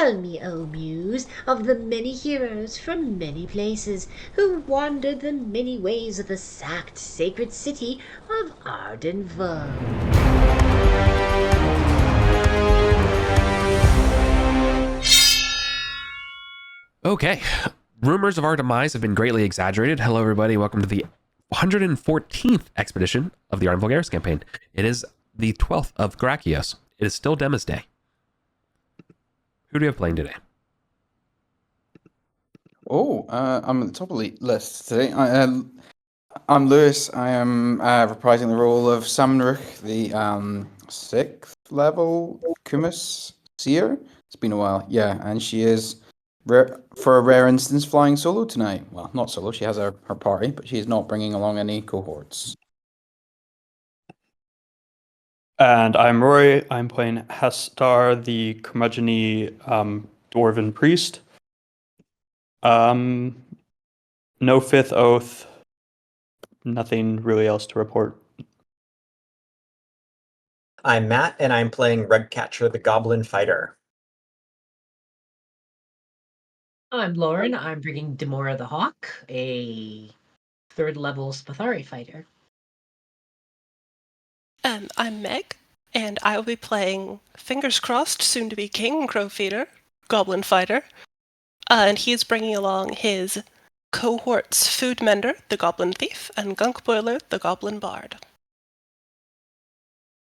Tell me, O Muse, of the many heroes from many places who wandered the many ways of the sacked sacred city of Arden. Okay. Rumors of our demise have been greatly exaggerated. Hello, everybody. Welcome to the 114th expedition of the Arden Vulgaris campaign. It is the 12th of Gerakios. It is still Dema's Day. Who do we have playing today? I'm at the top of the list today. I'm Lewis. I am reprising the role of Samnruch, the 6th level Kumus seer. It's been a while, yeah, and she is, for a rare instance, flying solo tonight. Well, not solo, she has her party, but she is not bringing along any cohorts. And I'm Rory. I'm playing Hestar, the curmudgeon dwarven priest. No fifth oath. Nothing really else to report. I'm Matt, and I'm playing Rugcatcher, the goblin fighter. I'm Lauren. I'm bringing Demora the Hawk, a 3rd level Spathari fighter. I'm Meg, and I will be playing Fingers Crossed, soon to be King Crowfeeder, Goblin Fighter. And he's bringing along his cohorts Food Mender, the Goblin Thief, and Gunk Boiler, the Goblin Bard.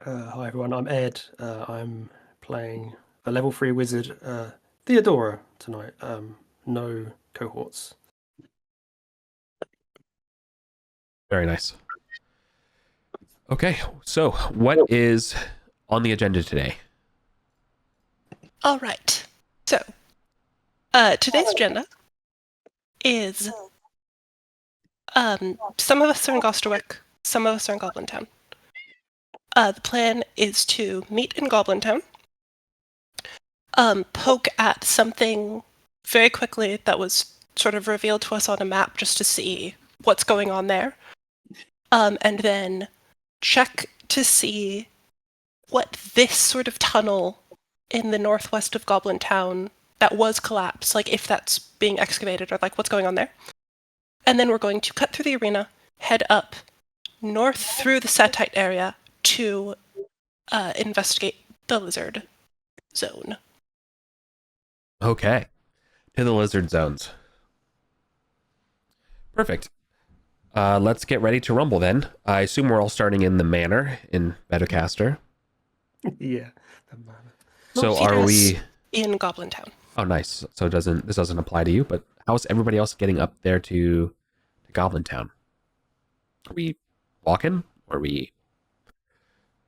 Hi everyone, I'm Ed. I'm playing a level 3 wizard, Theodora, tonight. No cohorts. Very nice. Okay, so what is on the agenda today? All right. So, today's agenda is some of us are in Gosterwick, some of us are in Goblin Town. The plan is to meet in Goblin Town, poke at something very quickly that was sort of revealed to us on a map just to see what's going on there, and then check to see what this sort of tunnel in the northwest of Goblin Town that was collapsed, like if that's being excavated or like what's going on there. And then we're going to cut through the arena, head up north through the Setite area to investigate the lizard zone. Okay, to the lizard zones. Perfect. Let's get ready to rumble then. I assume we're all starting in the manor in Meadowcaster. Yeah. So are we in Goblin Town? Oh, nice. So this doesn't apply to you, but how's everybody else getting up there to Goblin Town? Are we walking? Or are we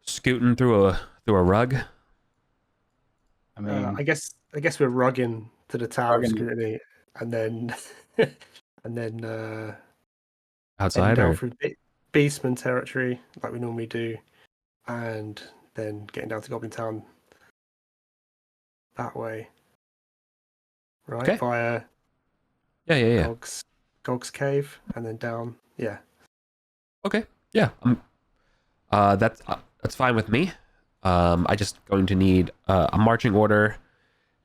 scooting through a rug? I mean, I guess we're rugging to the tower, Rugging. and then and then Outside down or through basement territory like we normally do, and then getting down to Goblin Town that way, right? Okay. Via yeah. Gog's cave, and then down. Yeah. Okay. Yeah. That's fine with me. I just going to need a marching order,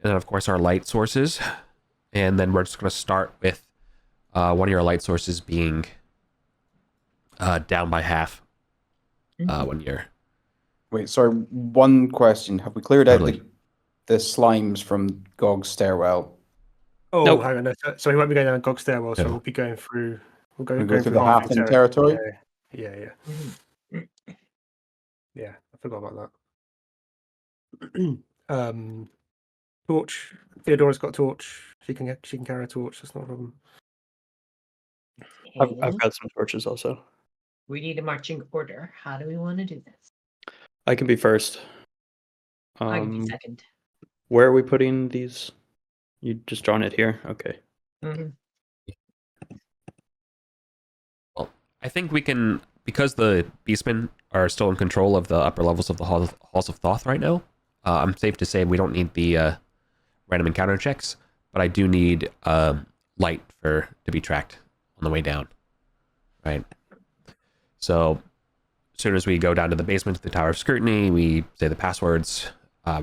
and then of course our light sources, and then we're just going to start with one of your light sources being down by half when you're. wait, sorry, one question. Have we cleared out Totally. the slimes from Gog's stairwell? Oh, Nope. hang on. No, so we won't be going down Gog's stairwell. So No. we'll be going through. We'll We'll go through the Halfling territory. territory? Yeah. Yeah, I forgot about that. Torch. Theodora's got a torch. She can carry a torch. That's not a problem. I've got some torches also. We need a marching order. How do we want to do this? I can be first. I can be second. Where are we putting these? You just drawn it here? Okay. Mm-hmm. Well, I think we can, because the beastmen are still in control of the upper levels of the halls of Thoth right now. I'm safe to say we don't need the random encounter checks, but I do need light to be tracked on the way down. Right. So as soon as we go down to the basement to the Tower of Scrutiny, we say the passwords.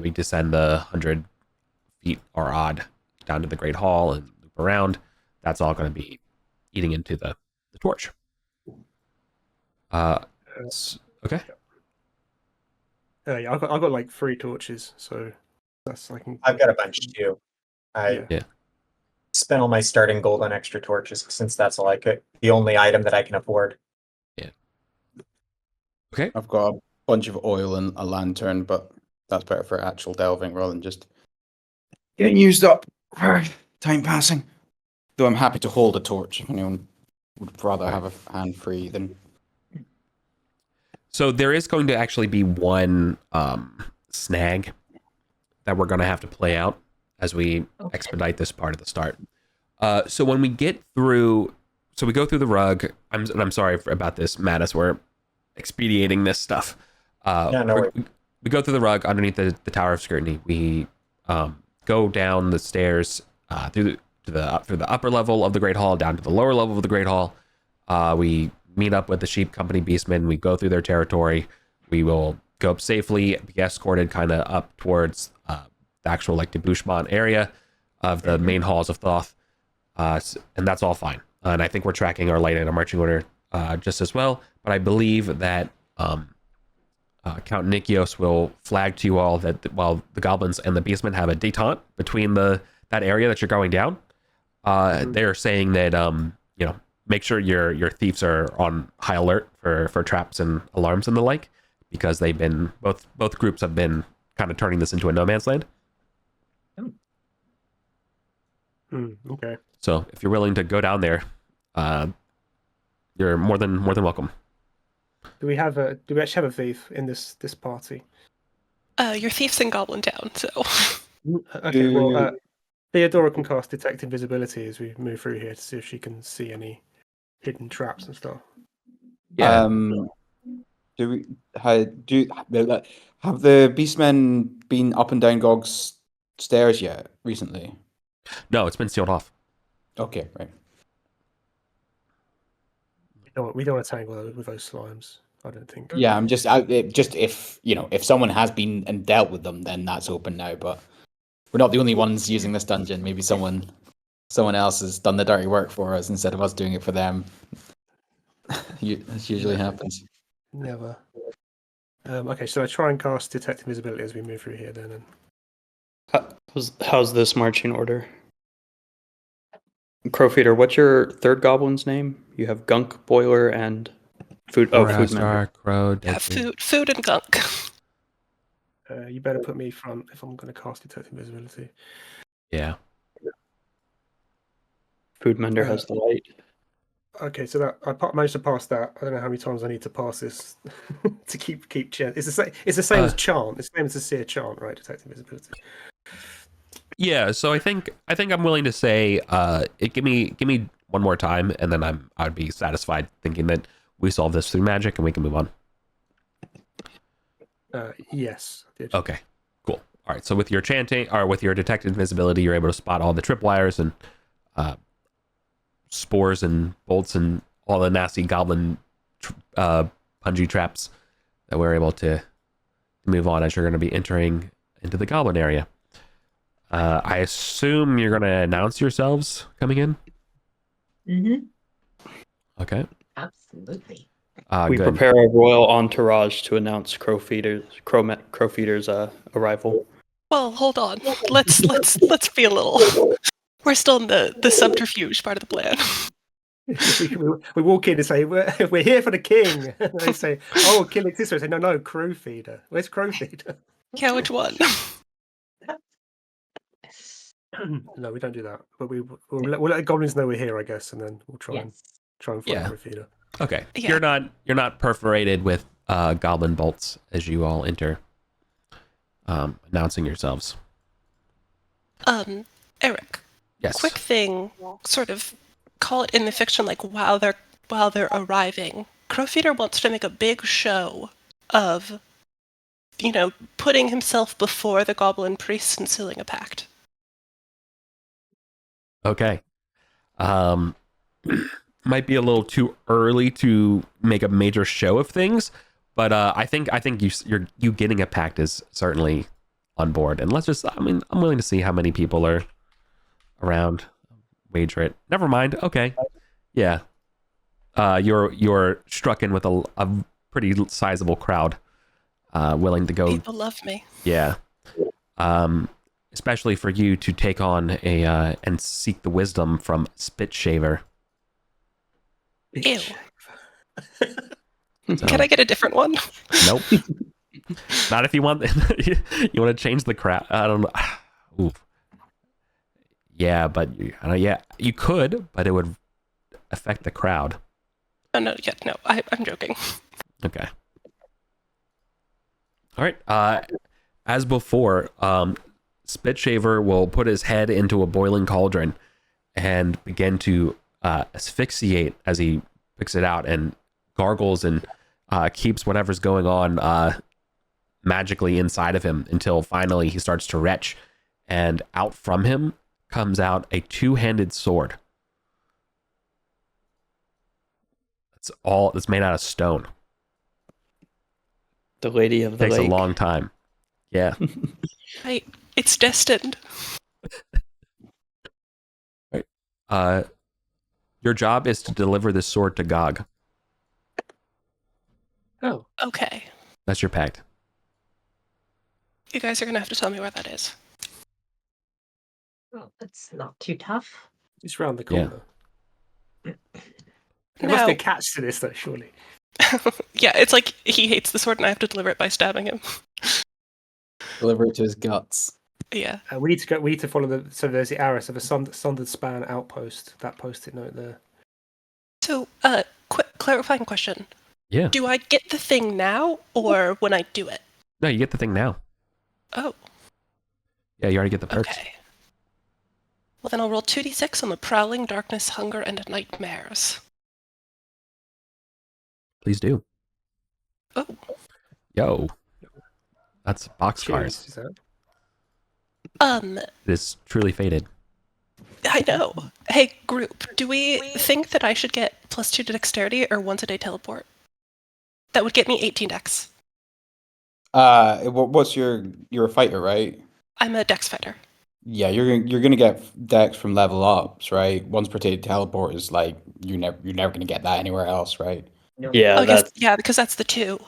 We descend the 100 feet are odd down to the Great Hall and loop around. That's all going to be eating into the torch. Okay. Yeah, I've got like 3 torches, so that's I can. I've got a bunch too. I Yeah. spent all my starting gold on extra torches since that's all I could. The only item that I can afford. Okay. I've got a bunch of oil and a lantern, but that's better for actual delving rather than just getting used up for time passing. Though I'm happy to hold a torch if anyone would rather have a hand free than. So there is going to actually be one snag that we're going to have to play out as we expedite this part of the start. So when we get through, so we go through the rug. I'm sorry about this, Mattis. We're expediting this stuff. We go through the rug underneath the Tower of Scrutiny. We go down the stairs through the upper level of the Great Hall, down to the lower level of the Great Hall. We meet up with the Sheep Company Beastmen. We go through their territory. We will go up safely, be escorted kind of up towards the actual like debouchement area of the main halls of Thoth. And that's all fine. And I think we're tracking our light and our marching order just as well. But I believe that Count Nikios will flag to you all that while the goblins and the beastmen have a detente between that area that you're going down, they're saying that make sure your thieves are on high alert for traps and alarms and the like, because they've been both groups have been kind of turning this into a no man's land. Okay. So if you're willing to go down there, you're more than welcome. Do we actually have a thief in this party? Your thief's in Goblin Town, so. Okay, well, Theodora can cast Detect Invisibility as we move through here to see if she can see any hidden traps and stuff. Yeah. Have the beastmen been up and down Gog's stairs yet recently? No, it's been sealed off. Okay, right. We don't want to tangle with those slimes, I don't think. Yeah, I'm just if someone has been and dealt with them, then that's open now. But we're not the only ones using this dungeon. Maybe someone else has done the dirty work for us instead of us doing it for them. This usually happens. Never. Okay, so I try and cast Detect Invisibility as we move through here then. How's this marching order? Crowfeeder, what's your third goblin's name? You have Gunk, Boiler, and Food. Oh, Food Mender. Crow, Yeah, food and gunk. You better put me front if I'm going to cast Detect Invisibility. Yeah. Food Mender has the light. Okay, so that I managed to pass that. I don't know how many times I need to pass this to keep chant. It's the same as chant. It's the same as a seer chant, right? Detect Invisibility. Yeah, so I think I'm willing to say give me one more time, and then I'd be satisfied thinking that we solve this through magic and we can move on. Yes. Okay, cool. All right, so with your chanting or with your detect invisibility, you're able to spot all the tripwires and spores and bolts and all the nasty goblin punji traps that we're able to move on as you're going to be entering into the goblin area. I assume you're going to announce yourselves coming in? Mm-hmm. Okay. Absolutely. We good. prepare a royal entourage to announce Crowfeeder's arrival. Well, hold on. Let's be a little. We're still in the subterfuge part of the plan. we walk in and say, we're here for the king. And they say, oh, kill it this way. I say, no, Crowfeeder. Where's Crowfeeder? Yeah, which one? No, we don't do that. But we'll let the goblins know we're here, I guess, and then we'll try and find Crowfeeder. Okay. Yeah. You're not perforated with goblin bolts as you all enter, announcing yourselves. Eric. Yes. Quick thing, sort of call it in the fiction like while they're arriving. Crowfeeder wants to make a big show of, putting himself before the goblin priests and sealing a pact. Okay. Might be a little too early to make a major show of things, but I think you getting a pact is certainly on board. And let's just, I mean, I'm willing to see how many people are around. Wager it. Never mind. Okay. Yeah. You're struck in with a pretty sizable crowd, willing to go. People love me. Yeah. Especially for you to take on and seek the wisdom from Spitshaver. Ew. So, Can I get a different one? Nope. Not if you want. You want to change the crowd. I don't know. Ooh. Yeah, but yeah, you could, but it would affect the crowd. Oh, no, yeah, no, I'm joking. Okay. All right. As before, Spitshaver will put his head into a boiling cauldron and begin to asphyxiate as he picks it out and gargles and keeps whatever's going on magically inside of him until finally he starts to retch, and out from him comes out a two-handed sword. That's made out of stone. The Lady of the Takes Lake. a long time. Yeah. It's destined. Right. Your job is to deliver this sword to Gog. Oh, Okay. That's your pact. You guys are going to have to tell me where that is. Well, that's not too tough. it's round the corner. There No. must be a catch to this, though, surely. Yeah, it's like he hates the sword and I have to deliver it by stabbing him. Deliver it to his guts. Yeah. We need to go. We need to follow the. So there's the arrows of a sundered span outpost. That post-it note there. So, quick clarifying question. Yeah. Do I get the thing now or when I do it? No, you get the thing now. Oh, Yeah, you already get the perks. okay. Well, then I'll roll 2d6 on the prowling, darkness, hunger, and nightmares. Please do. Oh, Yo. That's boxcars. Cheers, is that? It is truly fated. I know. Hey, group, do we think that I should get +2 to dexterity or once a day teleport? That would get me 18 dex. What's you're a fighter, right? I'm a dex fighter. Yeah, you're gonna get dex from level ups, right? Once per day teleport is like you're never gonna get that anywhere else, right? No. Yeah, Oh, I guess, that's yeah, because that's the 2.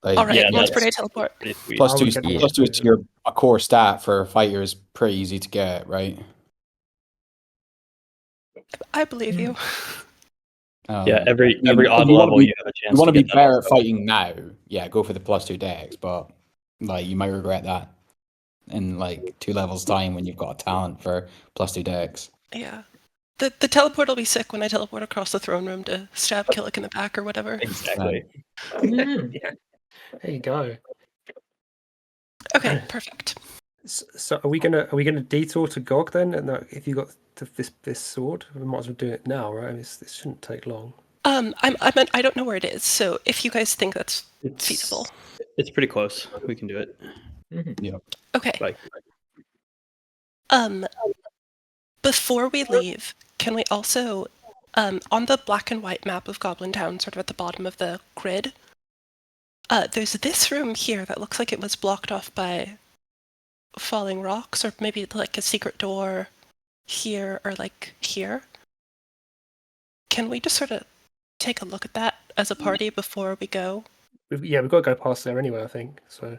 Like, All right, yeah, once per that's- day teleport. pretty sweet. plus I two, would get plus two to your a core stat for a fighter is pretty easy to get, right? I believe you. Yeah, every if you odd wanna level be- you have a chance you want to be get that better at also. fighting now, yeah, go for the +2 dex, but like you might regret that in like 2 levels time when you've got a talent for +2 dex. Yeah. The teleport will be sick when I teleport across the throne room to stab Killick in the back or whatever. Exactly. Mm. Yeah. There you go. Okay, perfect. So are we gonna detour to Gog then? And if you got this sword, we might as well do it now, right? I mean, this shouldn't take long. I don't know where it is, so if you guys think that's feasible. It's pretty close. We can do it. Okay. Like, Before we leave, can we also, on the black and white map of Goblin Town, sort of at the bottom of the grid, there's this room here that looks like it was blocked off by falling rocks, or maybe like a secret door here or like here. Can we just sort of take a look at that as a party before we go? We've got to go past there anyway, I think. So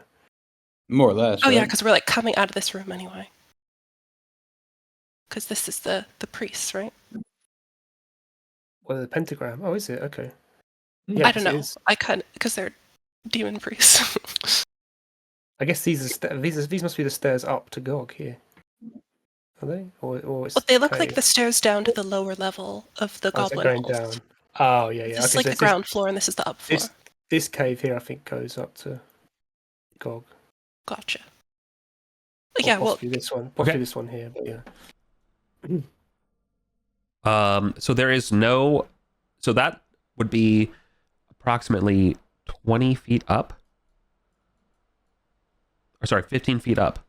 More or less. Oh yeah, right? because we're like coming out of this room anyway. Because this is the priests, right? well, the pentagram. Oh, is it? Okay. Mm. Yeah, I don't 'cause it know. is. I kind because they're demon priests. I guess these must be the stairs up to Gog here. Are they? Or it's Well, they look like cave? the stairs down to the lower level of the Oh, is it goblin going halls. down. Oh yeah, yeah. This is Okay, like so the ground floor, and this is the up floor. this cave here, I think, goes up to Gog. Gotcha. Or Yeah, well, possibly this one. Possibly this one here, but yeah. So there is no. So that would be approximately 20 feet up. Or sorry, 15 feet up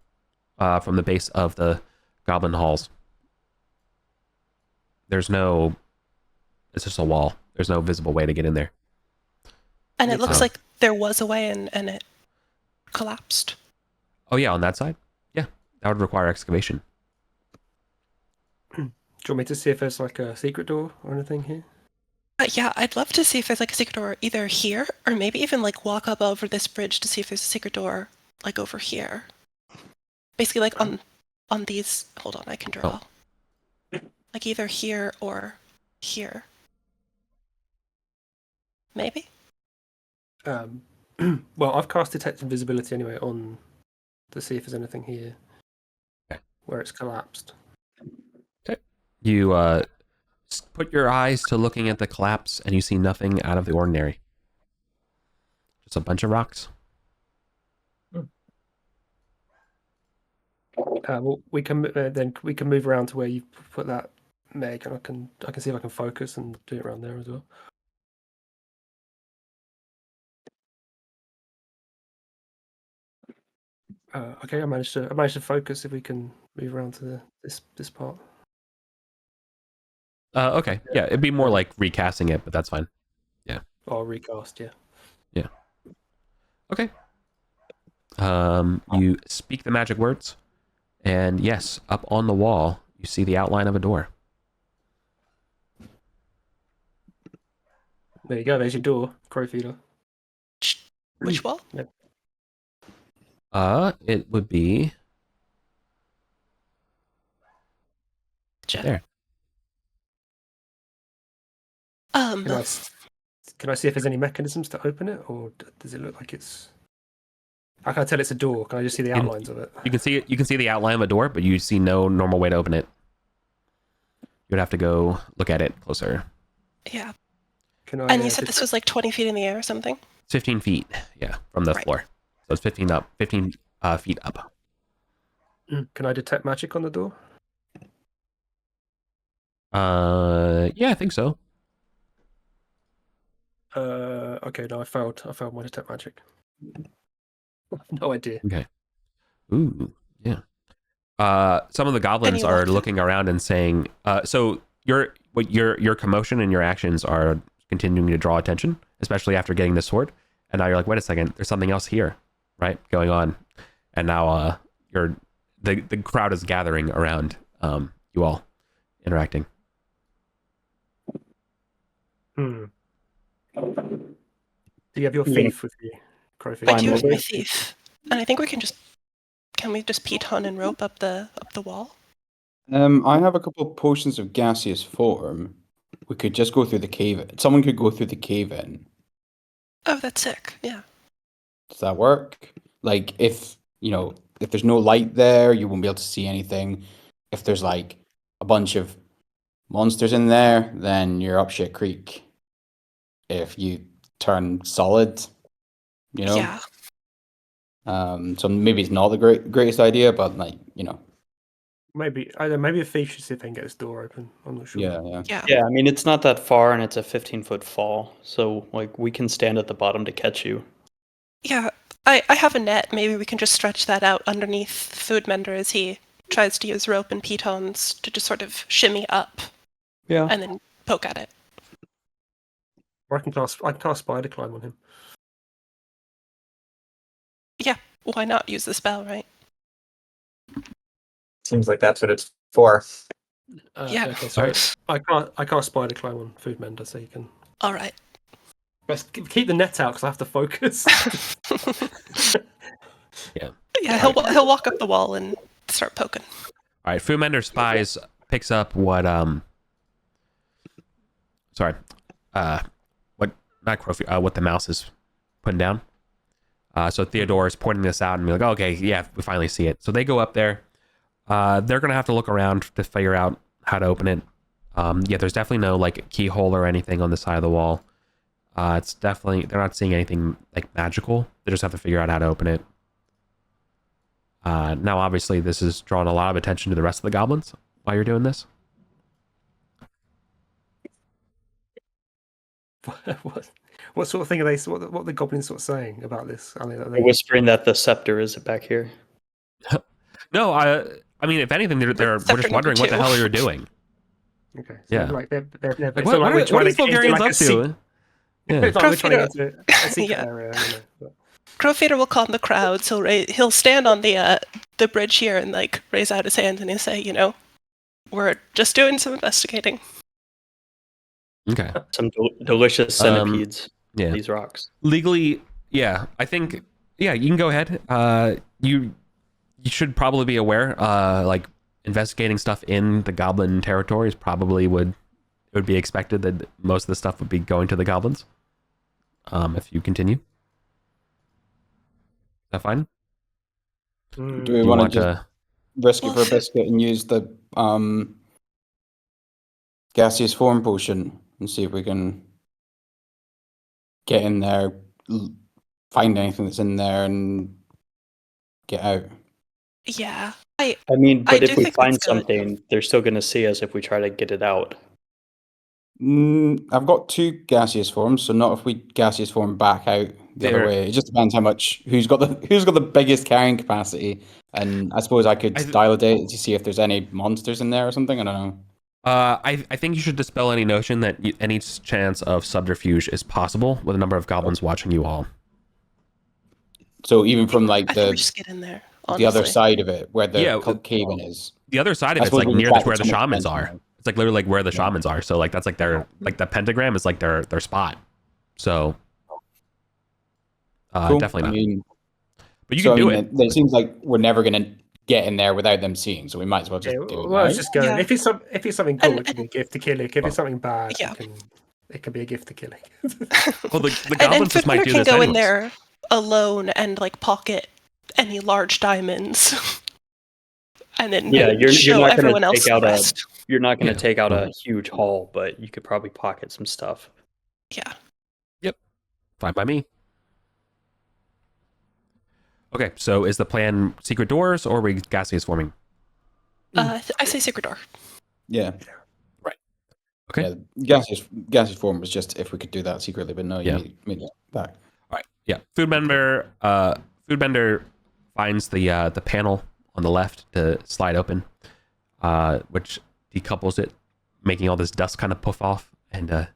from the base of the Goblin Halls. There's no. It's just a wall. There's no visible way to get in there. and it looks Oh. like there was a way, and it collapsed. Oh yeah, on that side. Yeah, that would require excavation. Do you want me to see if there's like a secret door or anything here? Yeah, I'd love to see if there's like a secret door either here or maybe even like walk up over this bridge to see if there's a secret door like over here. Basically, like on these. Hold on, I can draw. Like either here or here. Maybe. Well, I've cast detect invisibility anyway on to see if there's anything here where it's collapsed. Okay. You put your eyes to looking at the collapse, and you see nothing out of the ordinary. Just a bunch of rocks. Well, we can move around to where you put that, Meg, and I can see if I can focus and do it around there as well. Okay, I managed to focus. If we can move around to this part. Okay. Yeah, it'd be more like recasting it, but that's fine. Yeah. Or recast, yeah. Yeah. Okay. You speak the magic words, and yes, up on the wall, you see the outline of a door. There you go. There's your door, crow feeder. Which wall? It would be there. Can I see if there's any mechanisms to open it, or does it look like it's? I can't tell it's a door. Can I just see the outlines of it? You can see it. You can see the outline of a door, but you see no normal way to open it. You would have to go look at it closer. Yeah. And you said this was like 20 feet in the air or something? 15 feet, yeah, from the floor. So it's 15 feet up. Can I detect magic on the door? Yeah, I think so. Okay, no, I failed my detect magic. No idea. Okay. Ooh, yeah. Some of the goblins are looking around and saying, so your commotion and your actions are continuing to draw attention, especially after getting the sword. And now you're like, wait a second, there's something else here, right, going on. And now the crowd is gathering around you all, interacting. Do you have your thief with you, Crowfish? I do have my thief, and I think can we just piton and rope up the wall? I have a couple of potions of gaseous form. We could just go through the cave. Someone could go through the cave in. Oh, that's sick. Yeah. Does that work? Like, if there's no light there, you won't be able to see anything. If there's like a bunch of monsters in there, then you're up shit creek. If you turn solid, Yeah. So maybe it's not the greatest idea, but Maybe a thief should see if they can get this door open. I'm not sure. Yeah. I mean, it's not that far, and it's a 15-foot fall, so like we can stand at the bottom to catch you. Yeah, I have a net. Maybe we can just stretch that out underneath Food Mender as he tries to use rope and pitons to just sort of shimmy up. Yeah. And then poke at it. Or I can cast spider climb on him. Yeah, why not use the spell, right? Seems like that's what it's for. Yeah. Okay, so I can't spider climb on Food Mender, so you can. All right. Best keep the net out because I have to focus. Yeah. Yeah, he'll walk up the wall and start poking. All right, Foodmender spies, picks up what what the mouse is putting down. So Theodore is pointing this out and be like, oh, okay, yeah, we finally see it. So they go up there. They're gonna have to look around to figure out how to open it. Yeah, there's definitely no like keyhole or anything on the side of the wall. It's definitely, they're not seeing anything like magical. They just have to figure out how to open it. Now, obviously, this has drawn a lot of attention to the rest of the goblins while you're doing this. What sort of thing are they? What are the goblins sort of saying about this? They're whispering that the scepter is back here. No, I mean, if anything, we're just wondering what the hell you're doing. Okay. So Yeah. Like they're like, what are these Vulgarians up to? It's like we're trying to get into a secret Yeah. area. Crowfeeder will calm the crowd. So he'll stand on the bridge here and like raise out his hand and he'll say, you know, we're just doing some investigating. Okay. Some delicious centipedes. Yeah. These rocks. Legally, yeah. I think, yeah, you can go ahead. You should probably be aware, like investigating stuff in the goblin territories probably would be expected that most of the stuff would be going to the goblins. If you continue. Is that fine? Do we want to just risk it for a biscuit and use the gaseous form potion and see if we can get in there, find anything that's in there, and get out? Yeah. I mean, but if we think find that's good. something, they're still going to see us if we try to get it out. I've got 2 gaseous forms, so not if we gaseous form back out the other way. It just depends how much who's got the biggest carrying capacity, and I suppose I could dilate to see if there's any monsters in there or something. I don't know. I think you should dispel any notion that any chance of subterfuge is possible with a number of goblins watching you all. So even from like I think we just get in there. Honestly. the other side of it, where the cave-in is. The other side of it's like near where the shamans are. It's like literally like where the shamans are. So like that's like their like the pentagram is like their spot. So Cool. definitely not. I mean, but you can do it. It seems like we're never gonna get in there without them seeing, so we might as well just do it. Well, I was now. just going. Yeah. If it's something cool, it can be a gift to Killick. If it's something bad, Yeah. it can be a gift to Killick. Well, the and goblins just might Foodrunner do can this go anyways. in there alone and like pocket any large diamonds, and then You're show not everyone going to else take the out rest. you're not going to take out a huge haul, but you could probably pocket some stuff. Yeah. Yep. Fine by me. Okay, so is the plan secret doors or are we gaseous forming? I say secret door. Yeah. Right. Okay. Yeah, gaseous form was just if we could do that secretly, but no, you need that back. All right. Yeah. Foodbender finds the panel on the left to slide open, which decouples it, making all this dust kind of puff off, and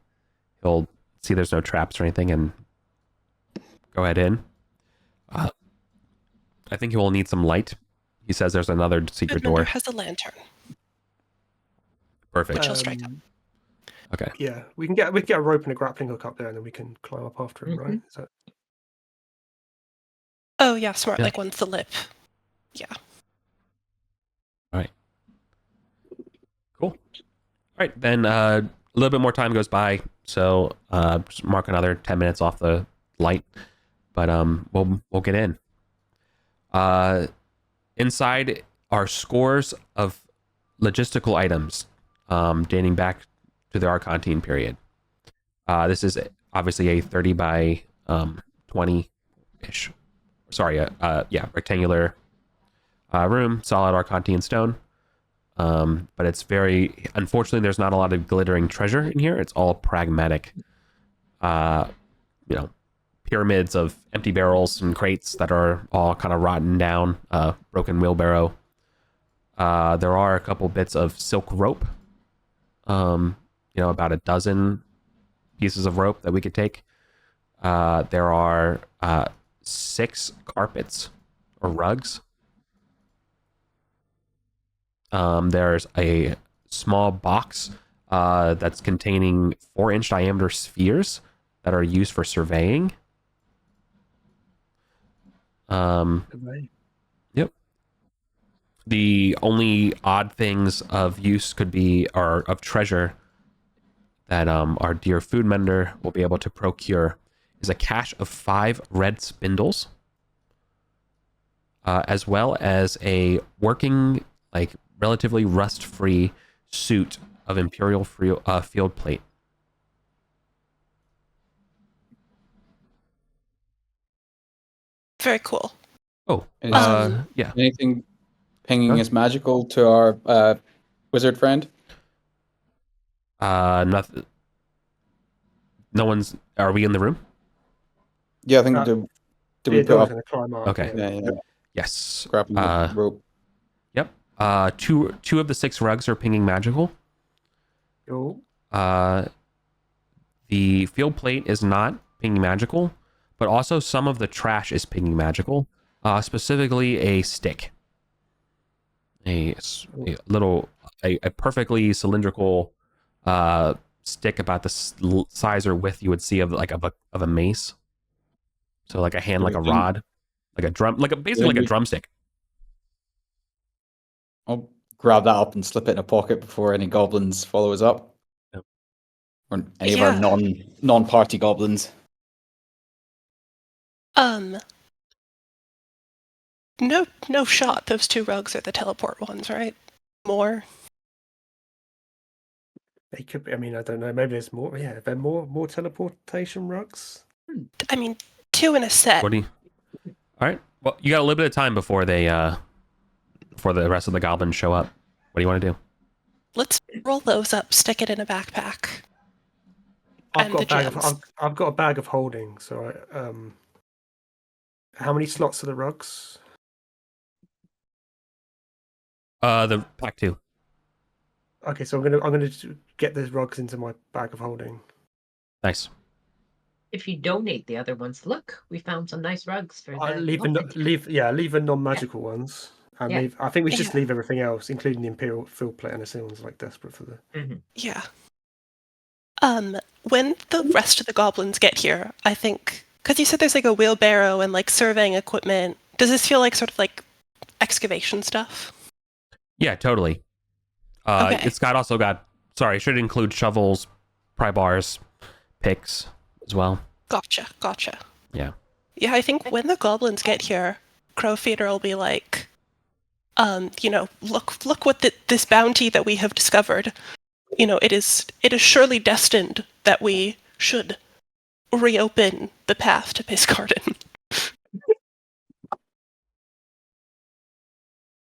he'll see there's no traps or anything and go ahead in. I think he will need some light. He says there's another secret door. Has a lantern. Perfect. Which he'll strike up. Okay. Yeah, we can get a rope and a grappling hook up there, and then we can climb up after him, right? Is that... Oh yeah, smart. Yeah. Like one's the lip. Yeah. All right. Cool. All right, then a little bit more time goes by, so just mark another 10 minutes off the light, but we'll get in. Inside are scores of logistical items dating back to the Archantine period. This is obviously a 30 by 20-ish. Sorry, rectangular room, solid Archantine stone. But it's very, unfortunately, there's not a lot of glittering treasure in here. It's all pragmatic, pyramids of empty barrels and crates that are all kind of rotten down, broken wheelbarrow. There are a couple bits of silk rope, about a dozen pieces of rope that we could take. There are 6 carpets or rugs. There's a small box that's containing 4-inch diameter spheres that are used for surveying. Yep. The only odd things of use could be, or of treasure, that our dear food mender will be able to procure is a cache of 5 red spindles, as well as a working, relatively rust-free suit of Imperial field plate. Very cool. Oh, yeah. Anything pinging is magical to our wizard friend? Nothing. No one's. Are we in the room? Yeah, I think do we put up? Okay. Yeah. Yes. Grappling rope. Yep. Two of the 6 rugs are pinging magical. Cool. The field plate is not pinging magical, but also some of the trash is pinging magical. Specifically a stick. A perfectly cylindrical stick about the size or width you would see of a mace. So like a hand, like a rod, like a drum, basically like a drumstick. I'll grab that up and slip it in a pocket before any goblins follow us up. Yep. Or any of our non-party goblins. No shot. Those 2 rugs are the teleport ones, right? More. They could be. I mean, I don't know. Maybe there's more. Yeah, there are more teleportation rugs. I mean, 2 in a set. What do you? All right. Well, you got a little bit of time before before the rest of the goblins show up. What do you want to do? Let's roll those up, stick it in a backpack. I've got a bag of holding. So how many slots are the rugs? The pack 2. Okay, so I'm gonna get the rugs into my bag of holding. Nice. If you donate the other ones, look, we found some nice rugs for Leave the non-magical ones, and I think we just leave everything else, including the Imperial field plate, unless anyone's like desperate for the. Yeah. When the rest of the goblins get here, I think, because you said there's like a wheelbarrow and like surveying equipment. Does this feel like sort of like excavation stuff? Yeah, totally. Okay. It's also got. Sorry, it should include shovels, pry bars, picks as well. Gotcha. Yeah. Yeah, I think when the goblins get here, Crowfeeder will be like, look what this bounty that we have discovered. It is surely destined that we should reopen the path to Piscarden.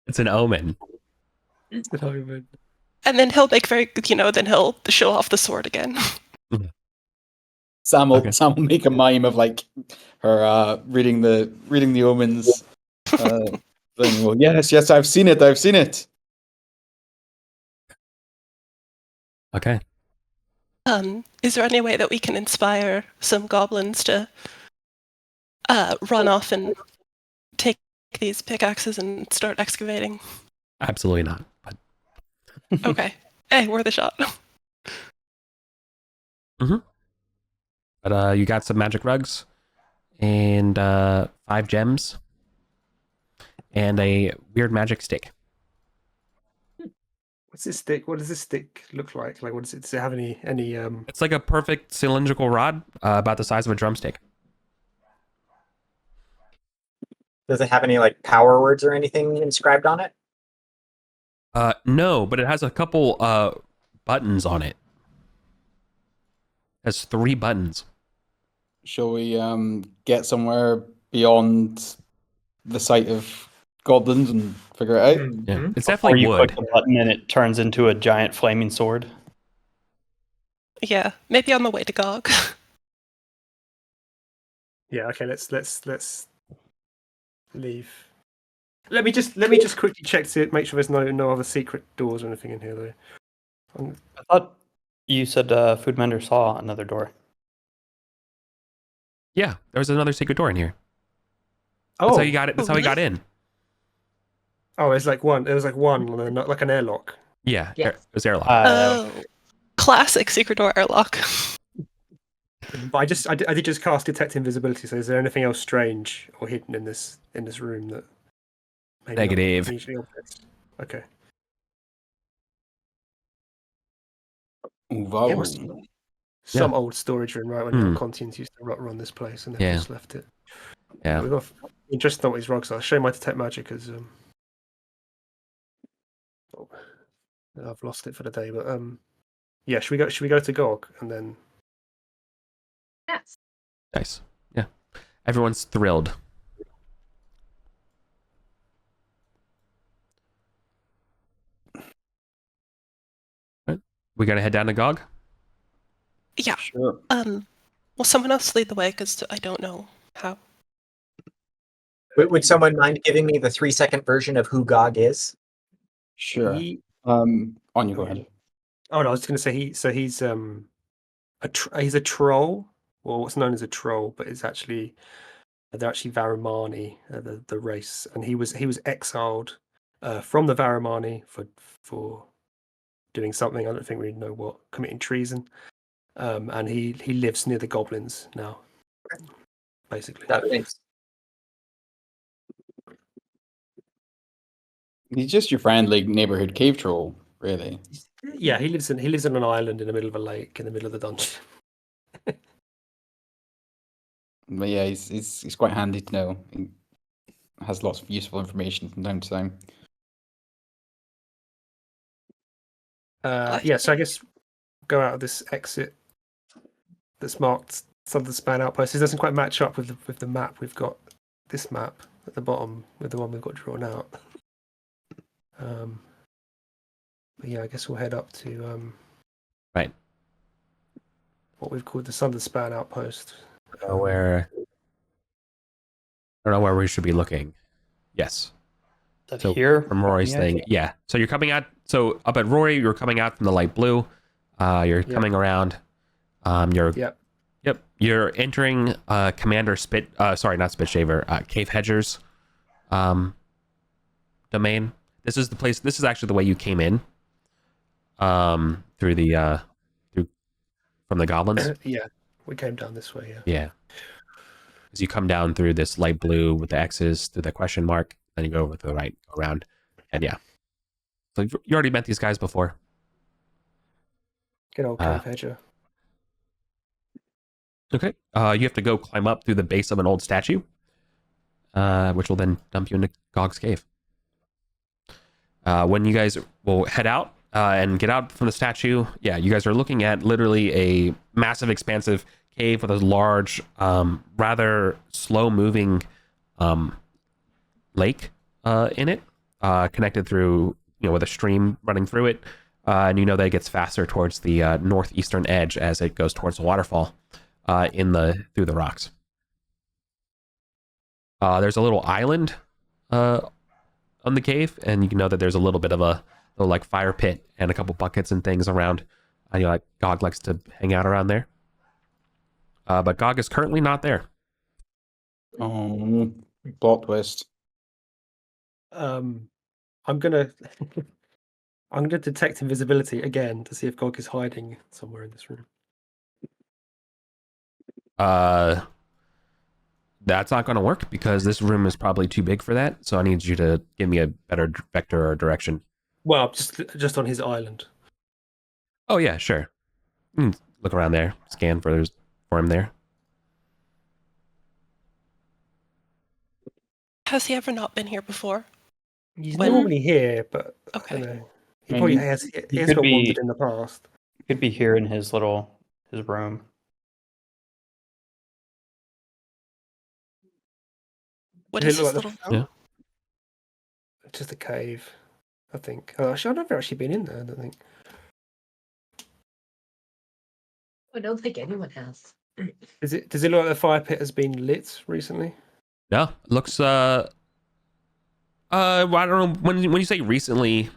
It's an omen. It's an omen. And then he'll make then he'll show off the sword again. Sam will make a mime of like her reading the omens thing. Well, yes, I've seen it. Okay. Is there any way that we can inspire some goblins to run off and take these pickaxes and start excavating? Absolutely not. But... Okay. Hey, worth a shot. But you got some magic rugs and 5 gems and a weird magic stick. What's this stick? What does this stick look like? Like, does it have any? It's like a perfect cylindrical rod, about the size of a drumstick. Does it have any like power words or anything inscribed on it? No, but it has a couple buttons on it. It has 3 buttons. Shall we get somewhere beyond the sight of goblins and figure it out? Yeah, it's Or definitely you wood. click the button and it turns into a giant flaming sword. Yeah, maybe on the way to Gog. Yeah. Okay. Let's leave. Let me just quickly check to make sure there's no other secret doors or anything in here though. I thought you said Foodmender saw another door. Yeah, there was another secret door in here. That's how you got it. That's how he got in. Oh, it's like one. It was like one, not like an airlock. Yeah, Yes. it was airlock. Classic secret door airlock. But I did just cast detect invisibility. So is there anything else strange or hidden in this room that? Maybe Negative. usually obvious? Okay. Some old storage room, right? When the Contians used to run this place, and they just left it. Yeah. We've got interesting know what these rugs are. I'll show you my detect magic as I've lost it for the day, but yeah. Should we go to Gog and then? Yes. Nice. Yeah. Everyone's thrilled. Right. We gotta head down to Gog? Yeah. Sure. Will someone else lead the way? Because I don't know how. Would someone mind giving me the 3-second version of who Gog is? Sure. On you go ahead. Oh no, I was just going to say he's a troll or what's known as a troll, but they're actually Varamani, the race, and he was exiled from the Varamani for doing something. I don't think we know what, committing treason. And he lives near the goblins now, basically. That makes He's just your friendly neighborhood cave troll, really. Yeah, he lives on an island in the middle of a lake in the middle of the dungeon. But yeah, he's quite handy to know. He has lots of useful information from time to time. Yeah, so I guess go out of this exit that's marked Southern Span Outpost. It doesn't quite match up with the map. We've got this map at the bottom with the one we've got drawn out. But yeah, I guess we'll head up to Right. what we've called the Southern Span Outpost. I don't know where we should be looking. Yes. Up So here from Rory's Yeah, thing, yeah. So you're coming out. So up at Rory, you're coming out from the light blue. You're coming around. Yep. Yep. You're entering Commander Spit. Sorry, not Spit Shaver. Cave Hedger's domain. This is the place. This is actually the way you came in. Through from the goblins. Yeah, we came down this way. Yeah. As you come down through this light blue with the X's through the question mark, then you go over to the right, go around, and yeah. So you already met these guys before. Good old Cave Hedger. Okay. You have to go climb up through the base of an old statue, which will then dump you into Gog's cave. When you guys will head out and get out from the statue, yeah, you guys are looking at literally a massive, expansive cave with a large, rather slow-moving lake in it, connected through, with a stream running through it, and you know that it gets faster towards the northeastern edge as it goes towards the waterfall through the rocks. There's a little island on the cave, and you can know that there's a little bit of a little like fire pit and a couple buckets and things around. And Gog likes to hang out around there. But Gog is currently not there. Oh, plot twist. I'm gonna detect invisibility again to see if Gog is hiding somewhere in this room. That's not going to work because this room is probably too big for that. So I need you to give me a better vector or direction. Well, just on his island. Oh yeah, sure. You can look around there, scan for him there. Has he ever not been here before? He's When- normally here, but Okay. I don't know. He I mean, probably he- has. he He has could got be- wandered in the past. Could be here in his room. What Does is it look this like little? Yeah. It's just a cave, I think. Actually, I've never actually been in there. I don't think. I don't think anyone has. Does it look like the fire pit has been lit recently? No, it looks well, I don't know when you say recently,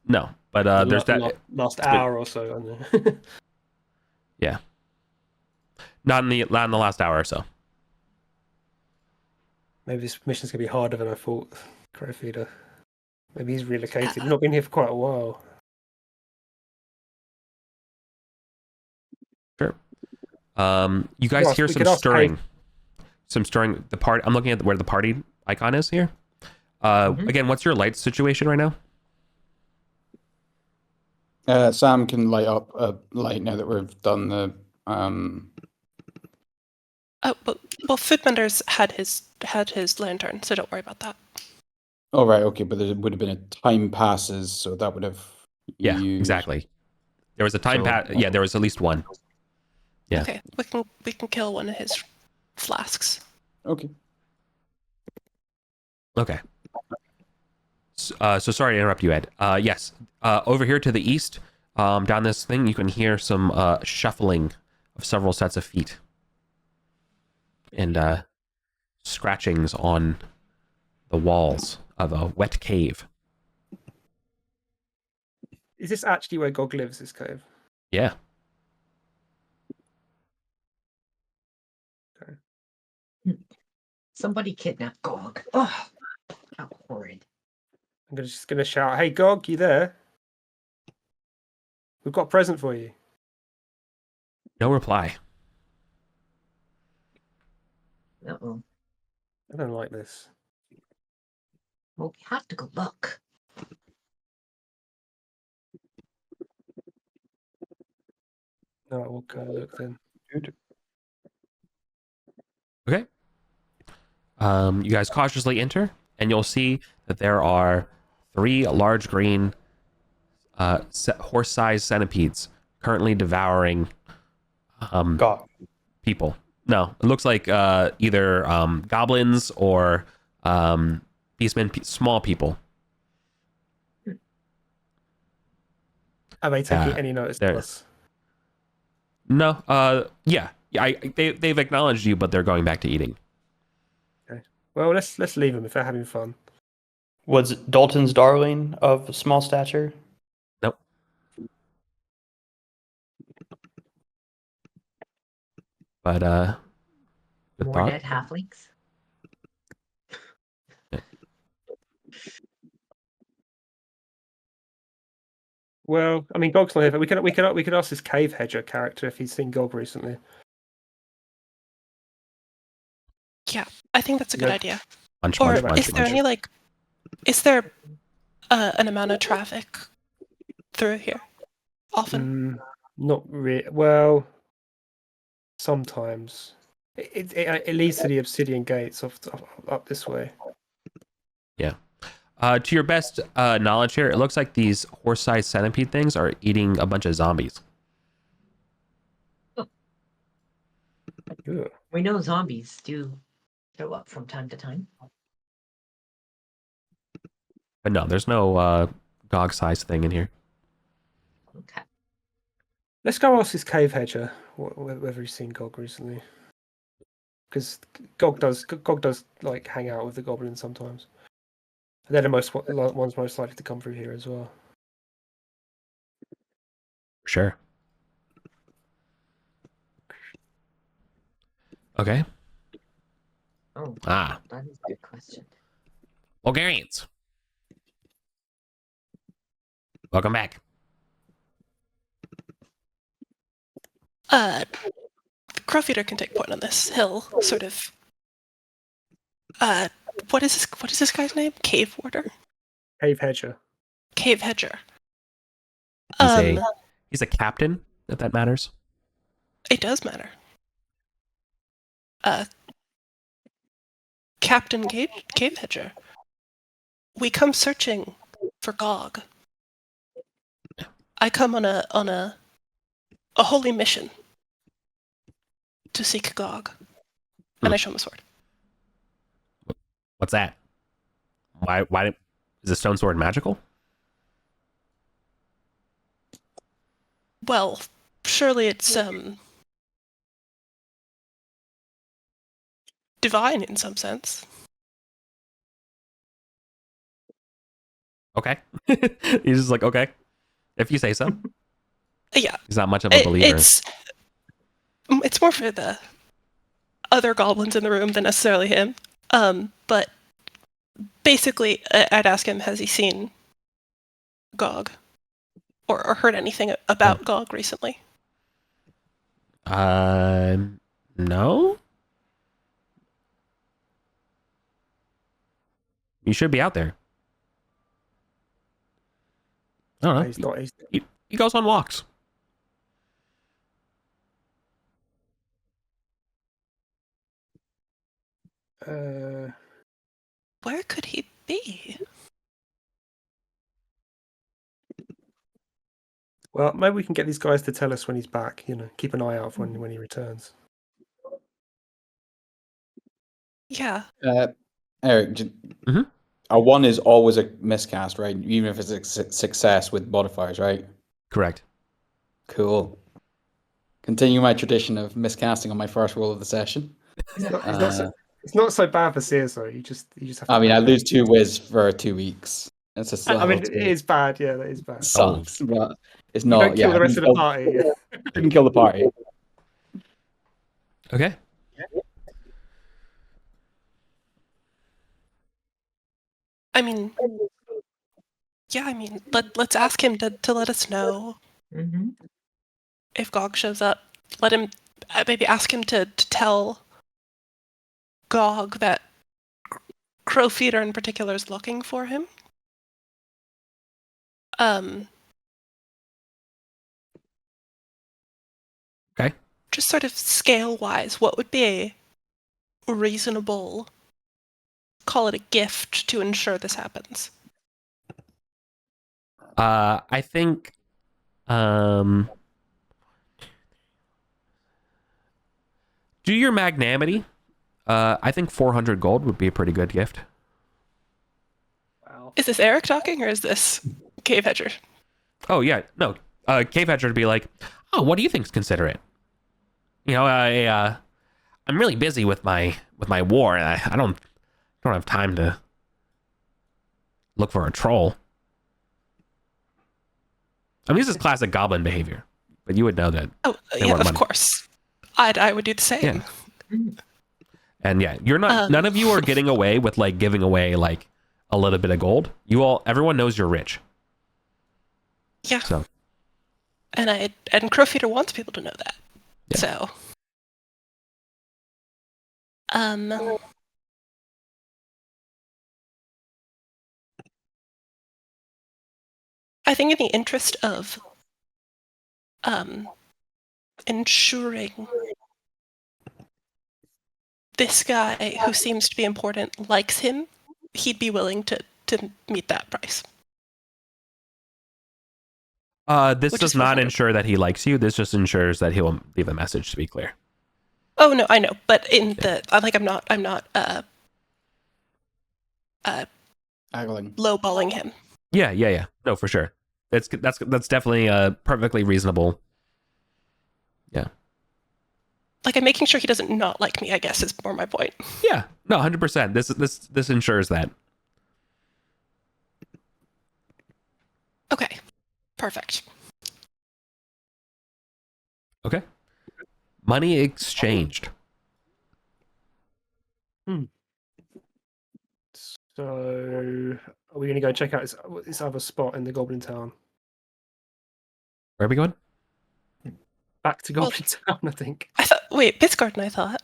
no, but there's that last been- hour or so. I don't know. yeah, not in the last hour or so. Maybe this mission's gonna be harder than I thought. Crowfeeder. Maybe he's relocated. He's not been here for quite a while. Sure. You guys Well, hear we some could ask stirring. Some stirring. The part. I'm looking at where the party icon is here. Again, what's your light situation right now? Sam can light up a light now that we've done the. Oh, well, Foodbender's had his lantern, so don't worry about that. Oh right, okay, but there would have been a time passes, so that would have. Yeah, used- exactly. There was a time So- Yeah, there was at least one. Yeah. Okay, we can kill one of his flasks. Okay. Okay. So sorry to interrupt you, Ed. Yes. Over here to the east, down this thing, you can hear some shuffling of several sets of feet. And scratchings on the walls of a wet cave. Is this actually where Gog lives? This cave? Yeah. Somebody kidnapped Gog. Oh, how horrid. I'm just gonna shout, "Hey, Gog, you there? We've got a present for you." No reply. Uh-oh. I don't like this. Well, we have to go look. No, we'll go look then. Okay. You guys cautiously enter, and you'll see that there are 3 large green horse-sized centipedes currently devouring God. people. No, it looks like either goblins or beastmen, small people. Are they taking any notice of us? No, yeah. They've acknowledged you, but they're going back to eating. Okay. Well, let's leave them if they're having fun. Was Dalton's darling of small stature? Nope. But good More thought. dead halflings. Well, I mean, Gog's not here, but we could ask this cave hedger character if he's seen Gog recently. Yeah, I think that's a good Yeah. idea. Munch, Or munch, munch, is there munch. any like, is there an amount of traffic through here often? Not really. Well, sometimes it leads to the obsidian gates up this way. To your best knowledge here, it looks like these horse-sized centipede things are eating a bunch of zombies. Ugh. We know zombies do show up from time to time. But no, there's no dog-sized thing in here. Okay. Let's go ask this cave hedger whether he's seen Gog recently. Because Gog does like hang out with the goblins sometimes. And they're the ones most likely to come through here as well. Sure. Okay. Oh, Ah, that is a good question. Vulgarians. Welcome back. Crowfeeder can take point on this. He'll sort of. What is this guy's name? Cave warder. Cave hedger. Cave hedger. He's a captain, if that matters. It does matter. Captain Cave hedger. We come searching for Gog. I come on a holy mission to seek Gog, and I show him a sword. What's that? Why is the stone sword magical? Well, surely it's divine in some sense. Okay. He's just like, okay, if you say so. Yeah, He's not much of a believer. It's more for the other goblins in the room than necessarily him. But basically, I'd ask him, has he seen Gog? Or heard anything about Gog recently? No. You should be out there. I don't know. He's not. He goes on walks. Where could he be? Well, maybe we can get these guys to tell us when he's back. Keep an eye out for when he returns. Yeah. Eric, Mhm. a 1 is always a miscast, right? Even if it's a success with modifiers, right? Correct. Cool. Continue my tradition of miscasting on my first roll of the session. It's not so bad for CSO. You just have to. I mean, I lose 2 whiz for 2 weeks. It's just. I mean, it is bad. Yeah, that is bad. Sucks, but it's You not. don't kill the rest of the party. Yeah. You can kill the party. Okay. I mean, yeah, I mean, let's ask him to let us know Mm-hmm. if Gog shows up. Let him, maybe ask him to tell Gog that Crowfeeder in particular is looking for him. Okay. Just sort of scale-wise, what would be a reasonable, call it a gift, to ensure this happens? I think do your magnanimity. I think 400 gold would be a pretty good gift. Wow. Is this Eric talking, or is this Cave Hedger? Oh yeah, no. Cave Hedger would be like, oh, what do you think's considerate? You know, I'm really busy with my war, and I don't have time to look for a troll. I mean, this is classic goblin behavior, but you would know that. Oh, They yeah, want of money. course. I would do the same. Yeah. And yeah, you're not. None of you are getting away with like giving away like a little bit of gold. Everyone knows you're rich. Yeah. So. And Crowfeeder wants people to know that. Yeah. So. I think in the interest of ensuring this guy who seems to be important likes him, he'd be willing to meet that price. This Which does is not 400. ensure that he likes you. This just ensures that he'll leave a message, to be clear. Oh no, I know, but in the I'm not Haggling. lowballing him. Yeah. No, for sure. That's definitely perfectly reasonable. Yeah. Like, I'm making sure he doesn't not like me, I guess, is more my point. Yeah. No, 100%. This ensures that. Okay. Perfect. Okay. Money exchanged. So, are we going to go check out this other spot in the Goblin Town? Where are we going? Back to Goblin Town, I think. I thought. Wait, Bisgarden. I thought.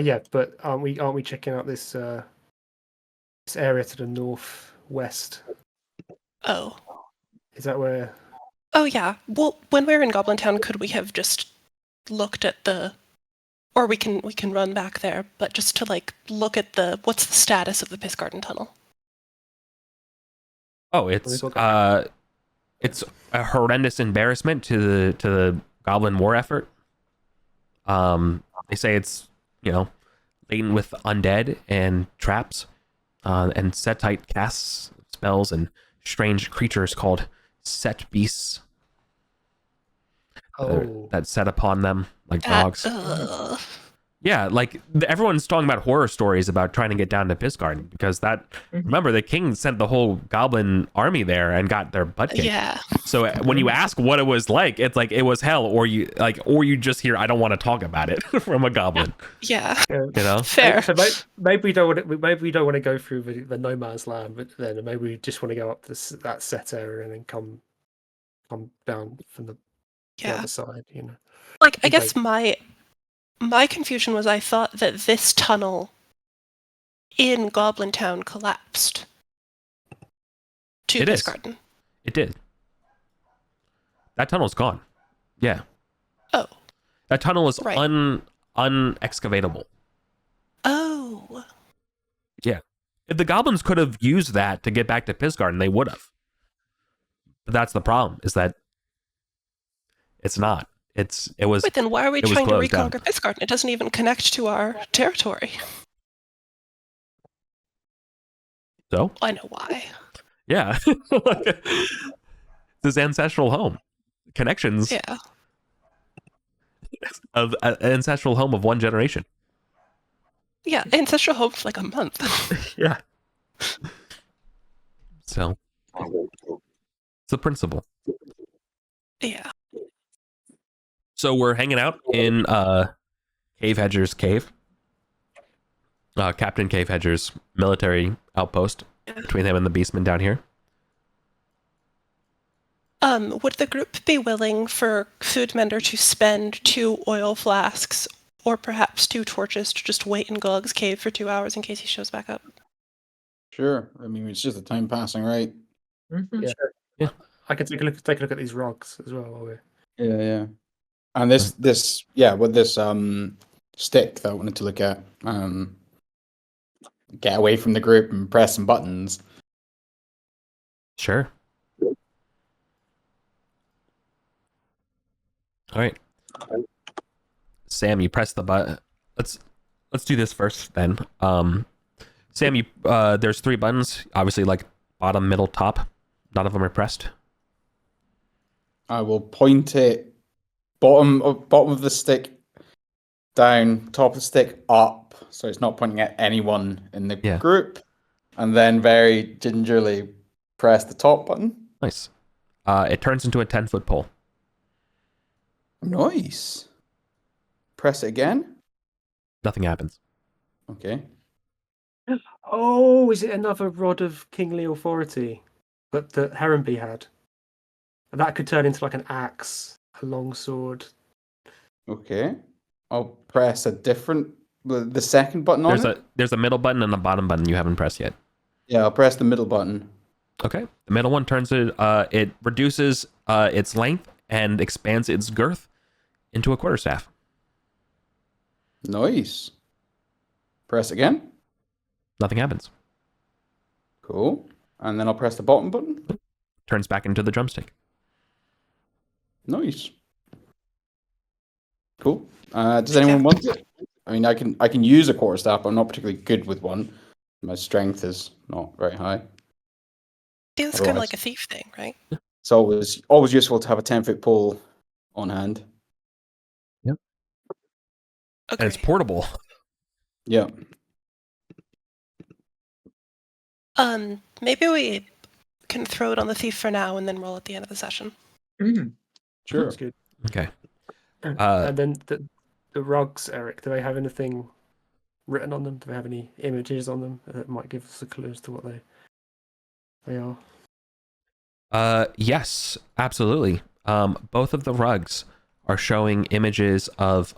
Yeah, but aren't we checking out this this area to the northwest? Oh. Is that where? Oh yeah. Well, when we were in Goblin Town, could we have just looked at the, or we can run back there, but just to like look at what's the status of the Bisgarden tunnel? Oh, it's a horrendous embarrassment to the Goblin war effort. They say it's laden with undead and traps, and Setite casts spells and strange creatures called set beasts that set upon them like dogs. Yeah, like everyone's talking about horror stories about trying to get down to Bisgarden because remember the king sent the whole goblin army there and got their butt kicked. Yeah. So when you ask what it was like, it's like it was hell, or you just hear I don't want to talk about it from a goblin. Yeah. Fair. Fair. So maybe we don't want to go through the no man's land, but then maybe we just want to go up that set area and then come down from the other side. Like, I guess my confusion was I thought that this tunnel in Goblin Town collapsed to Bisgarden. It did. That tunnel's gone. Yeah. Oh. That tunnel is Right. unexcavatable. Oh. Yeah. If the goblins could have used that to get back to Pisgarden, they would have. But that's the problem, is that it's not. It was. Wait, then why are we it was trying to closed down. reconquer Bisgarden? It doesn't even connect to our territory. So? I know why. Yeah. It's his ancestral home. Connections Yeah. of an ancestral home of one generation. Yeah, ancestral home for like a month. Yeah. So it's a principle. Yeah. So we're hanging out in Cave Hedger's cave. Captain Cave Hedger's military outpost. between him and the beastman down here. Would the group be willing for Foodmender to spend 2 oil flasks or perhaps 2 torches to just wait in Glug's cave for 2 hours in case he shows back up? Sure. I mean, it's just the time passing, right? Mhm. Yeah. Sure. I can take a look at these rocks as well. While we're... Yeah. And this with this stick that I wanted to look at, get away from the group and press some buttons. Sure. All right. Sam, you press the button. Let's do this first then. Sam, you there's 3 buttons, obviously, like bottom, middle, top. None of them are pressed. I will point it bottom of the stick down, top of the stick up, so it's not pointing at anyone in the group, and then very gingerly press the top button. Nice. It turns into a 10-foot pole. Nice. Press it again. Nothing happens. Okay. Oh, is it another rod of kingly authority that Heronby had? That could turn into like an axe, a long sword. Okay. I'll press the second button on it. There's a middle button and a bottom button you haven't pressed yet. Yeah, I'll press the middle button. Okay. The middle one turns it reduces its length and expands its girth into a quarterstaff. Nice. Press again. Nothing happens. Cool. And then I'll press the bottom button. Turns back into the drumstick. Nice. Cool. Does anyone want it? I mean, I can use a quarterstaff, but I'm not particularly good with one. My strength is not very high. Feels kind of like a thief thing, right? It's always useful to have a 10-foot pole on hand. Yep. Okay. And it's portable. Yeah. Maybe we can throw it on the thief for now and then roll at the end of the session. Mhm. Sure. That's good. Okay. And then the rugs, Eric, do they have anything written on them? Do they have any images on them that might give us a clue as to what they are? Yes, absolutely. Both of the rugs are showing images of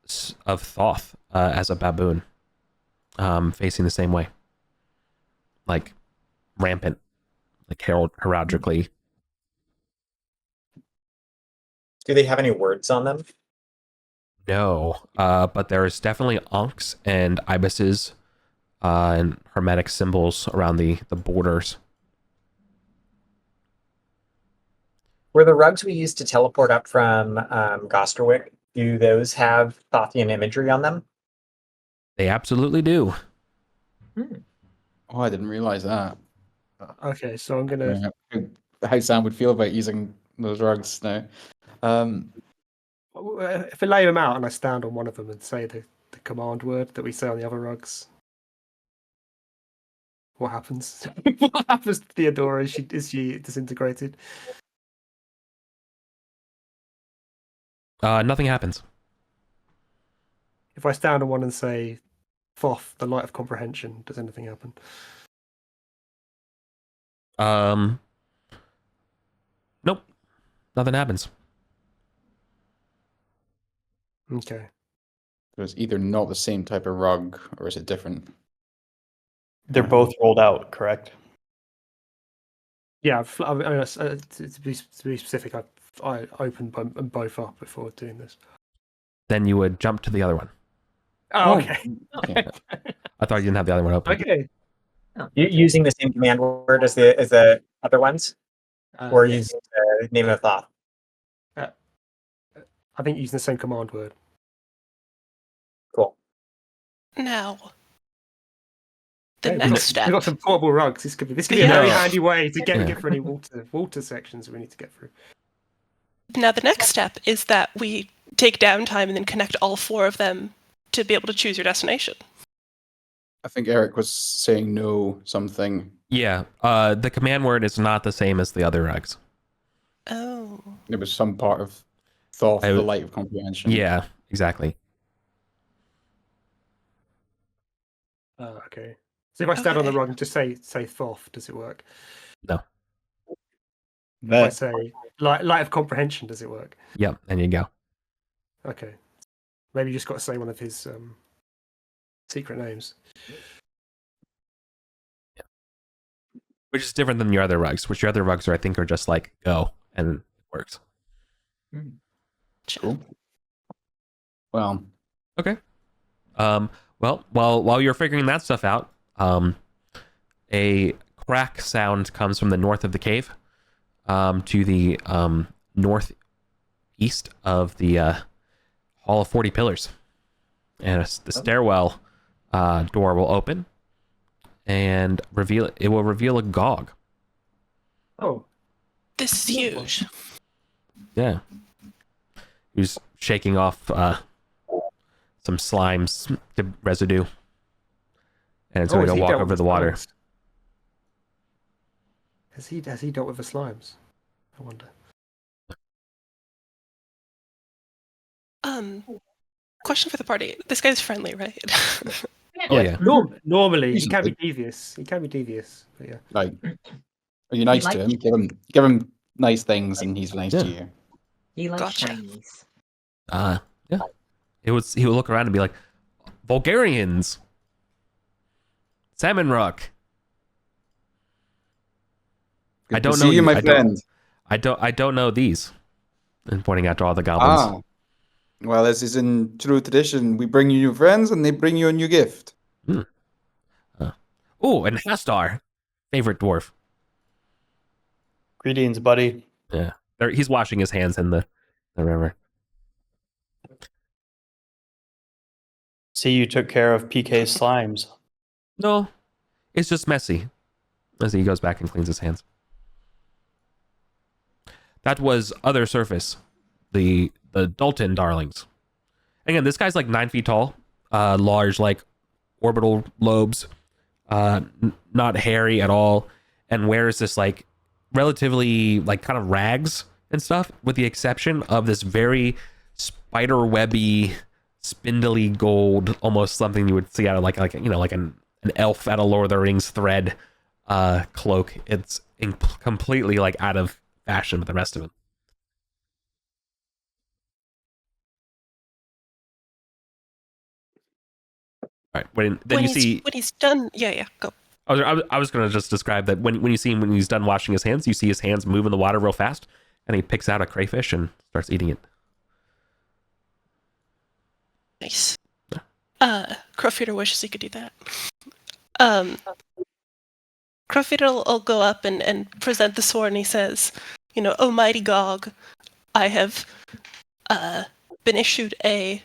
Thoth as a baboon, facing the same way, like rampant, like heraldically. Do they have any words on them? No, but there's definitely ankhs and ibises and hermetic symbols around the borders. Were the rugs we used to teleport up from Gosterwick, do those have Thothian imagery on them? They absolutely do. Oh, I didn't realize that. Okay, so I'm gonna. How Sam would feel about using those rugs now. If I lay them out and I stand on one of them and say the command word that we say on the other rugs, what happens? What happens to Theodora? Is she disintegrated? Nothing happens. If I stand on one and say Thoth, the light of comprehension, does anything happen? Nope. Nothing happens. Okay. So it's either not the same type of rug, or is it different? They're both rolled out, correct? Yeah, to be specific, I opened them both up before doing this. Then you would jump to the other one. Oh, okay. Okay. I thought you didn't have the other one open. Okay. Using the same command word as the other ones? Or using the name of Thoth? I think using the same command word. Cool. Now, the Hey, next step. We've got some portable rugs. This could be a very handy way to get through any water sections we need to get through. Now, the next step is that we take downtime and then connect all 4 of them to be able to choose your destination. I think Eric was saying no something. Yeah. The command word is not the same as the other rugs. Oh. There was some part of Thoth, the light of comprehension. Yeah, exactly. Okay. So if I stand on the Okay. rug and just say Thoth, does it work? No. If I say light of comprehension, does it work? Yep, there you go. Okay. Maybe you just got to say one of his secret names. Which is different than your other rugs, which your other rugs I think are just like go and it works. Cool. Well, Okay. Well, while you're figuring that stuff out, a crack sound comes from the north of the cave, to the northeast of the Hall of 40 Pillars, and the stairwell door will open, and it will reveal a Gog. Oh, This is huge. Yeah. Who's shaking off some slimes residue, and it's going to walk over the water. Has he dealt with the slimes? I wonder. Question for the party. This guy's friendly, right? Oh yeah. Normally he can be devious. But yeah. like, are you nice to him? Give him nice things, and he's nice to you. He likes Gotcha. shinies. Yeah. He would look around and be like, Vulgarians, Salmon Rock. Good I don't to know see you, my friend. I don't know these. And pointing out to all the goblins. Well, as is in true tradition, we bring you new friends, and they bring you a new gift. Oh, and Hastar, favorite dwarf. Greetings, buddy. Yeah, he's washing his hands in the river. See, you took care of PK's slimes. No, it's just messy. As he goes back and cleans his hands. That was other surface, the Dalton darlings. Again, this guy's like 9 feet tall, large, like orbital lobes, not hairy at all, and wears this like relatively like kind of rags and stuff, with the exception of this very spider webby, spindly gold, almost something you would see out of like an elf out of Lord of the Rings thread cloak. It's completely like out of fashion with the rest of it. All right. When he's done, yeah, go. I was going to just describe that when you see him when he's done washing his hands, you see his hands move in the water real fast, and he picks out a crayfish and starts eating it. Nice. Crowfeeder wishes he could do that. Crowfeeder will go up and present the sword, and he says, "O mighty Gog, I have been issued a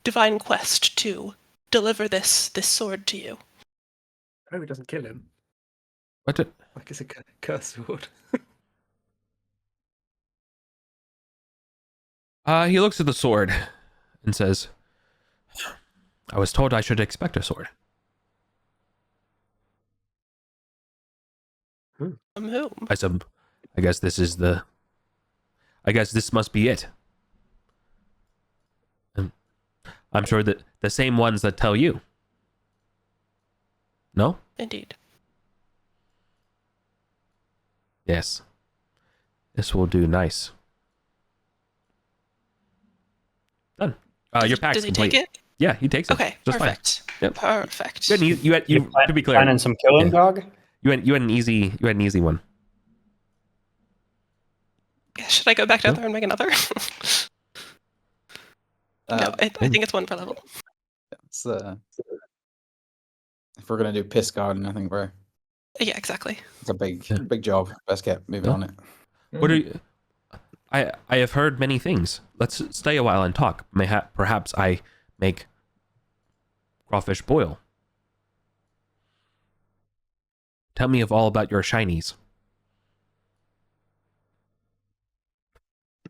divine quest to deliver this sword to you." I hope it doesn't kill him. What? Like it's a curse sword. He looks at the sword and says, "I was told I should expect a sword." From whom? I said, I guess this must be it. And I'm sure that the same ones that tell you. No? Indeed. Yes. This will do nice. Done. Your pack's Does he complete. take it? Yeah, he takes it. Okay, just perfect. Fine. Yep. Perfect. Good. You had to be clear. Planning some killing, Gog? You had an easy one. Yeah, should I go back down No. there and make another? No, I think it's one per level. It's, if we're gonna do Piss Garden, I think Yeah, exactly. it's a big job. Best get moving on it. What are you? I have heard many things. Let's stay a while and talk. Perhaps I make crawfish boil. Tell me all about your shinies.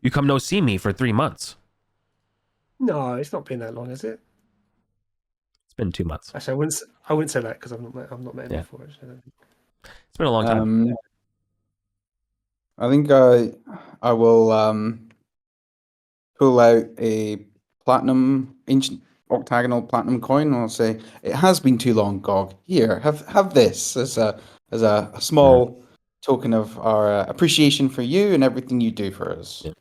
You come no see me for 3 months. No, it's not been that long, is it? It's been 2 months. Actually, I wouldn't say that because I've not met him Yeah. before. Actually. It's been a long time. I think I will pull out a platinum ancient octagonal platinum coin, and I'll say, "It has been too long, Gog. Here, have this as a small token of our appreciation for you and everything you do for us." Yeah.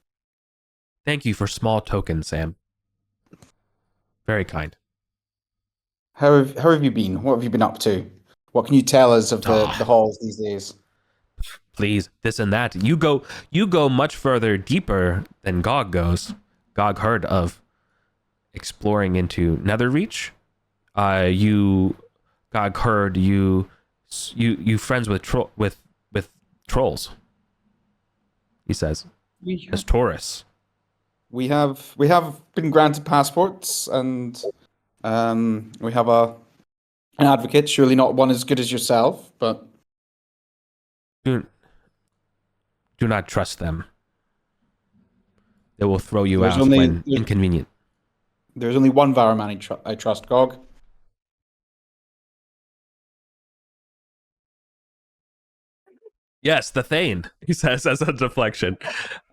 Thank you for small tokens, Sam. Very kind. How have you been? What have you been up to? What can you tell us of the halls these days? Please, this and that. You go much further deeper than Gog goes. Gog heard of exploring into Netherreach. Gog heard you friends with trolls. He says, as Taurus. We have been granted passports, and we have an advocate. Surely not one as good as yourself, but Do not trust them. They will throw you There's out only- when there's- inconvenient. there's only one Varaman I trust, Gog. Yes, the Thane, he says as a deflection.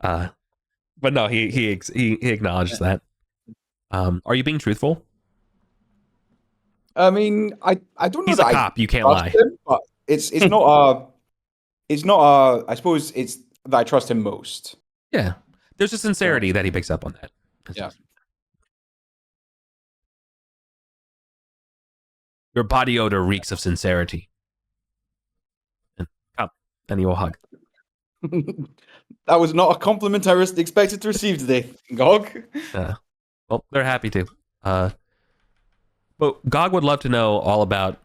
But no, he acknowledges that. Are you being truthful? I mean, I don't know. He's a that cop. You can't trust lie. him, but it's not a. I suppose it's that I trust him most. Yeah, there's a sincerity that he picks up on that. Yeah. Your body odor reeks of sincerity. And come, then you will hug. That was not a compliment I expected to receive today, Gog. Well, they're happy to. But Gog would love to know all about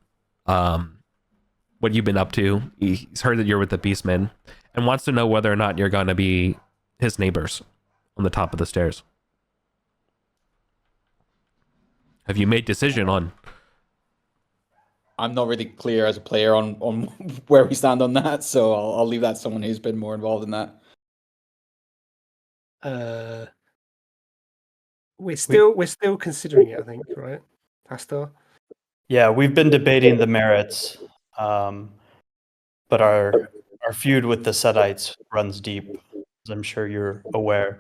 what you've been up to. He's heard that you're with the Beastmen and wants to know whether or not you're going to be his neighbors on the top of the stairs. Have you made decision on? I'm not really clear as a player on where we stand on that, so I'll leave that to someone who's been more involved in that. We're still considering it, I think, right, Pastor? Yeah, we've been debating the merits, but our feud with the Setites runs deep, as I'm sure you're aware.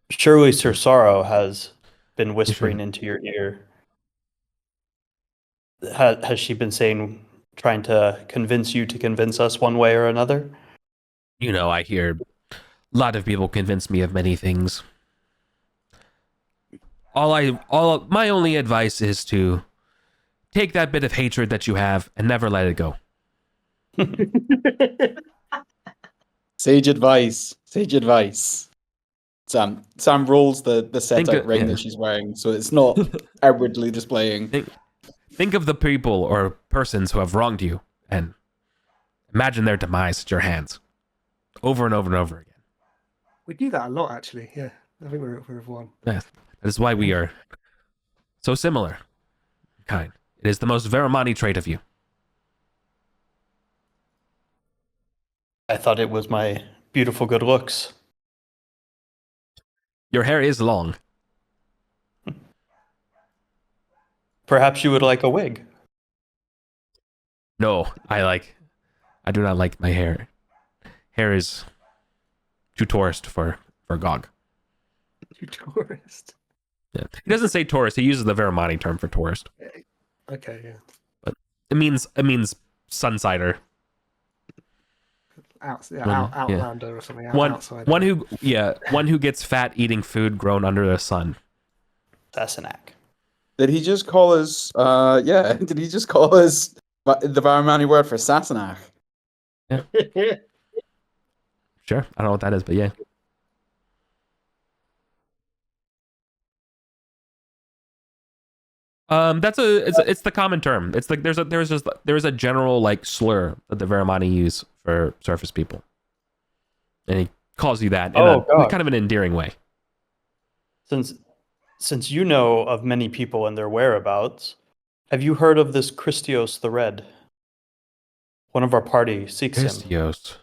Surely Sir Sorrow has been whispering into your ear. Has she been trying to convince you to convince us one way or another? You know, I hear a lot of people convince me of many things. My only advice is to take that bit of hatred that you have and never let it go. Sage advice. Sage advice. Sam rolls the Setite ring that she's wearing, so it's not outwardly displaying. Think of the people or persons who have wronged you and imagine their demise at your hands. Over and over and over again. We do that a lot, actually. Yeah, I think we're of one. Yes, that is why we are so similar. Kind. It is the most Veramani trait of you. I thought it was my beautiful good looks. Your hair is long. Perhaps you would like a wig. No, I do not like my hair. Hair is too tourist for Gog. Too tourist. Yeah. He doesn't say tourist, he uses the Veramani term for tourist. Okay, yeah. But it means sunsider. Outlander or something. Outside. One who gets fat eating food grown under the sun. Sassenach. Did he just call us? Did he just call us the Varamani word for Sassenach? Yeah. Sure, I don't know what that is, but yeah. It's the common term. It's like there's a general like slur that the Veramani use for surface people, and he calls you that in a kind of an endearing way. Since you know of many people and their whereabouts, have you heard of this Christios the Red? One of our party seeks him. Christios.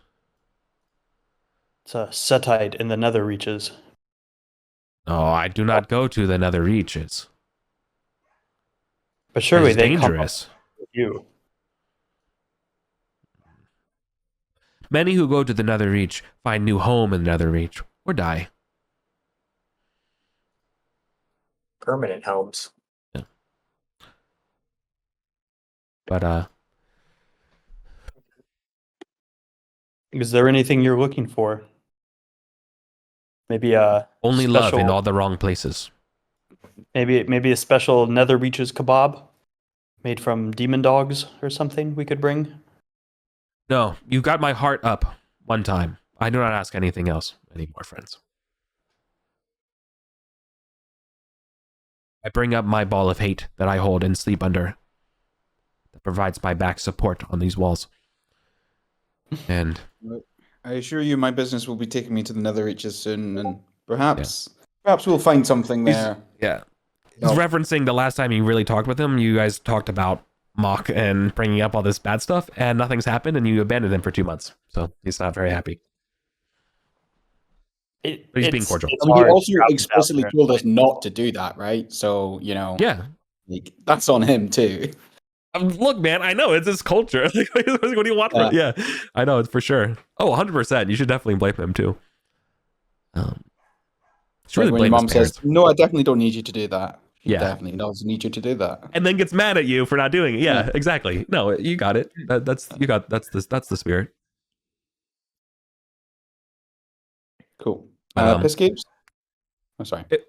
It's a Setite in the nether reaches. Oh, I do not go to the nether reaches. But surely they dangerous. Come up with you. Many who go to the nether reach find new home in the nether reach or die. permanent homes. Yeah. But Is there anything you're looking for? Maybe a only special, love in all the wrong places. maybe a special nether reaches kebab made from demon dogs or something we could bring. No, you got my heart up one time. I do not ask anything else anymore, friends. I bring up my ball of hate that I hold and sleep under, that provides my back support on these walls. And I assure you, my business will be taking me to the nether reaches soon, and perhaps we'll find something there. He's referencing the last time you really talked with him. You guys talked about Mock and bringing up all this bad stuff, and nothing's happened, and you abandoned him for 2 months. So he's not very happy. But he's being cordial. I mean, he also explicitly told us not to do that, right? So, yeah, like, that's on him too. Look, man, I know it's his culture. What do you want? Yeah, I know it's for sure. Oh, 100%. You should definitely blame him too. Really when your mom says, "No, I definitely don't need you to do that." She Yeah, definitely doesn't need you to do that, and then gets mad at you for not doing it. Yeah, exactly. No, you got it. That's the spirit. Cool. Piss games. I'm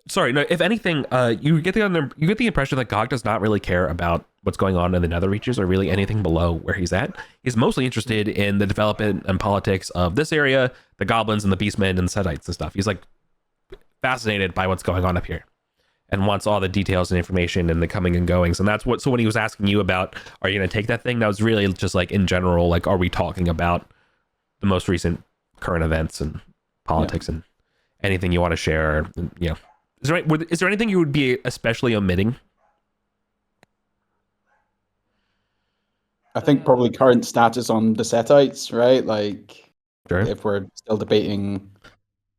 sorry. No. If anything, you get the impression that Gog does not really care about what's going on in the Nether Reaches or really anything below where he's at. He's mostly interested in the development and politics of this area, the goblins and the beastmen and the Setites and stuff. He's like fascinated by what's going on up here, and wants all the details and information and the coming and goings. And that's what. So when he was asking you about, are you going to take that thing? That was really just like in general, like, are we talking about the most recent current events and politics and anything you want to share? Is there anything you would be especially omitting? I think probably current status on the Setites, right? Like, if we're still debating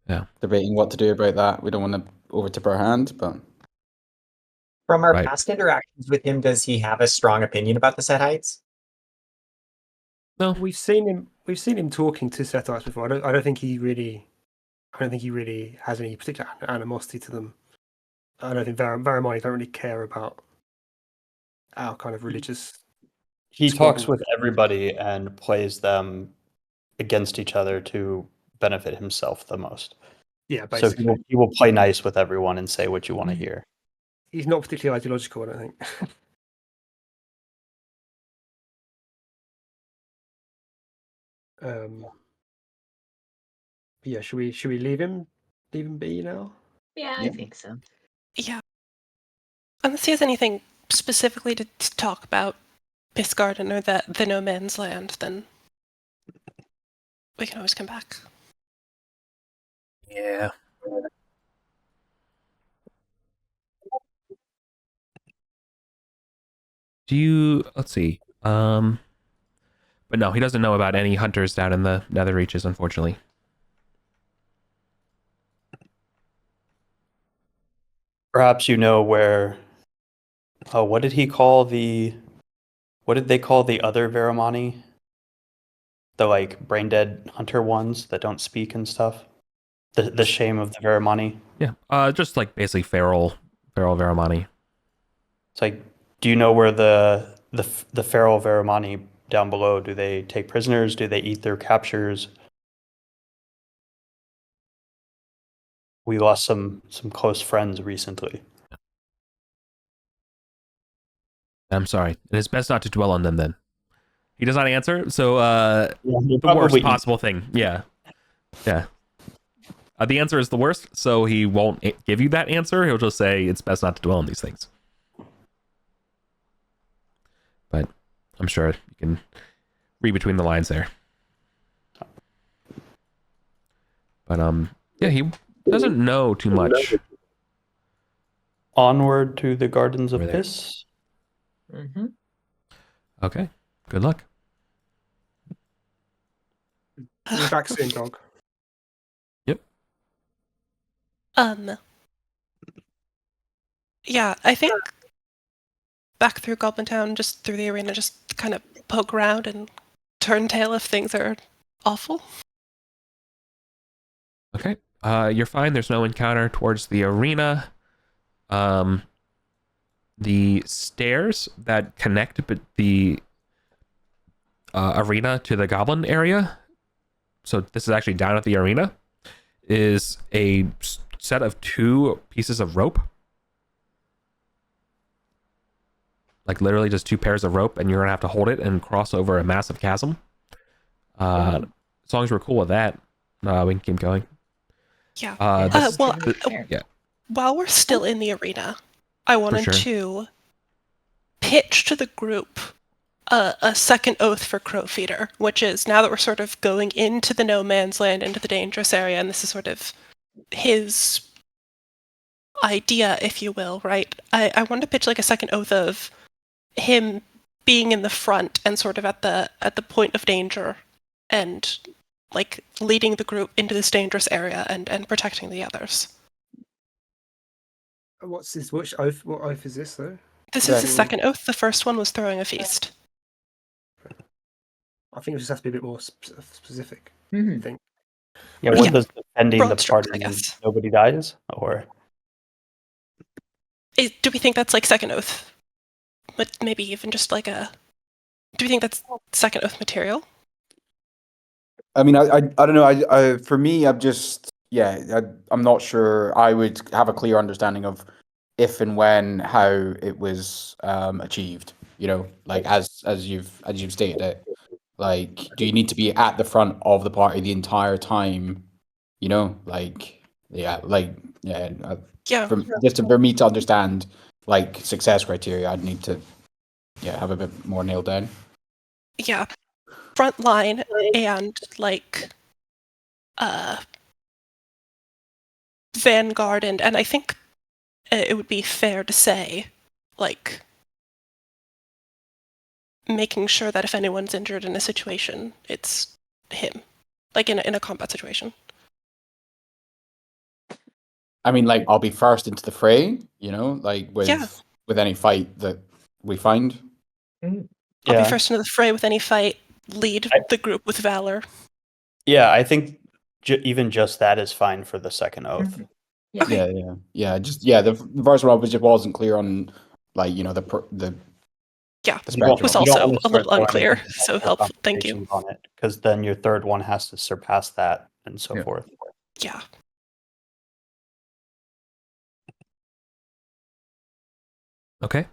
what to do about that, we don't want to overtip our hand. But from our past interactions with him, does he have a strong opinion about the Setites? No, we've seen him talking to Setites before. I don't think he really has any particular animosity to them. I don't think Varamani don't really care about our kind of religious. He talks with everybody and plays them against each other to benefit himself the most. Yeah, basically. So he will play nice with everyone and say what you want to hear. He's not particularly ideological, I don't think. Yeah, should we leave him be now? Yeah, I think so. Yeah. Unless he has anything specifically to talk about Piss Garden or the No Man's Land, then we can always come back. Yeah. Let's see. But no, he doesn't know about any hunters down in the Nether Reaches, unfortunately. Perhaps you know where. What did they call the other Varamani? The like brain dead hunter ones that don't speak and stuff. The shame of the Varamani. Yeah. Just like basically feral Varamani. It's like, do you know where the feral Varamani down below? Do they take prisoners? Do they eat their captures? We lost some close friends recently. I'm sorry. It is best not to dwell on them then. He does not answer, so the worst possible thing. Yeah. The answer is the worst, so he won't give you that answer. He'll just say it's best not to dwell on these things. But I'm sure you can read between the lines there. But yeah, he doesn't know too much. Onward to the Gardens of Piss. Mm-hmm. Okay. Good luck. We're back soon, dog. Yep. Yeah, I think back through Goblin Town, just through the arena, just kind of poke around and turn tail if things are awful. Okay. You're fine. There's no encounter towards the arena. the stairs that connect the arena to the goblin area, so this is actually down at the arena, is a set of 2 pieces of rope. Like literally just 2 pairs of rope, and you're gonna have to hold it and cross over a massive chasm. As long as we're cool with that, we can keep going. Yeah. Yeah. While we're still in the arena, I wanted sure. to pitch to the group a second oath for Crowfeeder, which is, now that we're sort of going into the no man's land, into the dangerous area, and this is sort of his idea, if you will, right? I wanted to pitch like a second oath of him being in the front and sort of at the point of danger, and like leading the group into this dangerous area and protecting the others. What's this? Which oath? What oath is this, though? This is the second oath. The first one was throwing a feast. I think it just has to be a bit more specific. Mm-hmm. I think. Yeah, what does defending Broad the strokes, party I mean? guess. Nobody dies? Or Do we think that's like second oath? But maybe even just like a... Do we think that's second oath material? I mean, I don't know. I for me, I'm just I'm not sure. I would have a clear understanding of if and when, how it was achieved. You know, like as you've stated it. Like, do you need to be at the front of the party the entire time? You know, for me to understand like success criteria, I'd need to have a bit more nailed down. Yeah. Front line and like vanguard, and I think it would be fair to say like making sure that if anyone's injured in a situation, it's him, like in a combat situation. I mean, like, I'll be first into the fray, you know, like with any fight that we find. I'll be first into the fray with any fight, lead the group with valor. Yeah, I think even just that is fine for the second oath. Okay. The first one just wasn't clear on, like, you know, the it was also a little unclear, so helpful. Thank you. On it, because then your third one has to surpass that, and so forth. Yeah. Okay.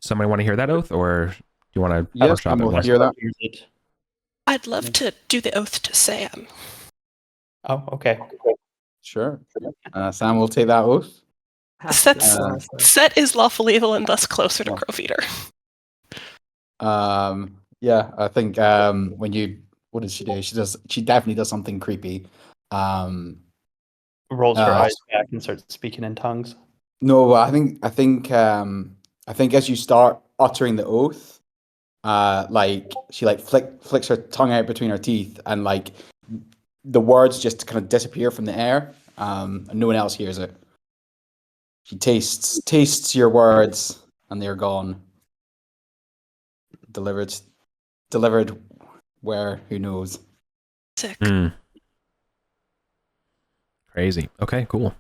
Somebody want to hear that oath, or do you want to workshop it? Hear that? I'd love to do the oath to Sam. Oh, okay. Sure. Sam will take that oath. Set is lawful evil and thus closer to Crowfeeder. I think when you, what does she do? She definitely does something creepy. Rolls her eyes back and starts speaking in tongues. No, I think as you start uttering the oath, like she like flicks her tongue out between her teeth, and like the words just kind of disappear from the air, and no one else hears it. She tastes your words, and they're gone. Delivered where? Who knows? Sick. Crazy. Okay, cool.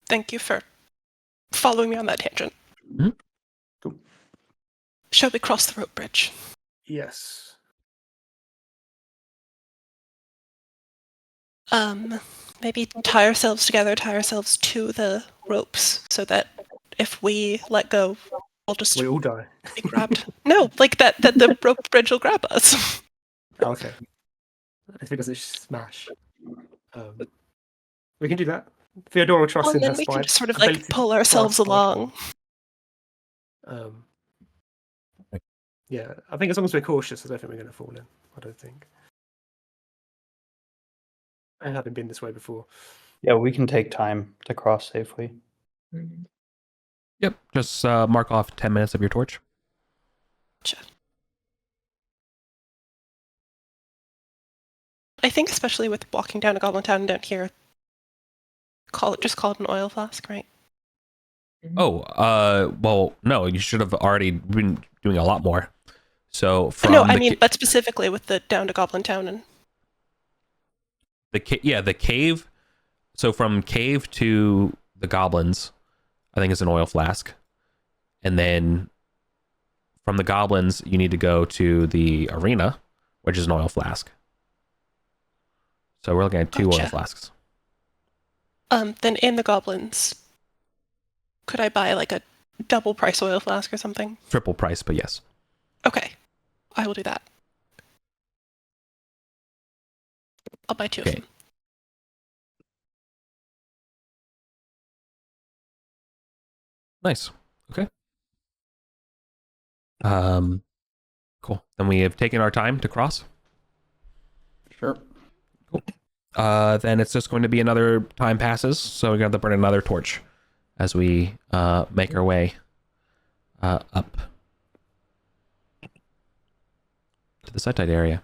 Thank you for following me on that tangent. Mm-hmm. Cool. Shall we cross the rope bridge? Yes. Maybe tie ourselves together, tie ourselves to the ropes, so that if we let go, we all die. Be grabbed. No, like that the rope bridge will grab us. Okay. If it doesn't smash. We can do that. Theodora will trust in her then we can just sort of ability like pull ourselves along. Yeah, I think as long as we're cautious, I don't think we're going to fall in. I don't think. I haven't been this way before. Yeah, we can take time to cross safely. Yep, just mark off 10 minutes of your torch. Gotcha. I think especially with walking down a goblin town down here, call it an oil flask, right? Oh, well, no, you should have already been doing a lot more. So from No, I mean, but specifically with the down to Goblin Town and the cave. So from cave to the goblins, I think is an oil flask, and then from the goblins you need to go to the arena, which is an oil flask. So we're looking at 2 oil Gotcha. flasks. Then in the Goblins, could I buy like a double price oil flask or something? Triple price, but yes. Okay, I will do that. I'll buy 2 of Okay. them. Nice. Okay. Cool. Then we have taken our time to cross. Sure. Cool. Then it's just going to be another time passes, so we're going to have to burn another torch as we make our way up to the Setite area.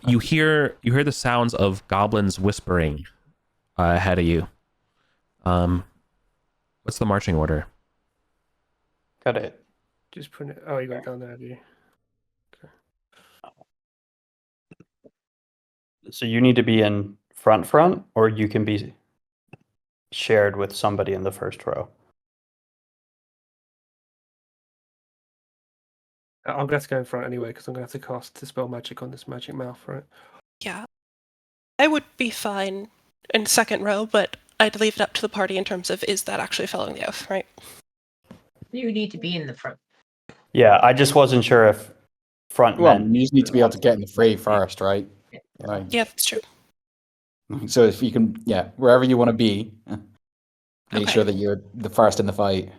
You hear the sounds of goblins whispering ahead of you. What's the marching order? Got it. Just put it. Oh, you got it down there, do you? So you need to be in front, or you can be shared with somebody in the first row. I'm going to have to go in front anyway because I'm going to have to cast Dispel Magic on this magic mouth, right? Yeah. I would be fine in second row, but I'd leave it up to the party in terms of is that actually following the oath, right? You need to be in the front. Yeah, I just wasn't sure if front Well, meant. you just need to be able to get in the fray first, right? Like, Yeah, that's true. so if you can, wherever you want to be, make Okay. sure that you're the first in the fight.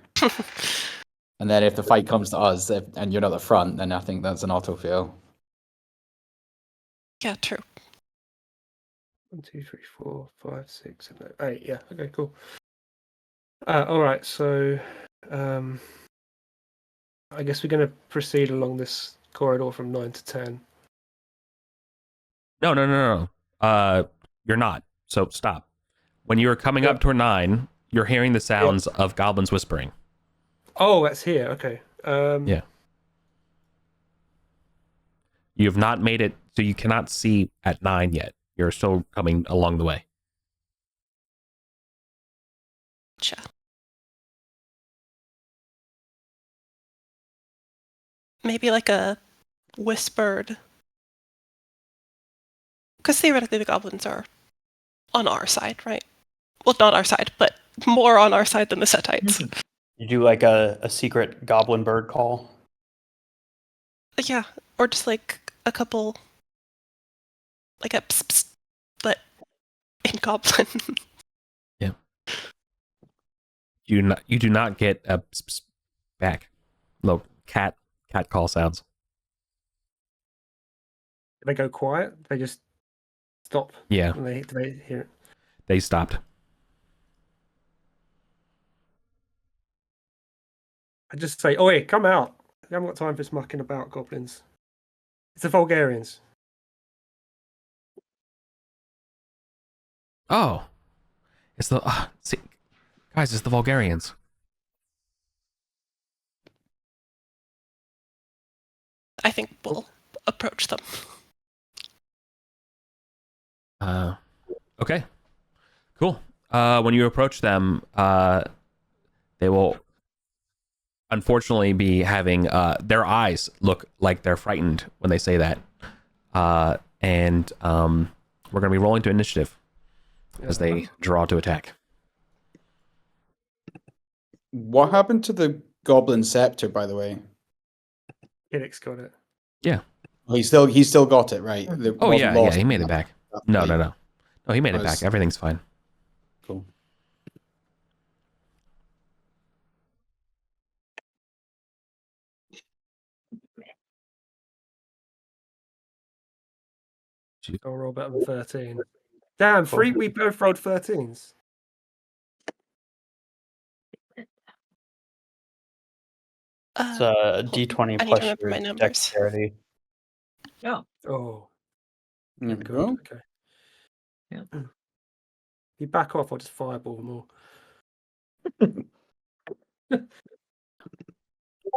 And then if the fight comes to us and you're not the front, then I think that's an auto fail. Yeah, true. 1, 2, 3, 4, 5, 6, 7, 8. Yeah. Okay. Cool. All right. So, I guess we're going to proceed along this corridor from 9 to 10. No. You're not. So stop. When you are coming up toward 9, you're hearing the sounds of goblins whispering. Oh, that's here. Okay. Yeah. You have not made it, so you cannot see at 9 yet. You're still coming along the way. Gotcha. Maybe like a whispered. Because theoretically the goblins are on our side, right? Well, not our side, but more on our side than the Setites. You do like a secret goblin bird call. Yeah, or just like a couple, like a psst, psst, but in goblin. Yeah. You do not get a pss, pss back. No cat call sounds. They go quiet. They just stop. Yeah. When they hear it. They stopped. I just say, "Oh, hey, come out! We haven't got time for this mucking about, goblins. It's the Vulgarians." Oh, it's the see, guys. It's the Vulgarians. I think we'll approach them. Okay. Cool. When you approach them, they will unfortunately be having their eyes look like they're frightened when they say that. And we're going to be rolling to initiative as they draw to attack. What happened to the Goblin Scepter, by the way? Kiddick's got it. Yeah. Oh, he still got it, right? It Oh, wasn't yeah, lost he made in it back. that No, fight. no. No, he made it back. Everything's fine. Cool. I'll roll better than 13. Damn, we both rolled 13s. It's a D20 I need to plus remember your my numbers. dexterity. Oh, Oh, There we good. go. Okay. Yeah. You back off, I'll just fireball them all.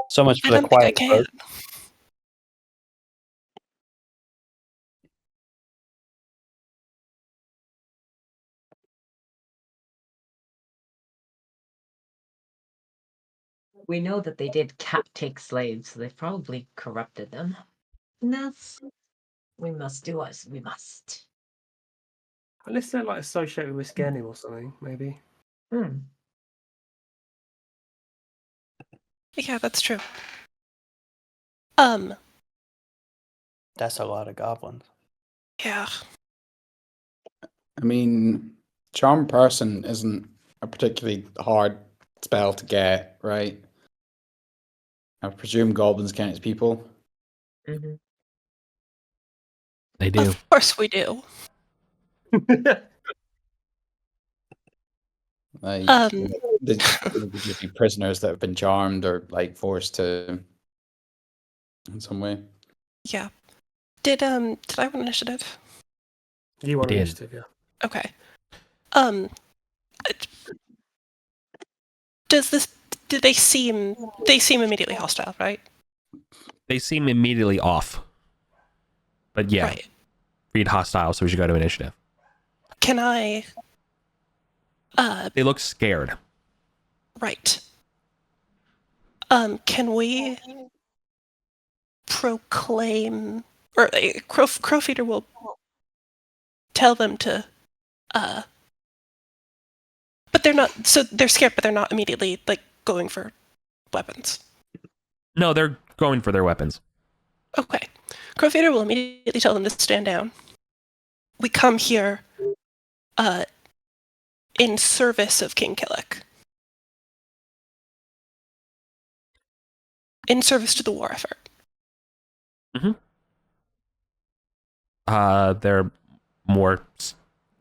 So much I for the don't think I quiet can. vote. We know that they did take slaves, so they've probably corrupted them. No, we must do as we must. Unless they're like associated with Scanning or something, maybe. Hmm. Yeah, that's true. That's a lot of goblins. Yeah. I mean, Charm Person isn't a particularly hard spell to get, right? I presume goblins count as people. Mm-hmm. They do. Of course we do. Like, they would just be prisoners that have been charmed or like forced to in some way. Yeah. Did I win initiative? You want did. initiative, yeah. Okay. Uh, do they seem immediately hostile, right? They seem immediately off. But yeah, Right. read hostile, so we should go to initiative. Can I They look scared. right. Can we proclaim, or Crowfeeder will tell them to but they're not, so they're scared, but they're not immediately like going for weapons. No, they're going for their weapons. Okay. Crowfeeder will immediately tell them to stand down. We come here in service of King Killick. In service to the war effort. They're more.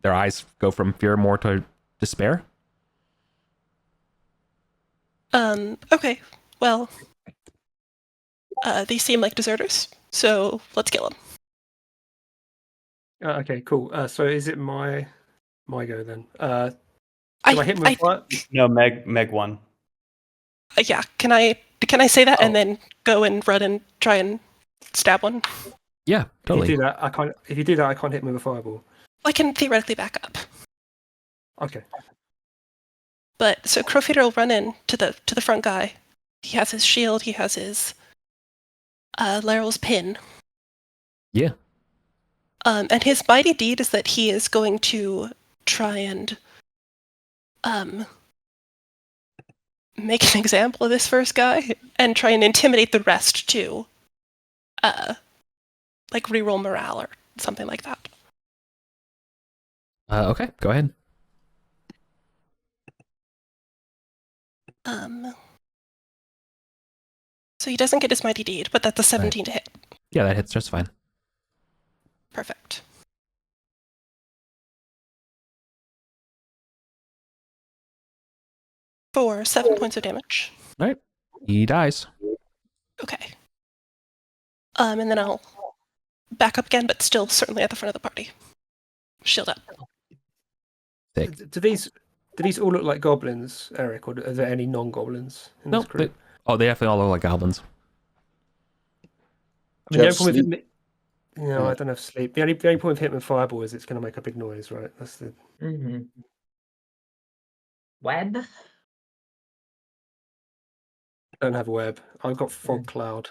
Their eyes go from fear more to despair. Okay. Well, these seem like deserters, so let's kill them. Okay, cool. So is it my go then? Should I hit him with fire? No, Meg won. Yeah. Can I say that and Oh. then go and run and try and stab one? Yeah, totally. If you do that, I can't. If you do that, I can't hit him with a fireball. I can theoretically back up. Okay. But so Crowfeeder will run in to the front guy. He has his shield. He has his Laryl's pin. Yeah. And his mighty deed is that he is going to try and make an example of this first guy and try and intimidate the rest to like reroll morale or something like that. Okay, go ahead. So he doesn't get his mighty deed, but that's a 17 to hit. Yeah, that hits just fine. Perfect. For 7 points of damage. All right. He dies. Okay. And then I'll back up again, but still certainly at the front of the party. Shield up. Sick. Do these all look like goblins, Eric, or are there any non-goblins in No, this group? they definitely all look like goblins. I mean, the only Just problem with sleep. I don't have sleep. The only point with hitting with fireball is it's going to make a big noise, right? That's the. Mm-hmm. Web? I don't have web. I've got fog cloud.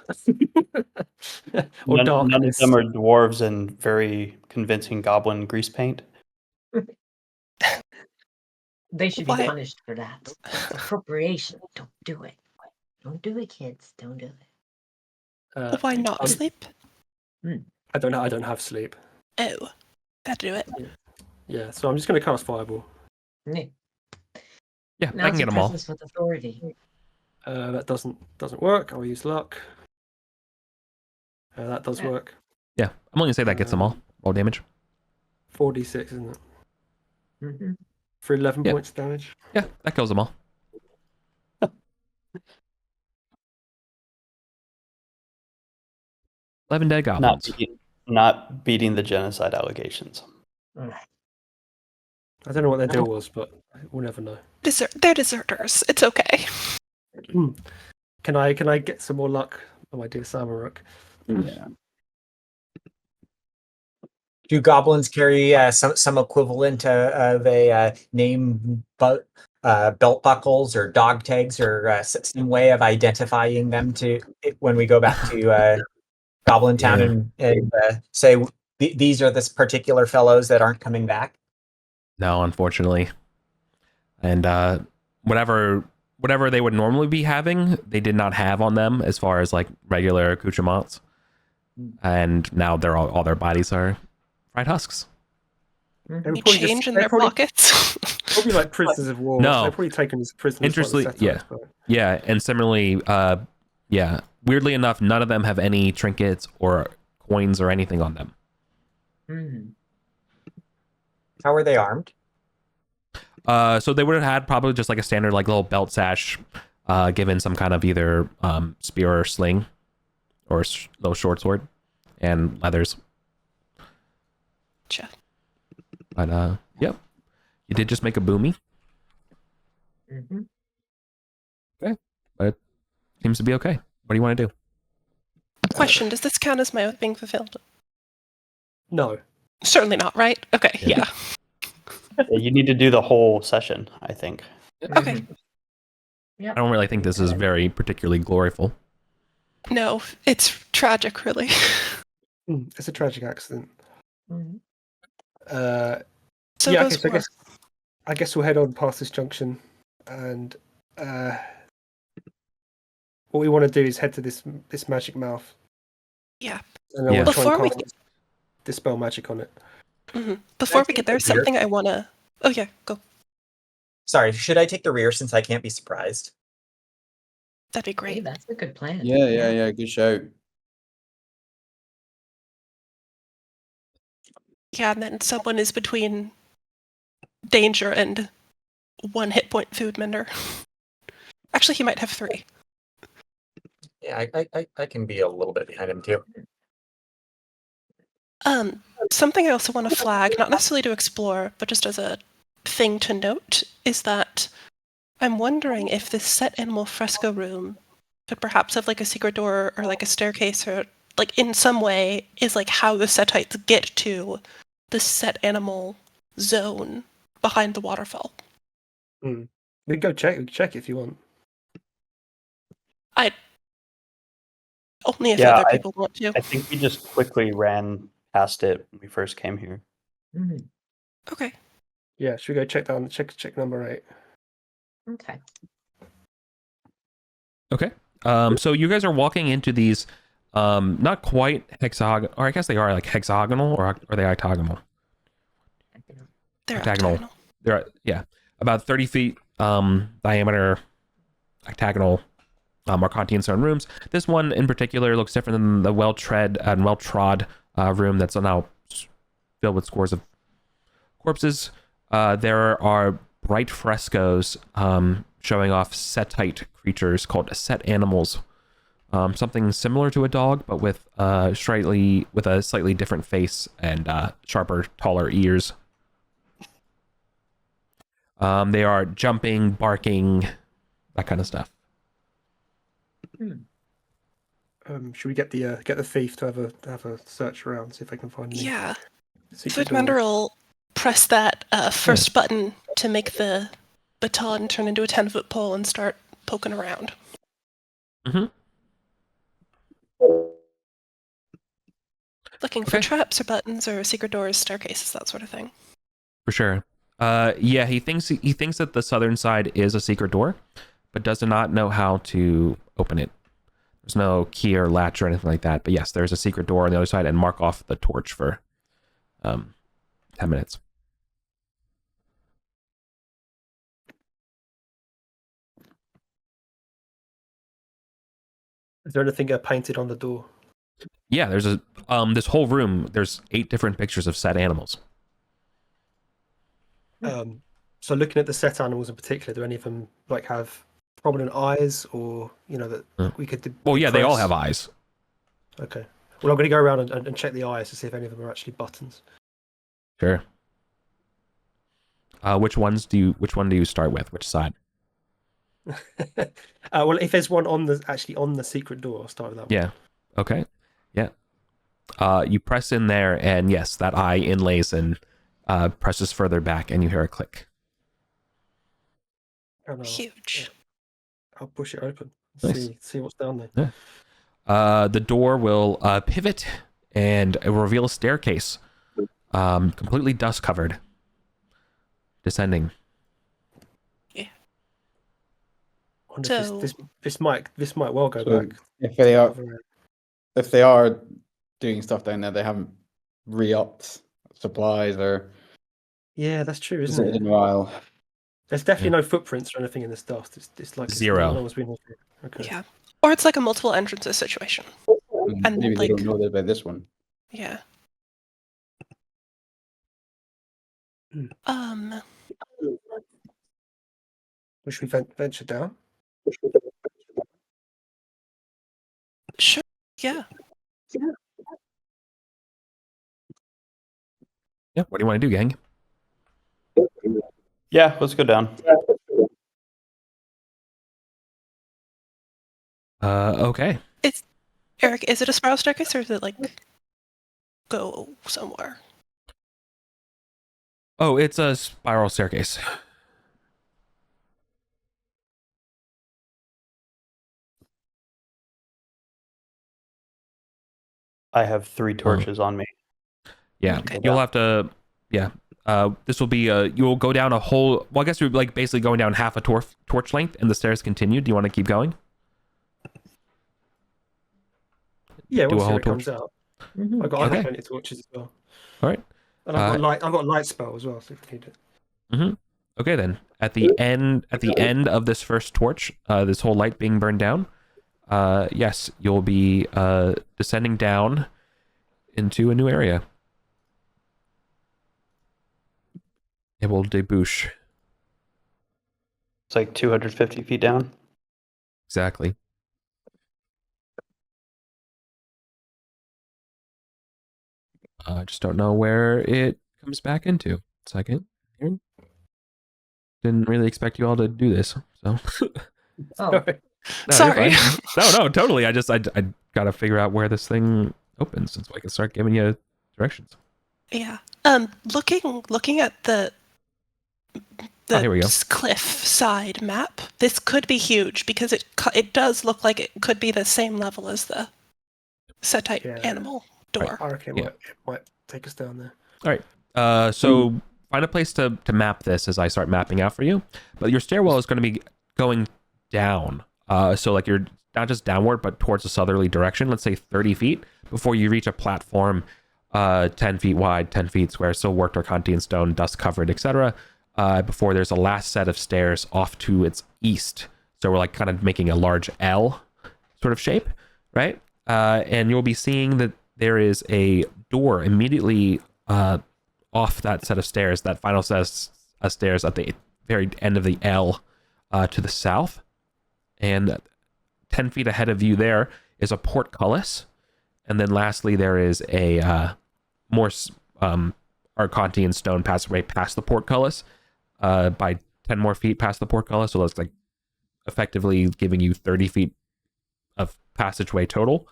Or None of darkness. them are dwarves and very convincing goblin grease paint. They should Why? be punished for that. It's appropriation. Don't do it. Don't do it, kids. Don't do it. Why not sleep? I don't have sleep. Oh, that do it. Yeah, so I'm just going to cast fireball. Yeah. Yeah, I Now's can get your them all. presence with authority. That doesn't work. I'll use luck. That does Yeah. work. Yeah, I'm only gonna say that gets them all. Roll damage. 4d6, isn't it? Mm-hmm. For 11 Yep. points of damage. Yeah, that kills them all. 11 dead goblins. Not beating the genocide allegations. I don't know what their deal was, but we'll never know. They're deserters. It's okay. Can I get some more luck on my dear Samaruk? Yeah. Do goblins carry some equivalent of a name belt buckles or dog tags or some way of identifying them when we go back to Goblin Town and say these are this particular fellows that aren't coming back? No, unfortunately. And whatever they would normally be having, they did not have on them as far as like regular accoutrements. And now they're all their bodies are fried husks. Any change in their pockets? Probably like prisoners of war. No. So they're probably taken as prisoners. Interestingly, yeah. And similarly, weirdly enough, none of them have any trinkets or coins or anything on them. How are they armed? So they would have had probably just like a standard like little belt sash, given some kind of either spear or sling, or little short sword, and leathers. Gotcha. But yep, you did just make a boomy. Okay, but it seems to be okay. What do you want to do? Question: does this count as my oath being fulfilled? No. Certainly not, right? Okay, yeah. You need to do the whole session, I think. Okay. I don't really think this is very particularly gloriful. No, it's tragic, really. It's a tragic accident. So yeah, goes okay, war. I guess we'll head on past this junction, and what we want to do is head to this magic mouth. Yeah. And then we'll try Before and we dispel magic on it. Before we get there, something I want to... Oh, yeah, go. Sorry, should I take the rear since I can't be surprised? That'd be great. Hey, that's a good plan. Yeah. Good shout. Yeah, and then someone is between danger and 1 hit point food mender. Actually, he might have 3. Yeah, I can be a little bit behind him too. Something I also want to flag, not necessarily to explore, but just as a thing to note, is that I'm wondering if this set animal fresco room could perhaps have like a secret door or like a staircase or like in some way is like how the Setites get to the set animal zone behind the waterfall. We can go check if you want. Only if other people want to. I think we just quickly ran past it when we first came here. Okay. Yeah, should we go check down? Check number 8. Okay. Okay. So you guys are walking into these, not quite hexagonal, or I guess they are like hexagonal, or are they octagonal? They're octagonal. They're about 30 feet diameter octagonal Marcantian stone rooms. This one in particular looks different than the well-tread and well-trod room that's now filled with scores of corpses. There are bright frescoes showing off Setite creatures called set animals. Something similar to a dog, but with a slightly different face and sharper, taller ears. They are jumping, barking, that kind of stuff. Should we get the thief to have a search around, see if I can find any? Yeah. secret Foodmender doors? will press that first button to make the baton turn into a 10-foot pole and start poking around. Looking for traps or buttons or secret doors, staircases, that sort of thing. For sure. Yeah, he thinks that the southern side is a secret door, but does not know how to open it. There's no key or latch or anything like that. But yes, there's a secret door on the other side, and mark off the torch for 10 minutes. Is there anything painted on the door? Yeah, there's this whole room. There's 8 different pictures of set animals. So looking at the set animals in particular, do any of them like have prominent eyes, or that we could? Well, yeah, they all have eyes. Okay. Well, I'm going to go around and check the eyes to see if any of them are actually buttons. Sure. Which one do you start with? Which side? Well, if there's one on the secret door, I'll start with that one. Yeah. Okay. Yeah. You press in there, and yes, that eye inlays and presses further back, and you hear a click. And Huge. I'll push it open. Nice. See what's down there. Yeah. The door will pivot, and it will reveal a staircase, completely dust covered, descending. Yeah. I wonder So- if this might well go So back. if they are doing stuff down there, they haven't re-upped supplies or Yeah, that's true, it's isn't it? been a while. There's definitely no footprints or anything in this stuff. It's like Zero. No one's been here. Okay. Yeah. Or it's like a multiple entrances situation. And, Maybe they like- don't know about this one. Yeah. Should we venture down? Sure. Yeah. Yeah. What do you want to do, gang? Yeah, let's go down. Okay. Eric, is it a spiral staircase or is it like go somewhere? Oh, it's a spiral staircase. I have 3 torches on me. Yeah, Okay. you'll have to. Yeah, this will be. You'll go down a whole. Well, I guess you're like basically going down half a torch length, and the stairs continue. Do you want to keep going? Yeah, Do a once whole it comes out. Mhm. I've got Okay. plenty of torches as well. All right. And I've got light spell as well, so if you need it. Okay, then at the end of this first torch, this whole light being burned down, yes, you'll be descending down into a new area. It will debouche. It's like 250 feet down. Exactly. I just don't know where it comes back into. Second. Here. Didn't really expect you all to do this, so. Oh, No, you're Sorry. fine. No, totally. I gotta figure out where this thing opens so I can start giving you directions. Yeah. Looking at the here we go. cliff side map, this could be huge because it does look like it could be the same level as the Setite Yeah. animal door. I reckon Yeah. it might take us down there. All right. So find a place to map this as I start mapping out for you. But your stairwell is going to be going down. So like you're not just downward, but towards the southerly direction. Let's say 30 feet before you reach a platform, 10 feet wide, 10 feet square, still worked Arcantian stone, dust covered, etc. Before there's a last set of stairs off to its east. So we're like kind of making a large L sort of shape, right? And you'll be seeing that there is a door immediately off that set of stairs, that final set of stairs at the very end of the L to the south. And 10 feet ahead of you there is a portcullis. And then lastly, there is a more Arcantian stone passageway past the portcullis by 10 more feet past the portcullis. So that's like effectively giving you 30 feet of passageway total,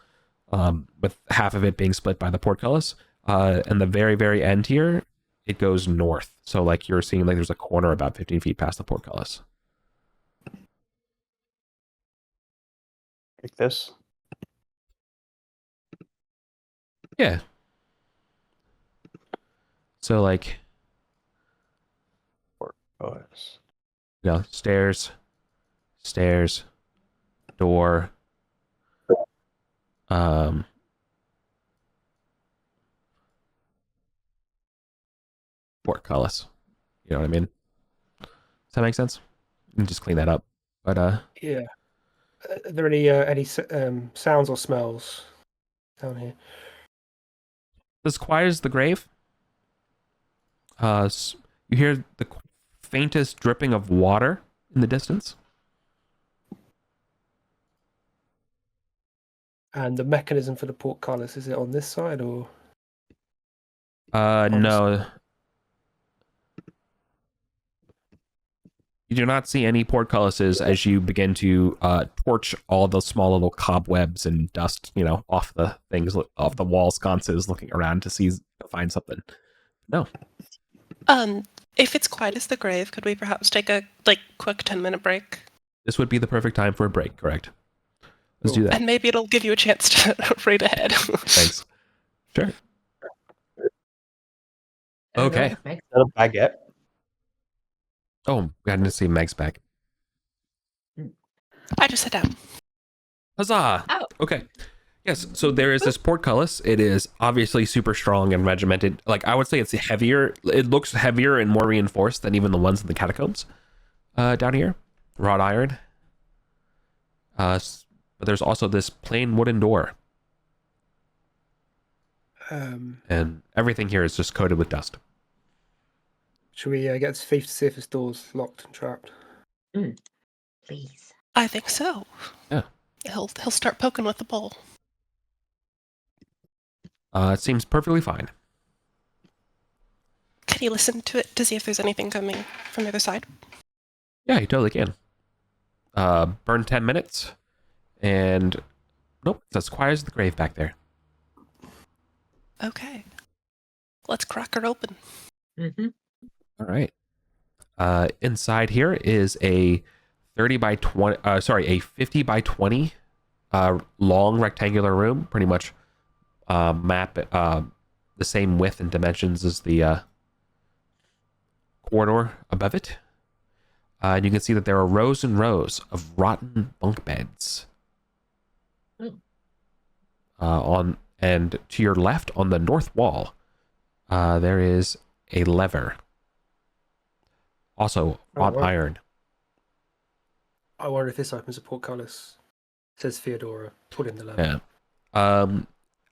with half of it being split by the portcullis. And the very, very end here, it goes north. So like you're seeing like there's a corner about 15 feet past the portcullis. Like this. Yeah. So like, Oh, yes. you know, stairs, door, portcullis. You know what I mean? Does that make sense? You can just clean that up. But Yeah. Are there any sounds or smells down here? as quiet as the grave. You hear the faintest dripping of water in the distance. And the mechanism for the portcullis, is it on this side or? No. You do not see any portcullises as you begin to torch all the small little cobwebs and dust, off the things, off the wall sconces, looking around to find something. No. If it's quiet as the grave, could we perhaps take a quick 10-minute break? This would be the perfect time for a break, correct? Let's do that. And maybe it'll give you a chance to read ahead. Thanks. Sure. Okay. Is that a baguette? Oh, I didn't see Meg's back. I just sat down. Huzzah! Oh. Okay. Yes, so there is this portcullis. It is obviously super strong and regimented. Like, I would say it's heavier. It looks heavier and more reinforced than even the ones in the catacombs down here. Wrought iron. But there's also this plain wooden door. And everything here is just coated with dust. Should we get the thief to see if this door's locked and trapped? Please. I think so. Yeah. He'll start poking with the bowl. It seems perfectly fine. Can you listen to it to see if there's anything coming from the other side? Yeah, you totally can. Burn 10 minutes. And nope, it's as quiet as the grave back there. Okay. Let's crack her open. Mm-hmm. All right. Inside here is a 50 by 20 long rectangular room, pretty much map the same width and dimensions as the corridor above it. And you can see that there are rows and rows of rotten bunk beds. And to your left on the north wall, there is a lever. Also, wrought iron. I wonder if this opens a portcullis. Says Theodora. Put in the lever. Yeah.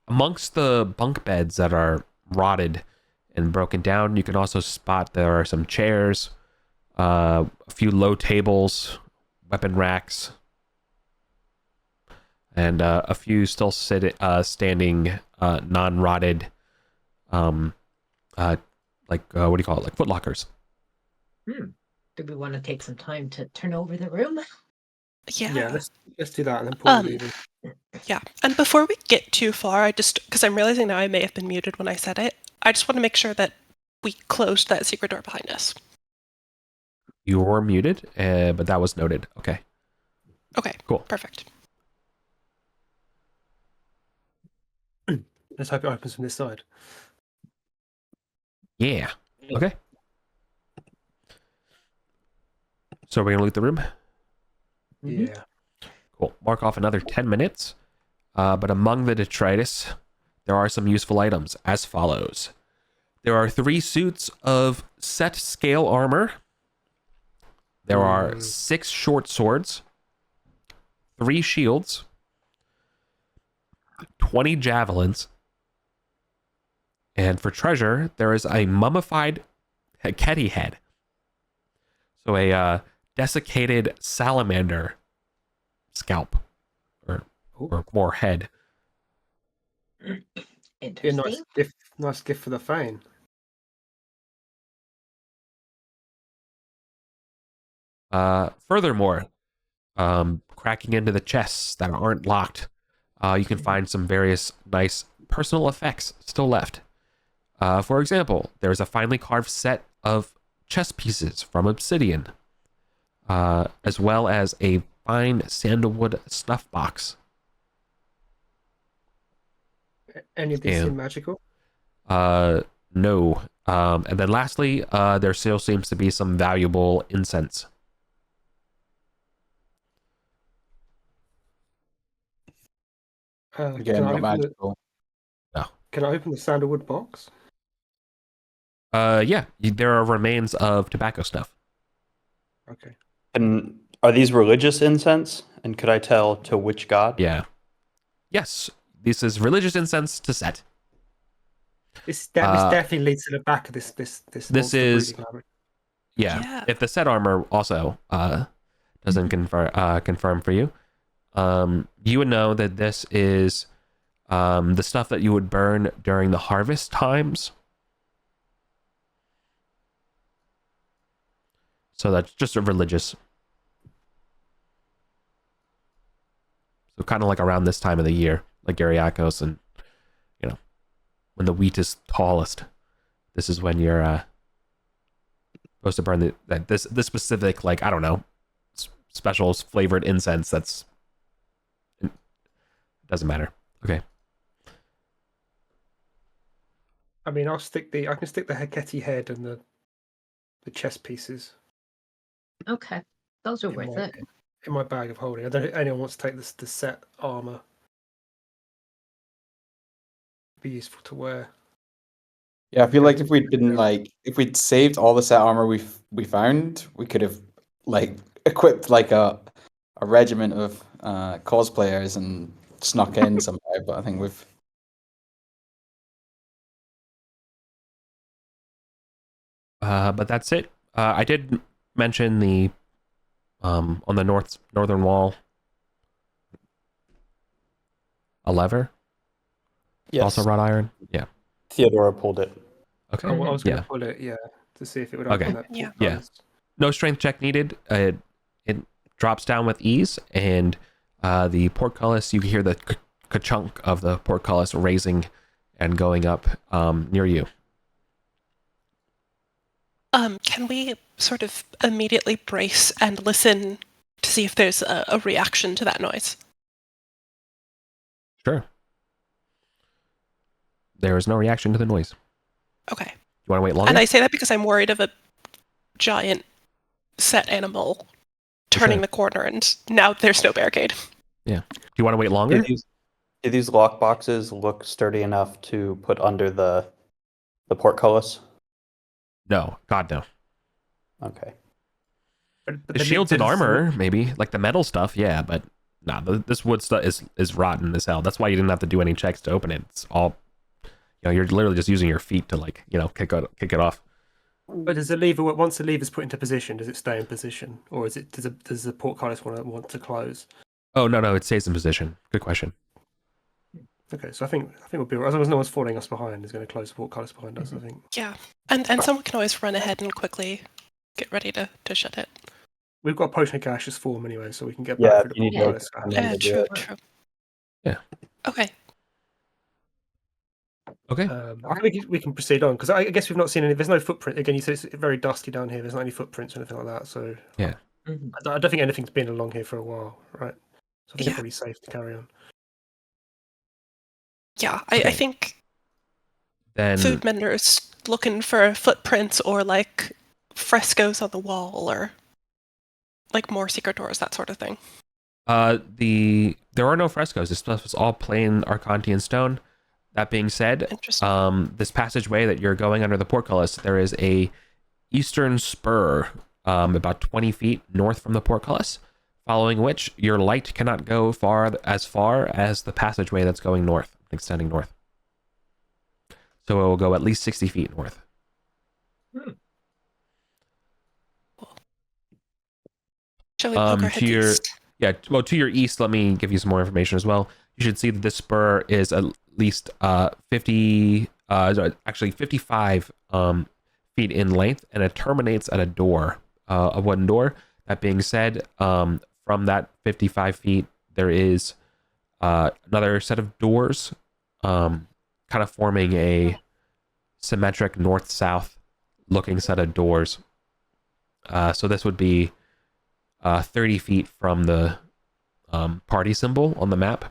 Amongst the bunk beds that are rotted and broken down, you can also spot there are some chairs, a few low tables, weapon racks, and a few still standing, non-rotted, what do you call it? Like foot lockers. Do we want to take some time to turn over the room? Yeah. Let's do that and then Paul leave. Yeah. And before we get too far, because I'm realizing now I may have been muted when I said it, I just want to make sure that we closed that secret door behind us. You were muted, but that was noted. Okay. Okay. Cool. Perfect. Let's hope it opens from this side. Yeah. Okay. So we're going to loot the room? Yeah. Cool. Mark off another 10 minutes. But among the detritus, there are some useful items as follows. There are 3 suits of set scale armor. There are 6 short swords, 3 shields, 20 javelins, and for treasure, there is a mummified Heketi head. So a desiccated salamander scalp, or more head. Interesting. Be a nice gift for the Thane. Furthermore, cracking into the chests that aren't locked, you can find some various nice personal effects still left. For example, there's a finely carved set of chess pieces from obsidian, as well as a fine sandalwood snuff box. Any of these seem magical? No. And then lastly, there still seems to be some valuable incense. Again, not magical. No. Can I open the sandalwood box? Yeah, there are remains of tobacco snuff. Okay. And are these religious incense? And could I tell to which god? Yeah. Yes, this is religious incense to Set. This definitely leads to the back of this. This is yeah. If the Set armor also doesn't confirm for you, you would know that this is the stuff that you would burn during the harvest times. So that's just a religious. So kind of like around this time of the year, like Gerakios, and when the wheat is tallest, this is when you're supposed to burn this specific, like, I don't know, special flavored incense. That's, it doesn't matter. Okay. I mean, I can stick the Heketi head and the chest pieces Okay, those are in worth my it. in my bag of holding. I don't think anyone wants to take the set armor. Be useful to wear. Yeah, I feel like if we'd been if we'd saved all the set armor we found, we could have like equipped like a regiment of cosplayers and snuck in somehow. But I think we've But that's it. I did mention the on the northern wall a lever, Yes. also wrought iron. Yeah. Theodora pulled it. Okay. I was going Yeah. to pull it, to see if it would Okay. open that Yeah. portcullis. No strength check needed. It drops down with ease, and the portcullis, you hear the ka-chunk of the portcullis raising and going up near you. Can we sort of immediately brace and listen to see if there's a reaction to that noise? Sure. There is no reaction to the noise. Okay. You want to wait longer? And I say that because I'm worried of a giant set animal turning Sure. the corner, and now there's no barricade. Do you want to wait longer? Do these lock boxes look sturdy enough to put under the portcullis? No. God, no. Okay. But The shields and armor, maybe. Like the metal stuff, yeah, but nah, this wood stuff is rotten as hell. That's why you didn't have to do any checks to open it. It's all, you're literally just using your feet to, like, kick it off. But does the lever, once the lever's put into position, does it stay in position, or does the portcullis want to close? Oh, no, it stays in position. Good question. Okay, so I think we'll be right. As long as no one's falling us behind, is going to close the portcullis behind us. I think Yeah. And someone can always run ahead and quickly get ready to shut it. we've got a potion of gaseous form anyway, so we can get Yeah, back through you the need to portcullis. come in to do True, it. true. Yeah. Okay. Okay. I think we can proceed on because I guess we've not seen any. There's no footprint. Again, you said it's very dusty down here. There's not any footprints or anything like that. So Yeah. I don't think anything's been along here for a while, right? So I think Yeah. it's probably safe to carry on. Yeah, Okay. I think Then food vendors looking for footprints or like frescoes on the wall or like more secret doors, that sort of thing. there are no frescoes. This stuff is all plain Arcantian stone. That being said, Interesting. this passageway that you're going under the portcullis, there is a eastern spur about 20 feet north from the portcullis, following which your light cannot go far as the passageway that's going north, extending north. So it will go at least 60 feet north. Shall we poke our heads east? Yeah, well, to your east, let me give you some more information as well. You should see that this spur is at least 55 feet in length, and it terminates at a door, a wooden door. That being said, from that 55 feet, there is another set of doors, kind of forming a symmetric north-south looking set of doors. So this would be 30 feet from the party symbol on the map.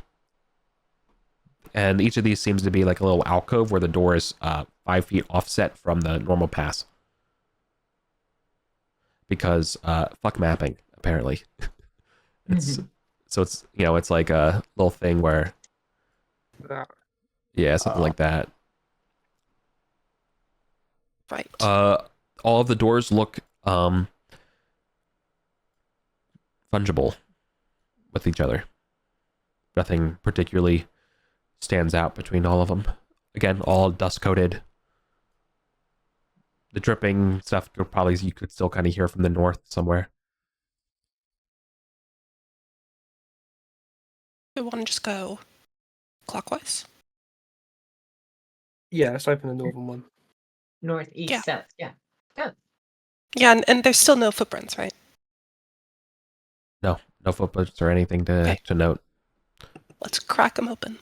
And each of these seems to be like a little alcove where the door is 5 feet offset from the normal pass. Because fuck mapping, apparently. So it's, it's like a little thing where, yeah, something like that. Right. All of the doors look fungible with each other. Nothing particularly stands out between all of them. Again, all dust coated. The dripping stuff you could still kind of hear from the north somewhere. We want to just go clockwise. Yeah, let's open the northern one. North, east, Yeah. south. Yeah. Go. Yeah, and there's still no footprints, right? No footprints or anything Okay. to note. Let's crack them open.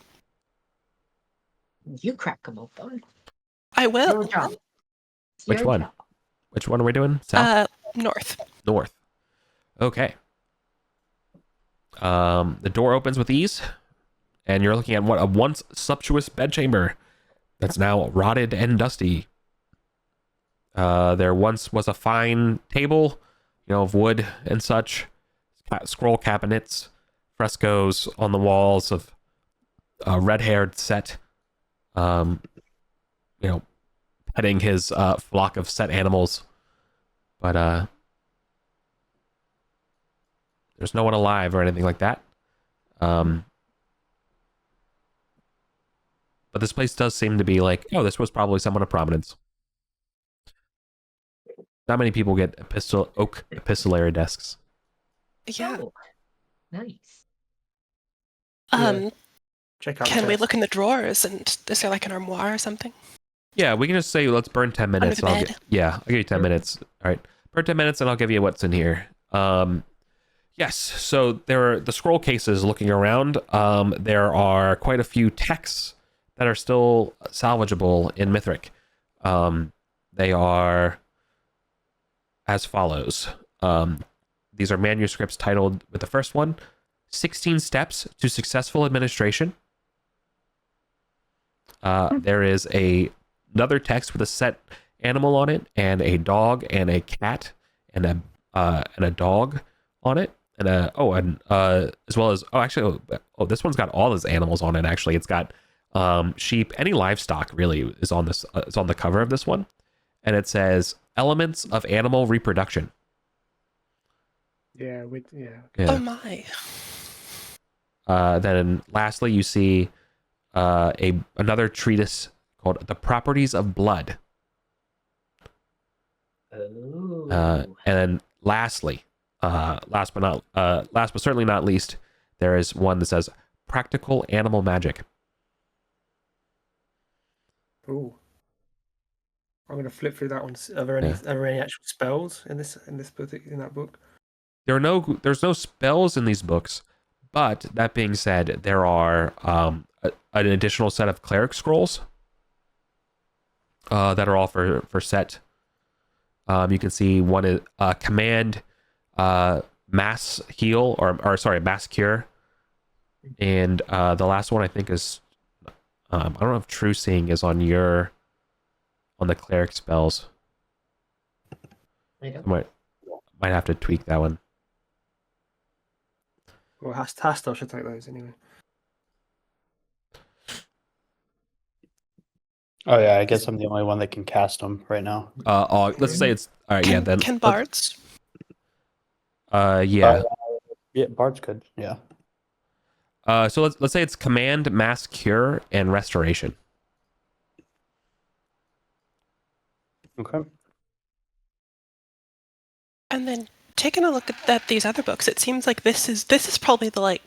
You crack them open. I Your will. job. It's Which your one? job. Which one are we doing? South? North. North. Okay. The door opens with ease, and you're looking at what a once sumptuous bedchamber that's now rotted and dusty. There once was a fine table, of wood and such, scroll cabinets, frescoes on the walls of a red-haired Set, petting his flock of Set animals. But there's no one alive or anything like that. But this place does seem to be like, this was probably someone of prominence. Not many people get oak epistolary desks. Yeah. Oh, nice. Check out. Can the we desk. look in the drawers, and is there like an armoire or something? Yeah, we can just say let's burn 10 minutes. Under the bed. I'll give you 10 minutes. All right, burn 10 minutes, and I'll give you what's in here. Yes. So there are the scroll cases. Looking around, there are quite a few texts that are still salvageable in Mithric. They are as follows. These are manuscripts titled, with the first one, 16 Steps to Successful Administration. There is another text with a Set animal on it, and a dog and a cat and a dog on it, and as well as this one's got all his animals on it. Actually, it's got sheep, any livestock really is on this. Is on the cover of this one, and it says elements of animal reproduction. Yeah. Oh my. Then lastly, you see another treatise called "The Properties of Blood." Oh. And then lastly, last but certainly not least, there is one that says "Practical Animal Magic." Ooh. I'm gonna flip through that one. Are there any actual spells in that book? There's no spells in these books, but that being said, there are an additional set of cleric scrolls that are all for Set. You can see one is command, mass heal, or sorry, mass cure, and the last one I think is I don't know if True Seeing is on the cleric spells. I don't. Might have to tweak that one. Well, Hastel should take those anyway. Oh yeah, I guess I'm the only one that can cast them right now. Let's say it's all right. Yeah, then Can bards? yeah. Yeah, Bard's good. Yeah. So let's say it's command, mass cure, and restoration. Okay. And then taking a look at these other books, it seems like this is probably the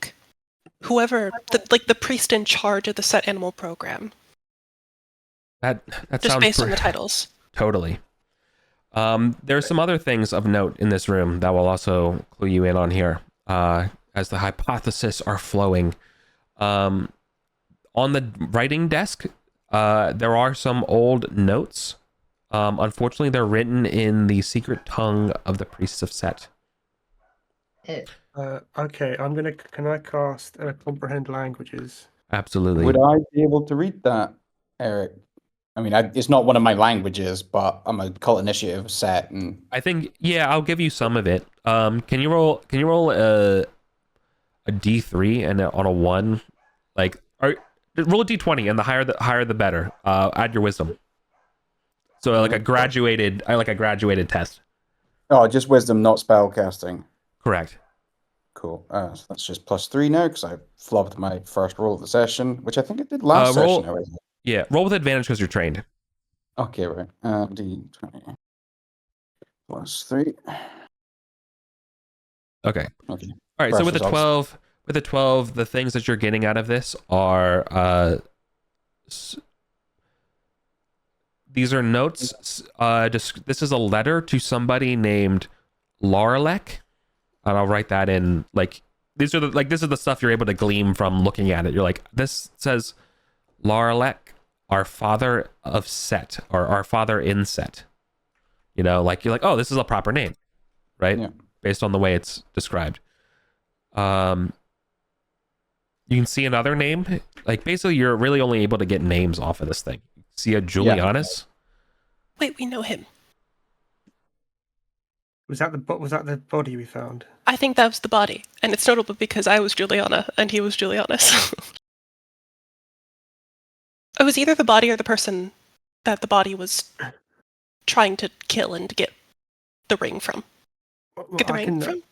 the priest in charge of the Set animal program. That Just sounds based on the titles. Totally. There's some other things of note in this room that will also clue you in on here. As the hypotheses are flowing. On the writing desk, there are some old notes. Unfortunately, they're written in the secret tongue of the priests of Set. Okay, can I cast comprehend languages? Absolutely. Would I be able to read that, Eric? I mean, it's not one of my languages, but I'm a cult initiative Set, and I think I'll give you some of it. Can you roll a D3 and on a 1, roll a D20, and the higher the better. Add your wisdom. So like a graduated test. oh, just wisdom, not spell casting. Correct. Cool. So that's just +3 now because I flubbed my first roll of the session, which I think I did last session. Yeah, roll with advantage because you're trained. Okay, right. D20 +3. Okay. Okay. All right. So with the 12, the things that you're getting out of this are These are notes. This is a letter to somebody named Laralek, and I'll write that in. Like these are this is the stuff you're able to glean from looking at it. You're like, this says Laralek, our father of Set, or our father in Set. You know, like you're like, oh, this is a proper name, right? Yeah. Based on the way it's described. You can see another name. Like basically, you're really only able to get names off of this thing. See a Julianus. Wait, we know him. Was that the body we found? I think that was the body, and it's notable because I was Juliana and he was Julianus. It was either the body or the person that the body was trying to kill and get the ring from. Get the ring from?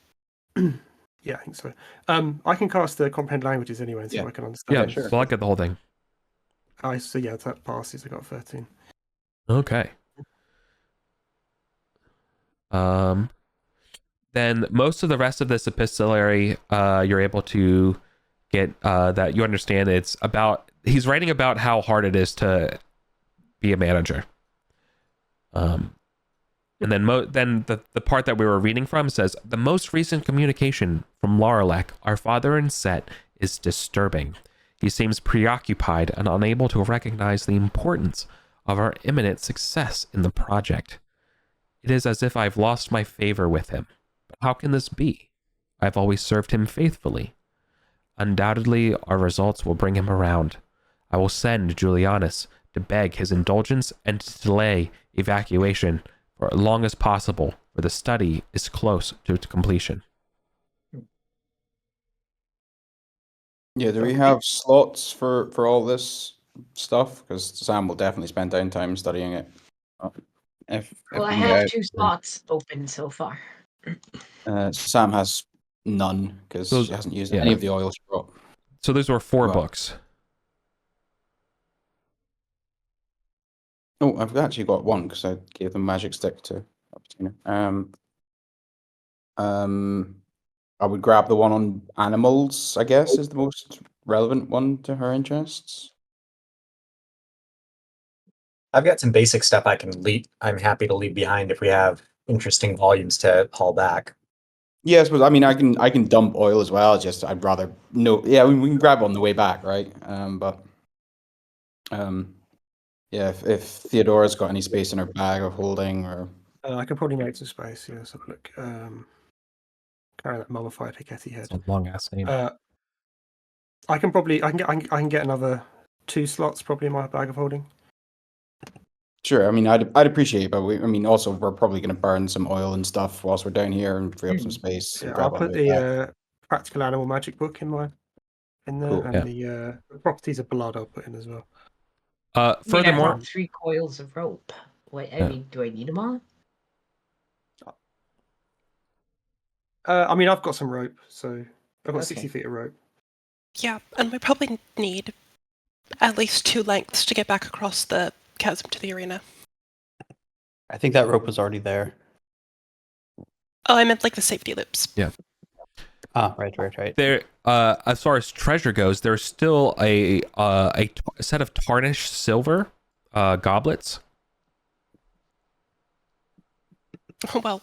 Yeah, I think so. I can cast the comprehend languages anyway and see if I can understand. Yeah, it. sure. So I'll get the whole thing. So yeah, that passes. I got 13. Okay. Then most of the rest of this epistolary, you're able to get that you understand. It's about he's writing about how hard it is to be a manager. And then the part that we were reading from says the most recent communication from Laralek, our father in Set, is disturbing. He seems preoccupied and unable to recognize the importance of our imminent success in the project. It is as if I've lost my favor with him. But how can this be? I've always served him faithfully. Undoubtedly, our results will bring him around. I will send Julianus to beg his indulgence and to delay evacuation for as long as possible, for the study is close to its completion. Yeah, do we have slots for all this stuff? Because Sam will definitely spend downtime studying it. If Well, I we have get- 2 slots open so far. Sam has none because Those- she hasn't used yeah. any of the oil she brought. So those were 4 Wow. books. Oh, I've actually got one because I gave them magic stick to Albertina. I would grab the one on animals, I guess, is the most relevant one to her interests. I've got some basic stuff I'm happy to leave behind if we have interesting volumes to haul back. Yes, but I mean, I can dump oil as well. Just I'd rather no. Yeah, we can grab on the way back, right? Yeah. If Theodora's got any space in her bag of holding, or I can probably make some space. Yeah, let's have a look. Carry that mummified Hecate head. It's a long ass name. I can get another 2 slots probably in my bag of holding. sure. I mean, I'd appreciate it, but also we're probably going to burn some oil and stuff whilst we're down here and free up some space. Yeah, and I'll grab on put the way back. the practical animal magic book in there, Cool. and Yeah. the properties of blood I'll put in as well. I Furthermore, have 3 coils of rope. Wait, Yeah. do I need them all? I mean, I've got some rope, so I've got Okay. 60 feet of rope. Yeah, and we probably need at least 2 lengths to get back across the chasm to the arena. I think that rope was already there. Oh, I meant like the safety loops. Ah, right. there, as far as treasure goes, there's still a set of tarnished silver goblets. Well.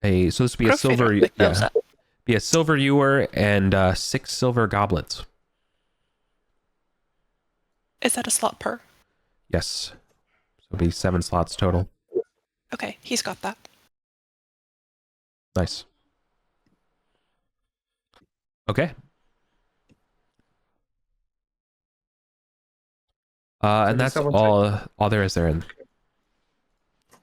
So this would be a Crossfit silver, pick those up. be a silver ewer and 6 silver goblets. Is that a slot per? Yes, so it'll be 7 slots total. Okay, he's got that. Nice. Okay. And did that's someone all there is there. In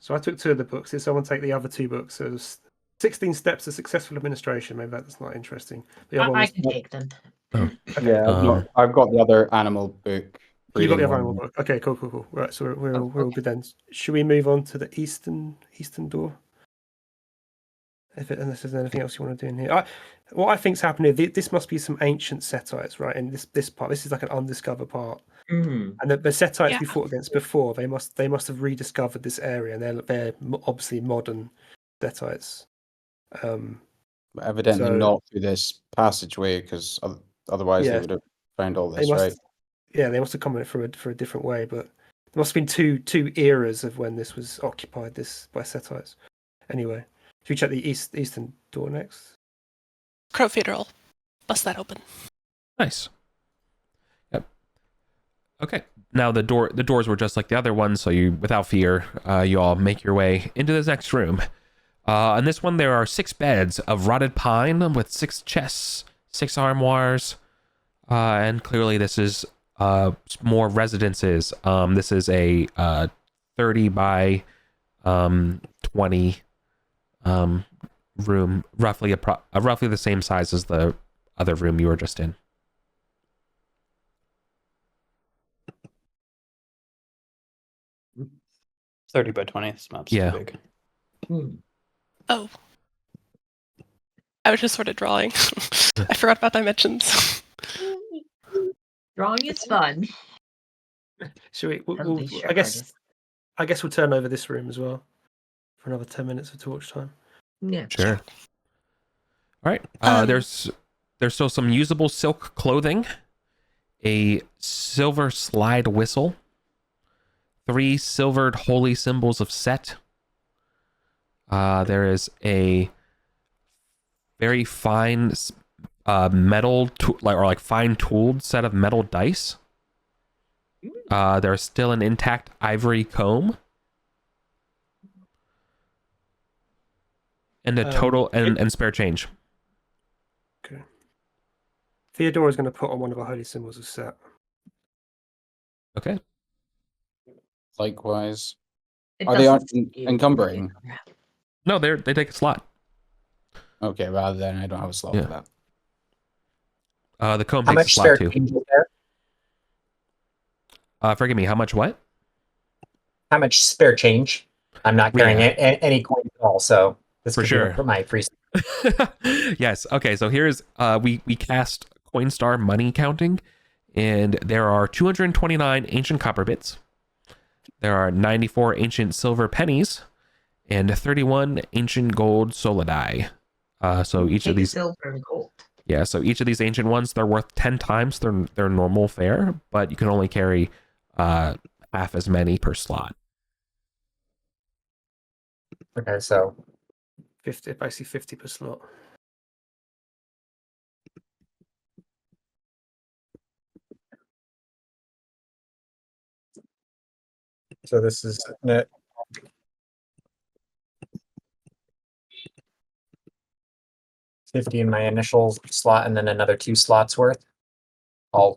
So I took 2 of the books. Did someone take the other 2 books? So there's 16 steps to successful administration. Maybe that's not interesting. The other one I was, can take them. okay. Yeah, I've got the other animal book. You got the reading other one. animal book. Okay, cool. Right, so we're all good then. Should we move on to the eastern door? Unless there's anything else you want to do in here. What I think's happening here, this must be some ancient Setites, right? And this part, this is like an undiscovered part. Mm. And the Setites Yeah. we fought against before, they must have rediscovered this area, and they're obviously modern Setites. But evidently So- not through this passageway, because otherwise Yeah. they would have found all They this, must, right? yeah, they must have come at it for a different way. But There must have been two eras of when this was occupied by Setites. Anyway, should we check the eastern door next? Crow Feeder will bust that open. Nice. Yep. Okay. Now the doors were just like the other ones, so you, without fear, you all make your way into this next room. In this one, there are 6 beds of rotted pine with 6 chests, 6 armoires, and clearly this is more residences. This is a 30 by 20 room, roughly the same size as the other room you were just in. Mm. 30 by 20. This map's Yeah. too big. Oh. I was just sort of drawing. I forgot about dimensions. Drawing is fun. Should we? That'll be sure I guess. artist. I guess we'll turn over this room as well for another 10 minutes of torch time. Yeah. Sure. All right. There's still some usable silk clothing, a silver slide whistle, 3 silvered holy symbols of Set. There is a very fine metal like fine tooled set of metal dice. There's still an intact ivory comb. And a total and spare change. Okay. Theodora is going to put on one of our holy symbols of Set. Okay. Likewise. It Are they doesn't encumbering? No, they take a slot. Okay, rather than I don't have a slot for that. The comb How takes a much slot spare too. change is there? Forgive me, how much what? How much spare change? I'm not carrying any coins at all, so this For could sure. be for my free. Yes. Okay. So here's we cast Coinstar money counting, and there are 229 ancient copper bits. There are 94 ancient silver pennies, and 31 ancient gold solidi. So each of these silver and gold. Yeah. So each of these ancient ones, they're worth 10 times their normal fare, but you can only carry half as many per slot. Okay, so 50, basically 50 per slot. this is 50 in my initial slot, and then another 2 slots worth. I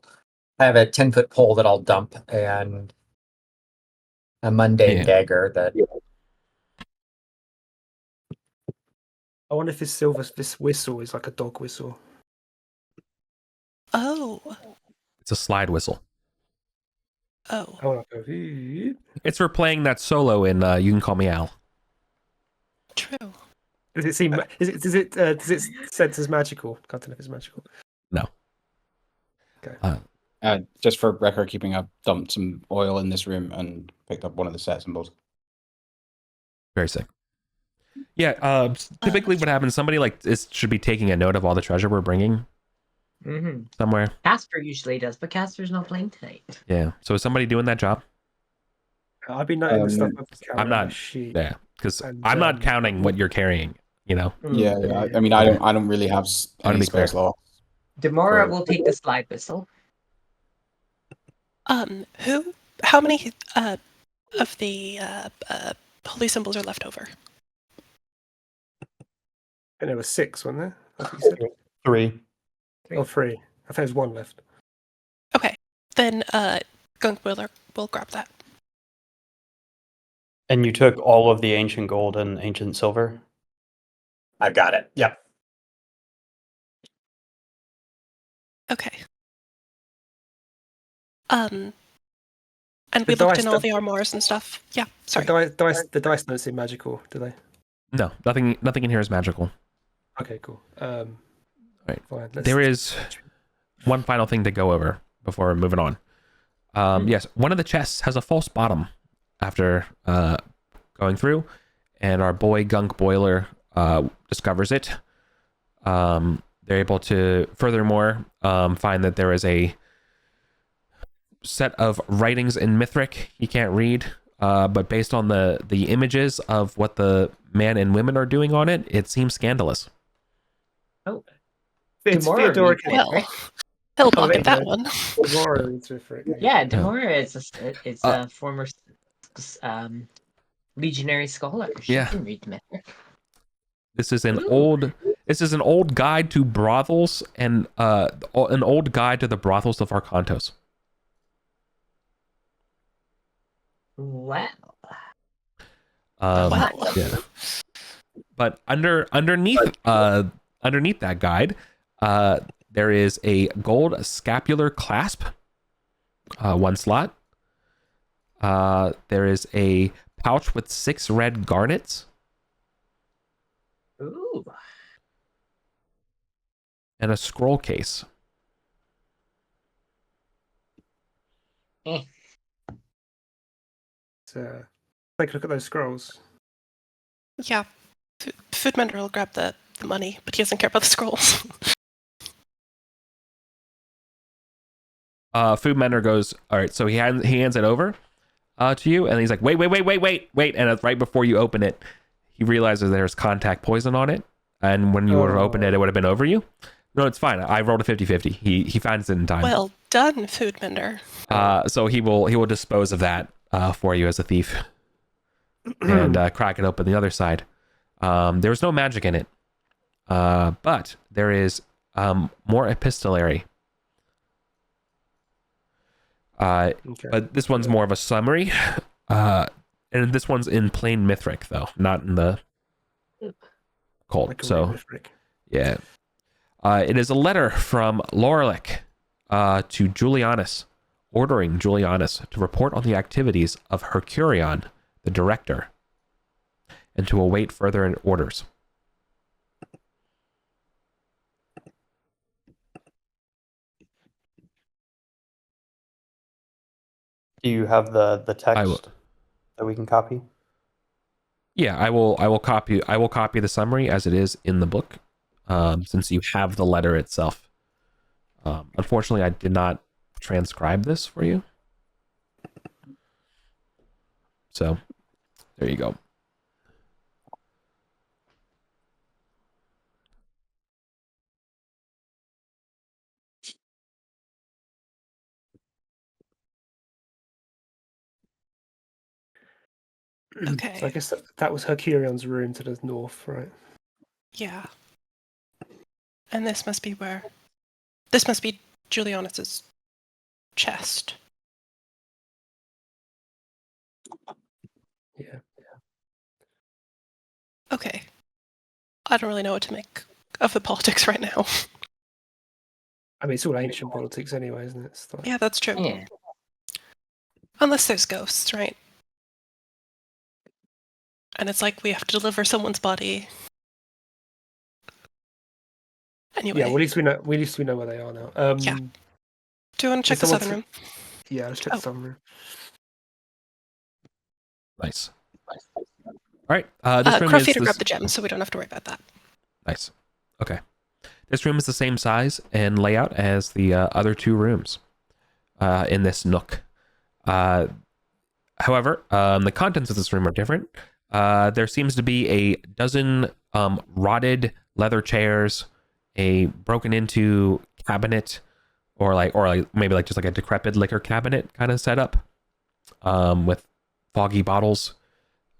have a 10-foot pole that I'll dump, and a mundane dagger that. I wonder if this whistle is like a dog whistle. Oh. It's a slide whistle. Oh. I want to go. It's for playing that solo in You Can Call Me Al. True. Does it seem? Does it sense as magical? Can't tell if it's magical. No. Okay. Just for record keeping, I've dumped some oil in this room and picked up one of the set symbols. Very sick. Yeah. Typically, what happens? Somebody should be taking a note of all the treasure we're bringing somewhere. Casper usually does, but Casper's not playing tonight. Yeah. So is somebody doing that job? I've been noting the stuff. I'm not. Yeah, because I'm not counting what you're carrying. You know. Yeah. I mean, I don't really have any spare slots. Demora will take the slide whistle. How many of the holy symbols are left over? And there were 6, weren't there? I think you said 3. Oh, 3. I think there's 1 left. Okay, then Gunk will grab that. And you took all of the ancient gold and ancient silver? I've got it. Yep. Okay. And we looked in all the armors and stuff. Yeah, sorry. The dice don't seem magical, do they? No, nothing in here is magical. Okay, cool. Right. Fine, there is one final thing to go over before moving on. Yes, one of the chests has a false bottom after going through, and our boy Gunk Boiler discovers it. They're able to furthermore find that there is a set of writings in Mithric. He can't read, but based on the images of what the man and women are doing on it, it seems scandalous. Oh, It's Demora Theodoric. reads Well, Mithric. he'll Oh, balk there at you that go. one. Demora reads Mithric. Yeah, Okay. Demora is Uh, a former legionary scholar. She Yeah. can read Mithric. This is an Ooh. old guide to brothels and an old guide to the brothels of Arcantos. Well, Wow. Yeah. But underneath that guide, there is a gold scapular clasp, one slot. There is a pouch with 6 red garnets ooh. and a scroll case. Eh. So, take a look at those scrolls. Yeah. Foodmender will grab the money, but he doesn't care about the scrolls. Foodmender goes, all right, so he hands it over to you, and he's like, wait, and right before you open it, he realizes there's contact poison on it, and when you would have opened it, it would have been over you. No, it's fine. I rolled a 50-50. He finds it in time. Well done, Foodmender. So he will dispose of that for you as a thief, and crack it open the other side. There's no magic in it, but there is more epistolary. Okay. But this one's more of a summary, and this one's in plain Mithric though, not in the cold. I can So read Mithric. yeah, it is a letter from Lorelic to Julianus, ordering Julianus to report on the activities of Hercurion, the director, and to await further orders. Do you have the I will. text that we can copy? Yeah, I will copy the summary as it is in the book, since you have the letter itself. Unfortunately, I did not transcribe this for you. So, there you go. Okay. So I guess that was Hercurion's room to the north, right? Yeah. And this must be This must be Julianus's chest. Yeah. Okay. I don't really know what to make of the politics right now. I mean, it's all ancient politics anyway, isn't it? It's like, Yeah, that's true. Yeah. Unless there's ghosts, right? And it's like we have to deliver someone's body. Anyway. yeah. Well, at least we know where they are now. Yeah. Do you want to check the someone southern room? Yeah, let's check Oh. the southern room. Nice. All right. This room Crowfeeder is grabbed the gems, so we don't have to worry about that. Nice. Okay. This room is the same size and layout as the other 2 rooms in this nook. However, the contents of this room are different. There seems to be a dozen rotted leather chairs, a broken into cabinet, or maybe just like a decrepit liquor cabinet kind of setup, with foggy bottles.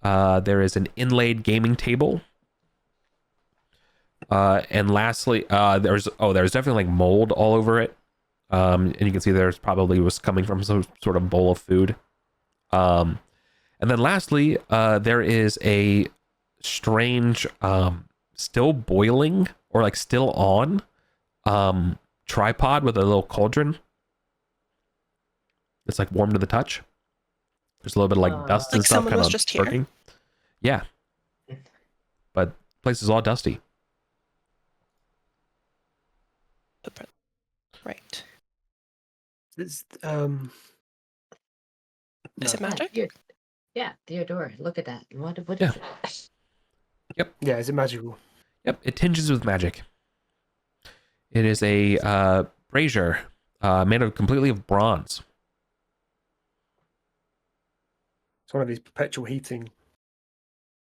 There is an inlaid gaming table. And lastly, there's definitely like mold all over it. And you can see there's probably was coming from some sort of bowl of food. And then lastly, there is a strange, still boiling or like still on, tripod with a little cauldron. It's like warm to the touch. There's a little bit of like dust and Like stuff someone kind was of just here? lurking. Yeah. But the place is all dusty. Right. It's Is no. it magic? Yeah, Theodore, look at that. What Yeah. is it? Yeah, is it magical? Yep, it tinges with magic. It is a brazier made completely of bronze. It's one of these perpetual heating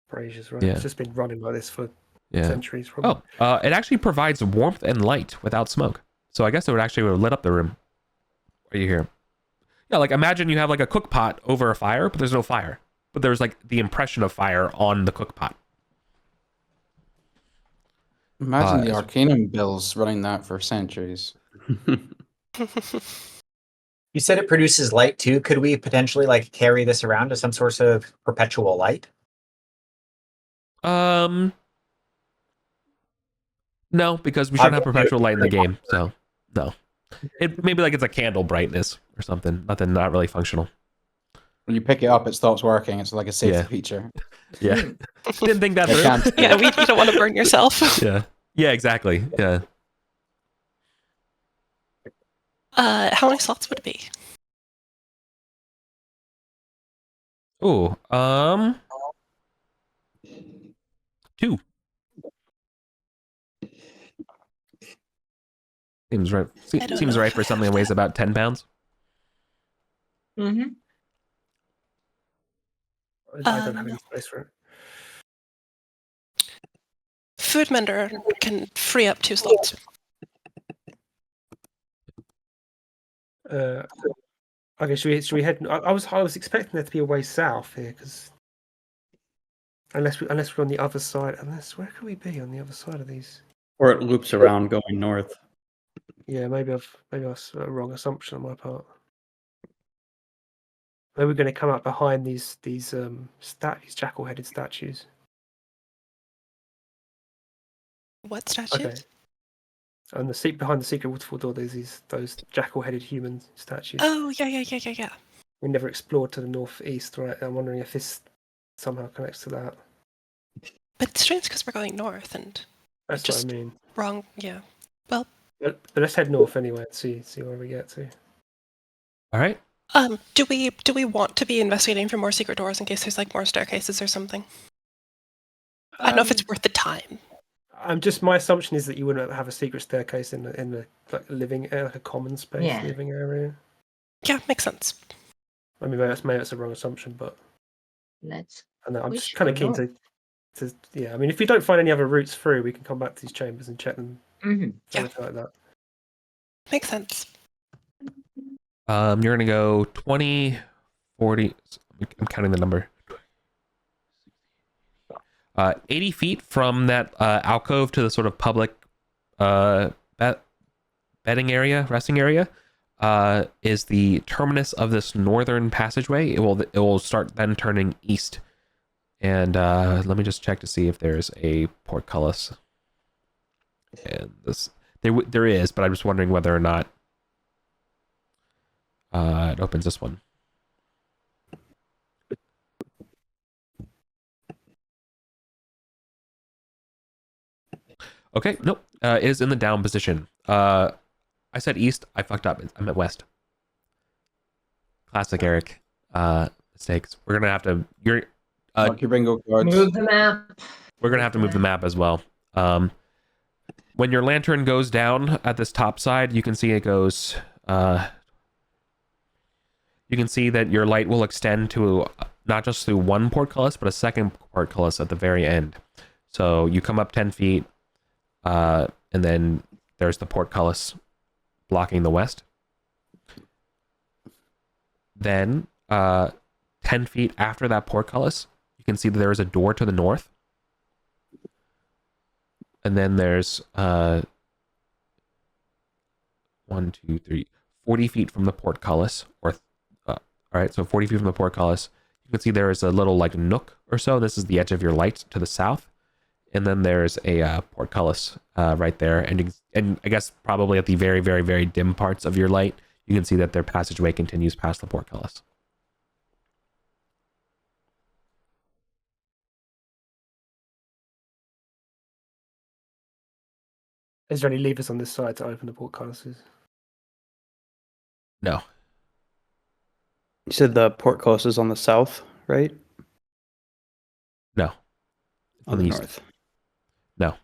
braziers, right? Yeah. It's just been running like this for Yeah. centuries, probably. Oh, it actually provides warmth and light without smoke. So I guess it would actually have lit up the room. Are you here? Yeah, like imagine you have like a cook pot over a fire, but there's no fire. But there's like the impression of fire on the cook pot. Imagine the as- Arcanum bills running that for centuries. You said it produces light too. Could we potentially like carry this around to some source of perpetual light? No, because we shouldn't have perpetual light in the game, so no. It maybe like it's a candle brightness or something. Nothing, not really functional. When you pick it up, it stops working. It's like a safety Yeah. feature. Yeah. Didn't think that It through. can't- Yeah, you don't want to burn yourself. Yeah. Yeah, exactly. Yeah. How many slots would it be? Ooh, 2. Seems right. I don't Seems know right if for I something have that weighs that. about 10 pounds. Mm-hmm. I don't have any space for it. Food Mender can free up 2 slots. Okay, should we head? I was expecting there to be a way south here, because unless we're on the other side. Where could we be on the other side of these? Or it loops around going north. Yeah, maybe that's a wrong assumption on my part. Maybe we're going to come up behind these jackal-headed statues. What statues? Okay. And behind the secret waterfall door, there's those jackal-headed human statues. Oh, yeah. We never explored to the northeast, right? I'm wondering if this somehow connects to that. But it's strange because we're going north and That's Just- what I mean. wrong. Yeah. Well, But let's head north anyway and see where we get to. All right. do we want to be investigating for more secret doors in case there's like more staircases or something? I don't know if it's worth the time. My assumption is that you wouldn't have a secret staircase in the like living like a common space Yeah. living area. Yeah, makes sense. I mean, maybe that's a wrong assumption, but Let's. I know, I'm We just should kind of go keen to yeah. I mean, if we don't find any other routes through, we can come back to these chambers and check them. Mm-hmm. Yeah. Everything like that. Makes sense. You're going to go 20, 40. I'm counting the number. 80 feet from that alcove to the sort of public bedding area, resting area, is the terminus of this northern passageway. It will start then turning east. And let me just check to see if there's a portcullis. And there is, but I'm just wondering whether or not it opens this one. Okay, nope. It is in the down position. I said east. I fucked up. I'm at west. Classic Eric. Mistakes. We're gonna have to. Mark your bingo cards. Move the map. We're gonna have to move the map as well. When your lantern goes down at this top side, you can see it goes. You can see that your light will extend to not just through one portcullis, but a second portcullis at the very end. So you come up 10 feet, and then there's the portcullis blocking the west. Then, 10 feet after that portcullis, you can see that there is a door to the north. And then there's 1, 2, 3, 40 feet from the portcullis, all right, so 40 feet from the portcullis, you can see there is a little like nook or so. This is the edge of your light to the south. And then there's a portcullis right there. And I guess probably at the very, very, very dim parts of your light, you can see that their passageway continues past the portcullis. Is there any levers on this side to open the portcullises? No. You said the portcullis is on the south, right? No. On the east. north. No.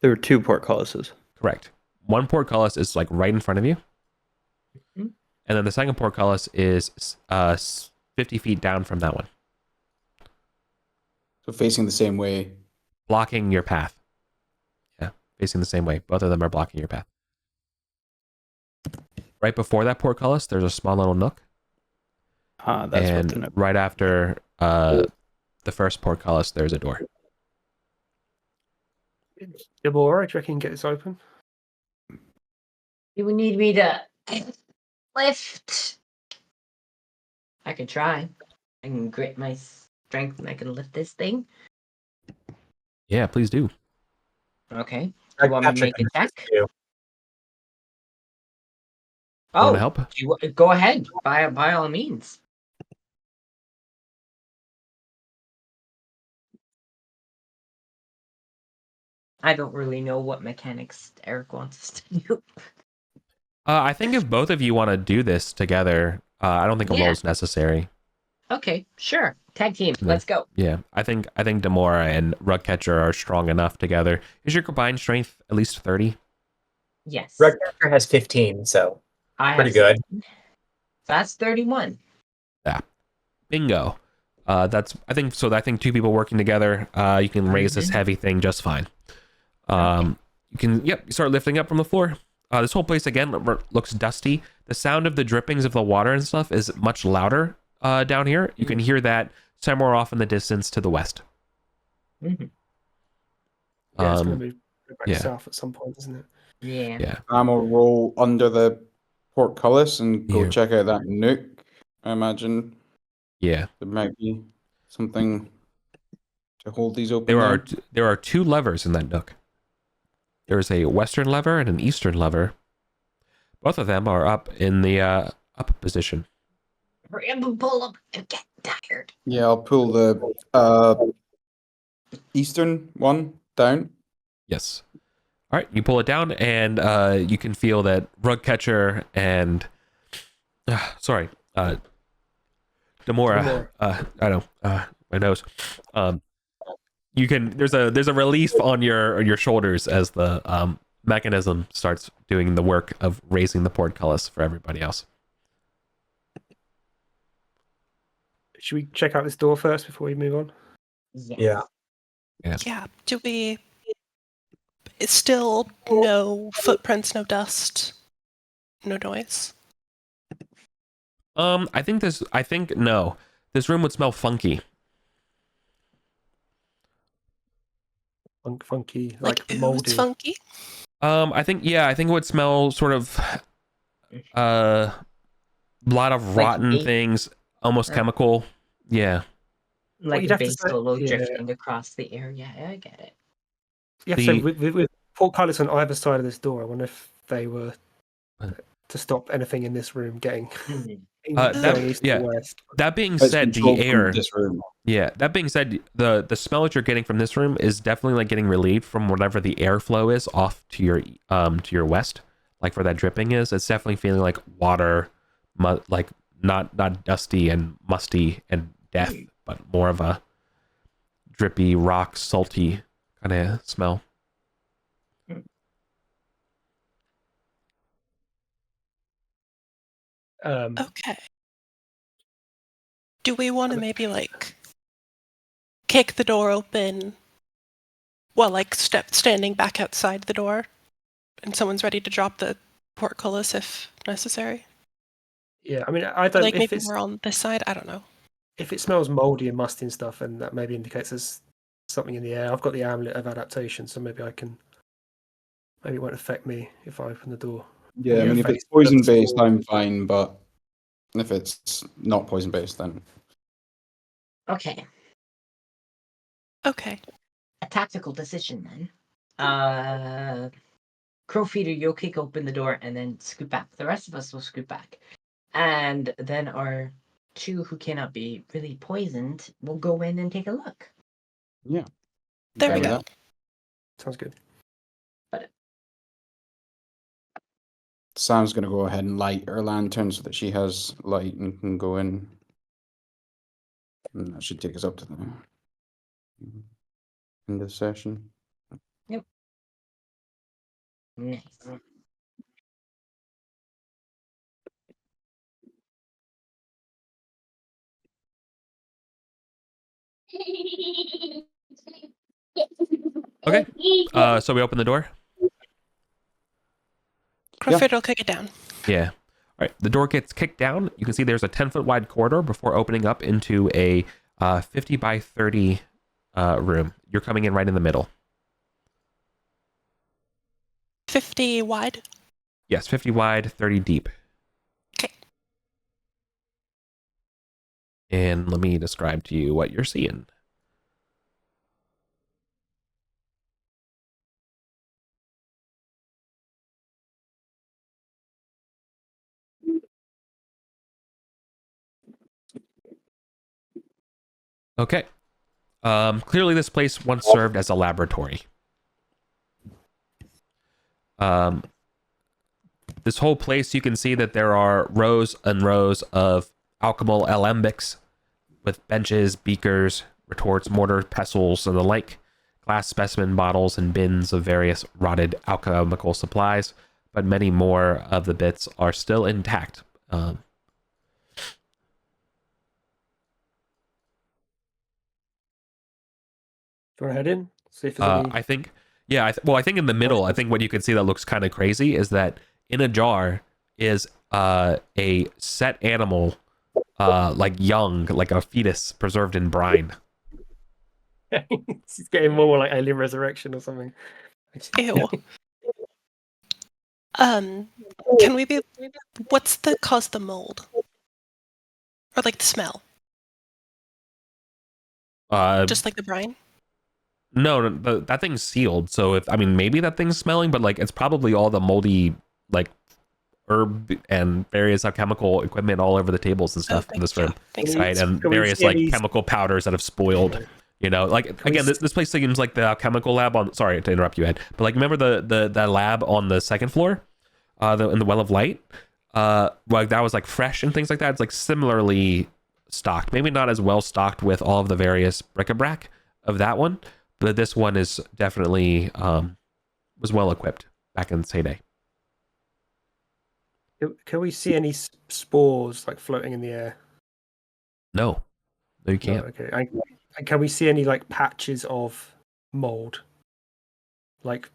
There were 2 portcullises. Correct. One portcullis is like right in front of you. Mhm. And then the second portcullis is 50 feet down from that one. So facing the same way. Blocking your path. Yeah, facing the same way. Both of them are blocking your path. Right before that portcullis, there's a small little nook. That's what And the nook. right after the first portcullis, there's a door. Deborah, do you reckon you can get this open? You would need me to lift. I could try. I can grit my strength and I can lift this thing. Yeah, please do. Okay. Do you want me to make a check? You Oh, want to help? Go ahead. By all means. I don't really know what mechanics Eric wants us to do. I think if both of you want to do this together, I don't think a roll is necessary. Okay, sure. Tag team. Let's go. Yeah, I think Demora and Rugcatcher are strong enough together. Is your combined strength at least 30? Yes. Rugcatcher has 15, so pretty have good. That's 31. Yeah, bingo. I think two people working together, you can raise this heavy thing just fine. You can you start lifting up from the floor. This whole place again looks dusty. The sound of the drippings of the water and stuff is much louder down here. You can hear that somewhere off in the distance to the west. Yeah, it's going to move back south at some point, isn't it? Yeah. I'm gonna roll under the portcullis and go check out that nook. I imagine. Yeah. There might be something to hold these open. There are two levers in that nook. There's a western lever and an eastern lever. Both of them are up in the up position. Hurry up and pull up. I'm getting tired. Yeah, I'll pull the eastern one down. Yes. All right, you pull it down, and you can feel that Rugcatcher and Demora. I know my nose. You can there's a relief on your shoulders as the mechanism starts doing the work of raising the portcullis for everybody else. Should we check out this door first before we move on? Yeah. Yeah. Do we? It's still no footprints, no dust, no noise. I think no. This room would smell funky. Funky, like moldy. Funky. I think it would smell sort of a lot of rotten things, almost chemical. Yeah. Like a base solo drifting across the air. Yeah, I get it. Yeah, so with portcullis on either side of this door, I wonder if they were to stop anything in this room getting going east or west. That being said, the air. This room. Yeah. That being said, the smell that you're getting from this room is definitely like getting relieved from whatever the airflow is off to your west. Like where that dripping is, it's definitely feeling like water, like not dusty and musty and death, but more of a drippy, rock, salty kind of smell. Okay. Do we want to maybe like kick the door open while like standing back outside the door and someone's ready to drop the portcullis if necessary? Yeah, I mean, I don't like if maybe we're on this side. I don't know. If it smells moldy and musty and stuff, and that maybe indicates there's something in the air. I've got the amulet of adaptation, so maybe it won't affect me if I open the door. Yeah, I mean, if it's poison based, I'm fine, but if it's not poison based, then Okay. Okay. A tactical decision then. Crowfeeder, you'll kick open the door and then scoot back. The rest of us will scoot back. And then our two who cannot be really poisoned will go in and take a look. Yeah. There we go. Sounds good. Sam's going to go ahead and light her lantern so that she has light and can go in. And that should take us up to the end of the session. Yep. Nice. Okay. So we open the door. Crawford will kick it down. Yeah. All right. The door gets kicked down. You can see there's a 10-foot wide corridor before opening up into a 50 by 30 room. You're coming in right in the middle. 50 wide. Yes, 50 wide, 30 deep. Okay. And let me describe to you what you're seeing. Okay. Clearly this place once served as a laboratory. This whole place, you can see that there are rows and rows of alchemical alembics with benches, beakers, retorts, mortar, pestles, and the like, glass specimen bottles and bins of various rotted alchemical supplies, but many more of the bits are still intact. Do you want to head in? See if there's any... I think, yeah, I think in the middle, I think what you can see that looks kind of crazy is that in a jar is a set animal, like young, like a fetus preserved in brine. It's getting more like Alien Resurrection or something. Ew. Can we be... What's the cause the mold? Or like the smell? Just like the brine? No, that thing's sealed. So maybe that thing's smelling, but like it's probably all the moldy like herb and various chemical equipment all over the tables and stuff in this room, right? And various like chemical powders that have spoiled. You know, like again, this place seems like the chemical lab on. Sorry to interrupt you, Ed, but like remember the lab on the second floor, in the Well of Light, like that was like fresh and things like that. It's like similarly stocked, maybe not as well stocked with all of the various bric-a-brac of that one, but this one is definitely was well equipped back in its heyday. Can we see any spores like floating in the air? No, you can't. No, okay. And can we see any like patches of mold, like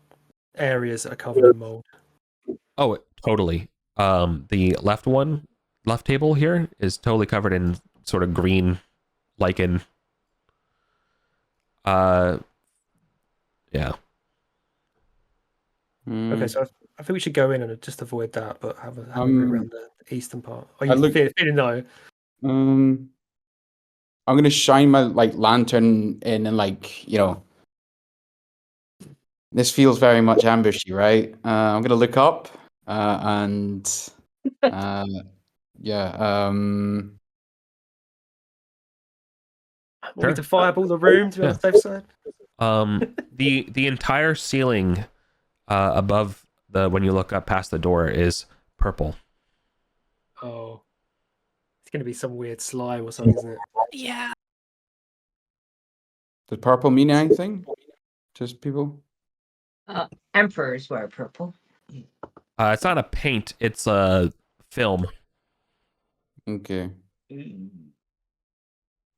areas that are covered in mold? Oh, totally. The left table here is totally covered in sort of green lichen. Yeah. Okay, so I think we should go in and just avoid that, but have a look around the eastern part. Are you feeling no? I'm gonna shine my lantern in and this feels very much ambushy, right? I'm gonna look up and yeah. Want me to fireball the room to be on the safe side? The entire ceiling above when you look up past the door is purple. Oh, it's gonna be some weird slime or something, isn't it? Yeah. Does purple mean anything? Just people? Emperors wear purple. It's not a paint; it's a film. Okay.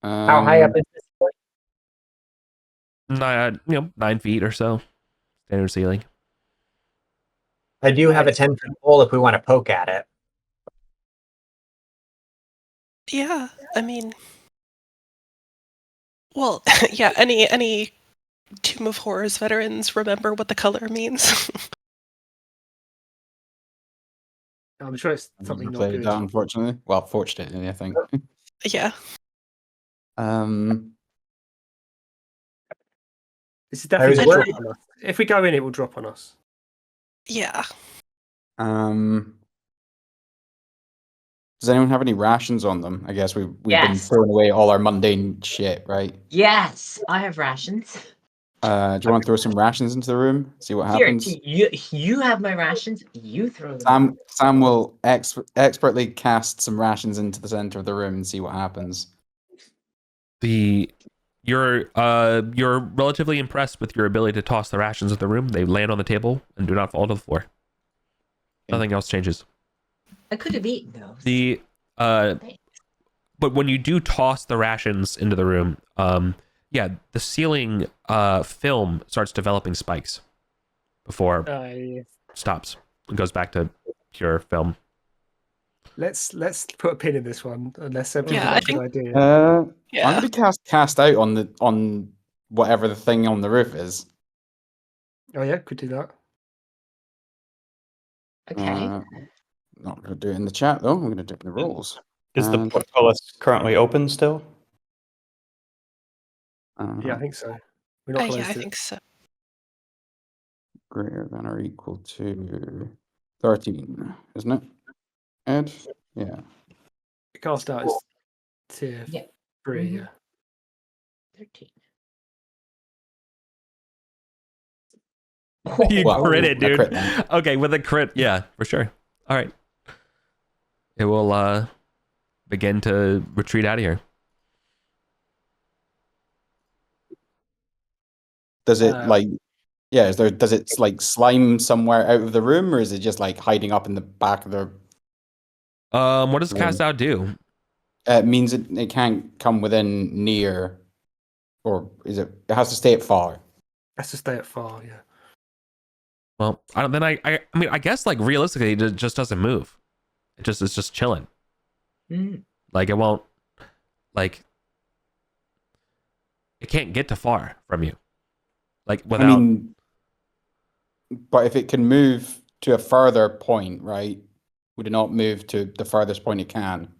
How high up is this point? 9 feet or so, standard ceiling. I do have a 10-foot pole if we want to poke at it. Yeah, I mean... Well, yeah, any Tomb of Horrors veterans remember what the color means? I'm sure it's something not good. That, unfortunately. Well, fortunately, I think. Yeah. This is definitely drop on us. If we go in, it will drop on us. Yeah. Does anyone have any rations on them? I guess we've been Yes. throwing away all our mundane shit, right? Yes, I have rations. Do you want to throw some rations into the room? See what Here, happens? you have my rations. You throw them. Sam will expertly cast some rations into the center of the room and see what happens. You're relatively impressed with your ability to toss the rations in the room. They land on the table and do not fall to the floor. Nothing else changes. I could have eaten those. But when you do toss the rations into the room, Yeah, the ceiling film starts developing spikes before Yeah. stops. It goes back to pure film. Let's put a pin in this one, unless somebody Yeah, got I a good idea. I'm Yeah. gonna cast out on whatever the thing on the roof is. Oh yeah, could do that. Okay. Not gonna do it in the chat though. I'm gonna do it in the rolls. Is the And, portcullis currently open still? Yeah, I think so. We're not close Yeah, I to it. think so. greater than or equal to 13, isn't it? Ed? Yeah. Cast out is tier Yeah. 3. Mhm. Yeah. 13. You Wow. crit it, A dude. crit then. Okay, with a crit, yeah, for sure. All right. It will begin to retreat out of here. Does it Uh, does it like slime somewhere out of the room, or is it just like hiding up in the back of the What does cast out do? it means it can't come within near, or is it has to stay at far? has to stay at far. Yeah. Well, I mean, I guess like realistically, it just doesn't move. It's just chilling. Mm. Like it won't, like it can't get too far from you. Like without. I mean, but if it can move to a further point, right? Would it not move to the furthest point it can?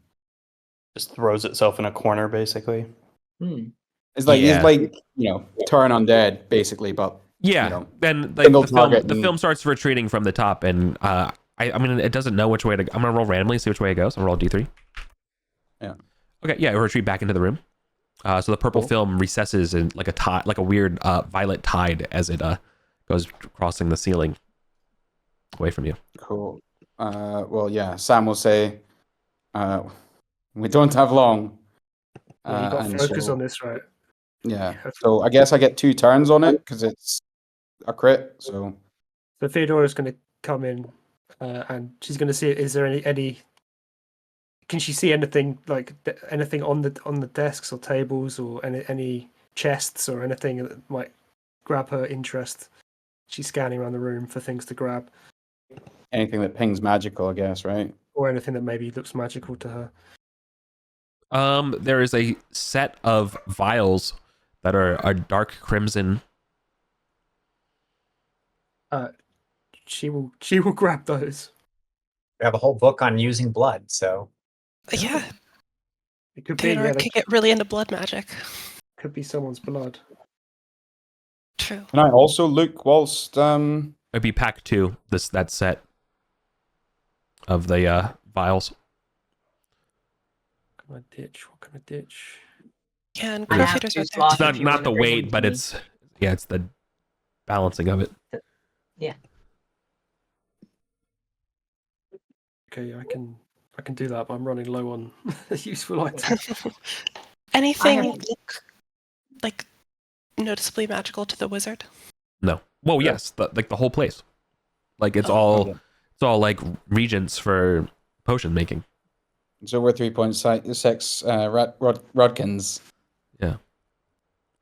Just throws itself in a corner, basically. Hmm. It's like Yeah. turn undead, basically, but Yeah, then like single the film, target the and- film starts retreating from the top, and I mean, it doesn't know which way to. I'm gonna roll randomly, see which way it goes. I'm gonna roll D3. Yeah. Okay, yeah, it'll retreat back into the room. So the purple Cool. film recesses in like a tide, like a weird violet tide as it goes crossing the ceiling away from you. Cool. Well, yeah. Sam will say, "We don't have long." Well, you got and focus so- on this, right? Yeah. Yeah. So I guess I get 2 turns on it because it's a crit. So So Theodora's going to come in, and she's going to see. Is there any? Can she see anything like anything on the desks or tables or any chests or anything that might grab her interest? She's scanning around the room for things to grab, anything that pings magical, I guess, right? or anything that maybe looks magical to her. There is a set of vials that are a dark crimson. She will grab those. We have a whole book on using blood, so Yeah, It could be Theodore they could get really into blood magic. could be someone's blood. True. Can I also look whilst It'd be pack 2. That set of the vials. What can I ditch? What can I ditch? Yeah, and I have Crowfeeder's two right there. slots. It's not if you not wanna the bring weight, them but to me. it's the balancing of it. Okay, I can do that, but I'm running low on useful items. Anything I have- look like noticeably magical to the wizard? No. Well, Yeah. yes, like the whole place. Like it's Oh, all okay. it's all like regents for potion making. So we're 3.6 Rodkins. Yeah.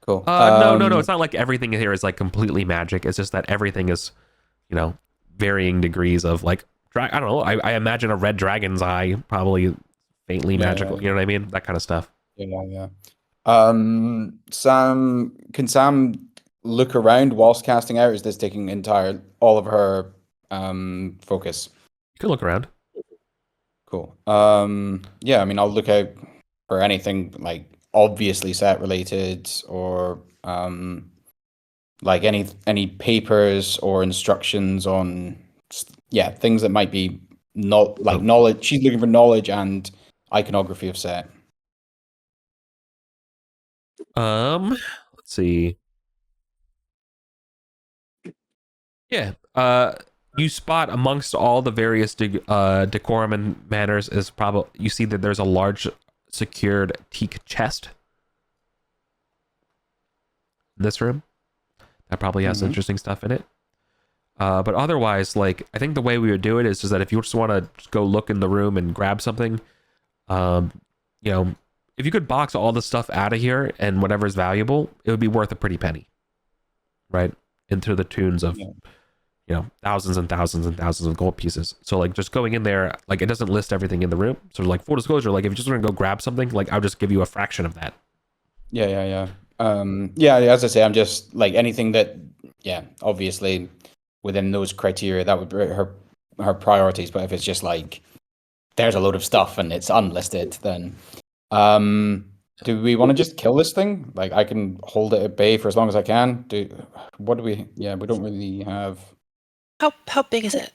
Cool. No. It's not like everything here is like completely magic. It's just that everything is, varying degrees of like. I don't know. I imagine a red dragon's eye probably faintly Yeah, magical. yeah. You know what I mean? That kind of stuff. Yeah. Can Sam look around whilst casting out? Or is this taking all of her focus? You can look around. Cool. Yeah, I mean, I'll look out for anything like obviously set related or like any papers or instructions on things that might be not like knowledge. She's looking for knowledge and iconography of set. Let's see. Yeah. You spot amongst all the various decorum and manners is probably you see that there's a large secured teak chest in this room that probably has Mhm. interesting stuff in it. But otherwise, like I think the way we would do it is that if you just want to go look in the room and grab something, if you could box all the stuff out of here and whatever's valuable, it would be worth a pretty penny, right? Into the tunes of, thousands and thousands and thousands of gold pieces. So like just going in there, like it doesn't list everything in the room. So like full disclosure, like if you just want to go grab something, like I'll just give you a fraction of that. Yeah. As I say, I'm just like anything that, obviously within those criteria, that would be her priorities. But if it's just like there's a load of stuff and it's unlisted, then do we want to just kill this thing? Like I can hold it at bay for as long as I can. We don't really have. How big is it?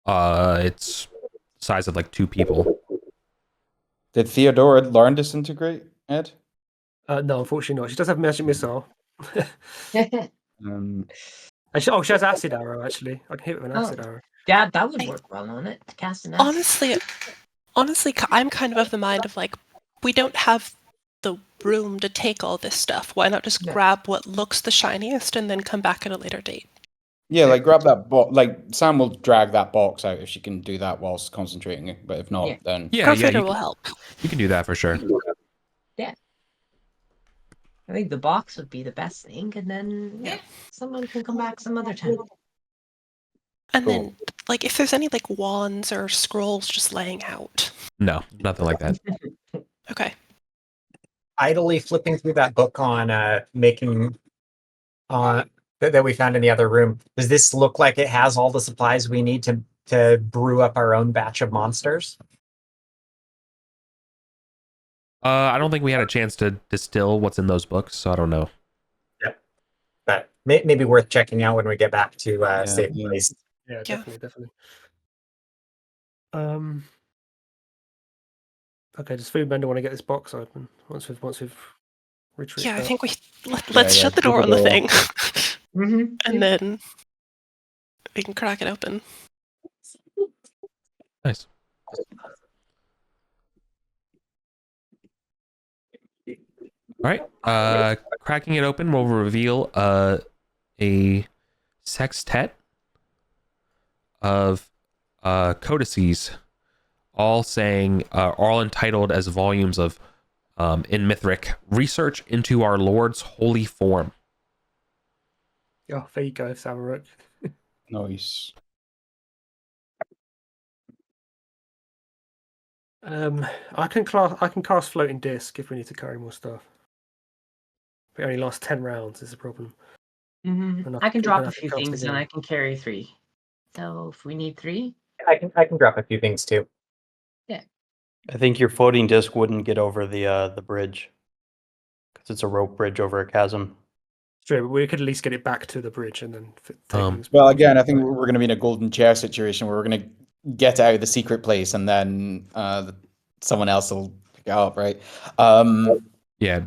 It's size of like 2 people. Did Theodora learn Disintegrate, Ed? No, unfortunately not. She does have magic missile. Um, She has acid arrow. Actually, I can hit it with an acid arrow. Yeah, that would work well on it. To cast an acid. Honestly, I'm kind of the mind of like, we don't have the room to take all this stuff. Why not just grab what looks the shiniest and then come back at a later date? Yeah, like grab that box. Like Sam will drag that box out if she can do that whilst concentrating. But if not, then Crossfitter will help. You can do that for sure. Yeah. I think the box would be the best thing, and then someone can come back some other time. And then, like, if there's any like wands or scrolls just laying out. No, nothing like that. Okay. Idly flipping through that book on making that we found in the other room. Does this look like it has all the supplies we need to brew up our own batch of monsters? I don't think we had a chance to distill what's in those books, so I don't know. Yep. But maybe worth checking out when we get back to safe place. Yeah, definitely. Okay, does Foodbender want to get this box open once we've retrieved? Yeah, I think let's shut the door on the thing, and then we can crack it open. Nice. All right. Cracking it open will reveal a sextet of codices, all entitled as volumes of in Mithric research into our Lord's holy form. Oh, there you go, Samaruk. Nice. I can cast floating disc if we need to carry more stuff. But it only lasts 10 rounds is the problem. I can drop a few things and I can carry 3. So if we need 3, I can drop a few things too. Yeah. I think your floating disc wouldn't get over the bridge because it's a rope bridge over a chasm. True, but we could at least get it back to the bridge and then take things. Well, again, I think we're going to be in a golden chair situation where we're going to get out of the secret place and then someone else will pick it up, right? Yeah,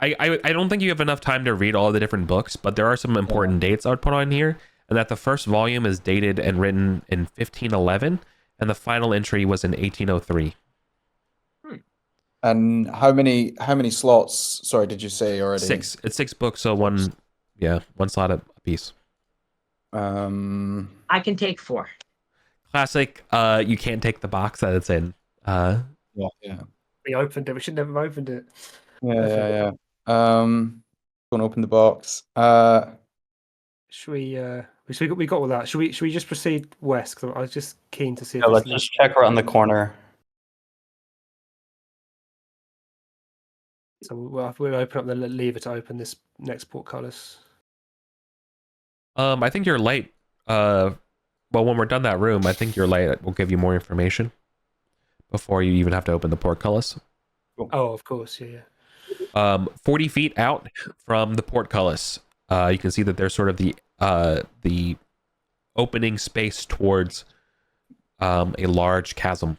I don't think you have enough time to read all the different books, but there are some important dates I would put on here, and that the first volume is dated and written in 1511, and the final entry was in 1803. And how many slots? Sorry, did you say already? 6. It's 6 books, so one slot a piece. I can take 4. Classic. You can't take the box that it's in. Yeah. We opened it. We should never have opened it. Yeah. Don't open the box. Should we? We got all that. Should we just proceed west? Because I was just keen to see. Yeah, let's just check around the corner. So we'll open up the lever to open this next portcullis. I think your light. Well, when we're done that room, I think your light will give you more information before you even have to open the portcullis. Oh, of course, yeah. 40 feet out from the portcullis, you can see that there's sort of the opening space towards a large chasm.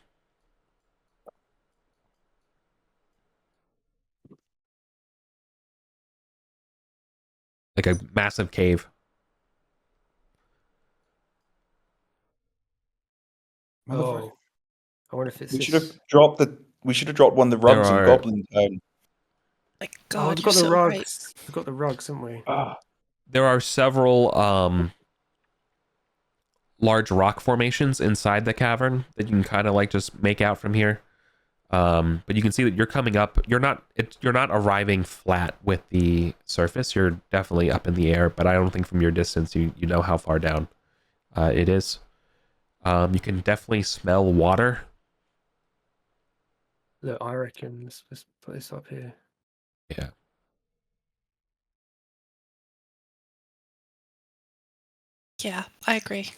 Like a massive cave. Oh, I wonder if it's. We should have dropped one of the rugs in Goblin Town. My God, we've got the so rugs. Right. We've got the rugs, haven't we? There are several large rock formations inside the cavern that you can kind of like just make out from here. But you can see that you're coming up. You're not arriving flat with the surface. You're definitely up in the air, but I don't think from your distance you know how far down it is. You can definitely smell water. Look, I reckon let's put this up here. Yeah. Yeah, I agree.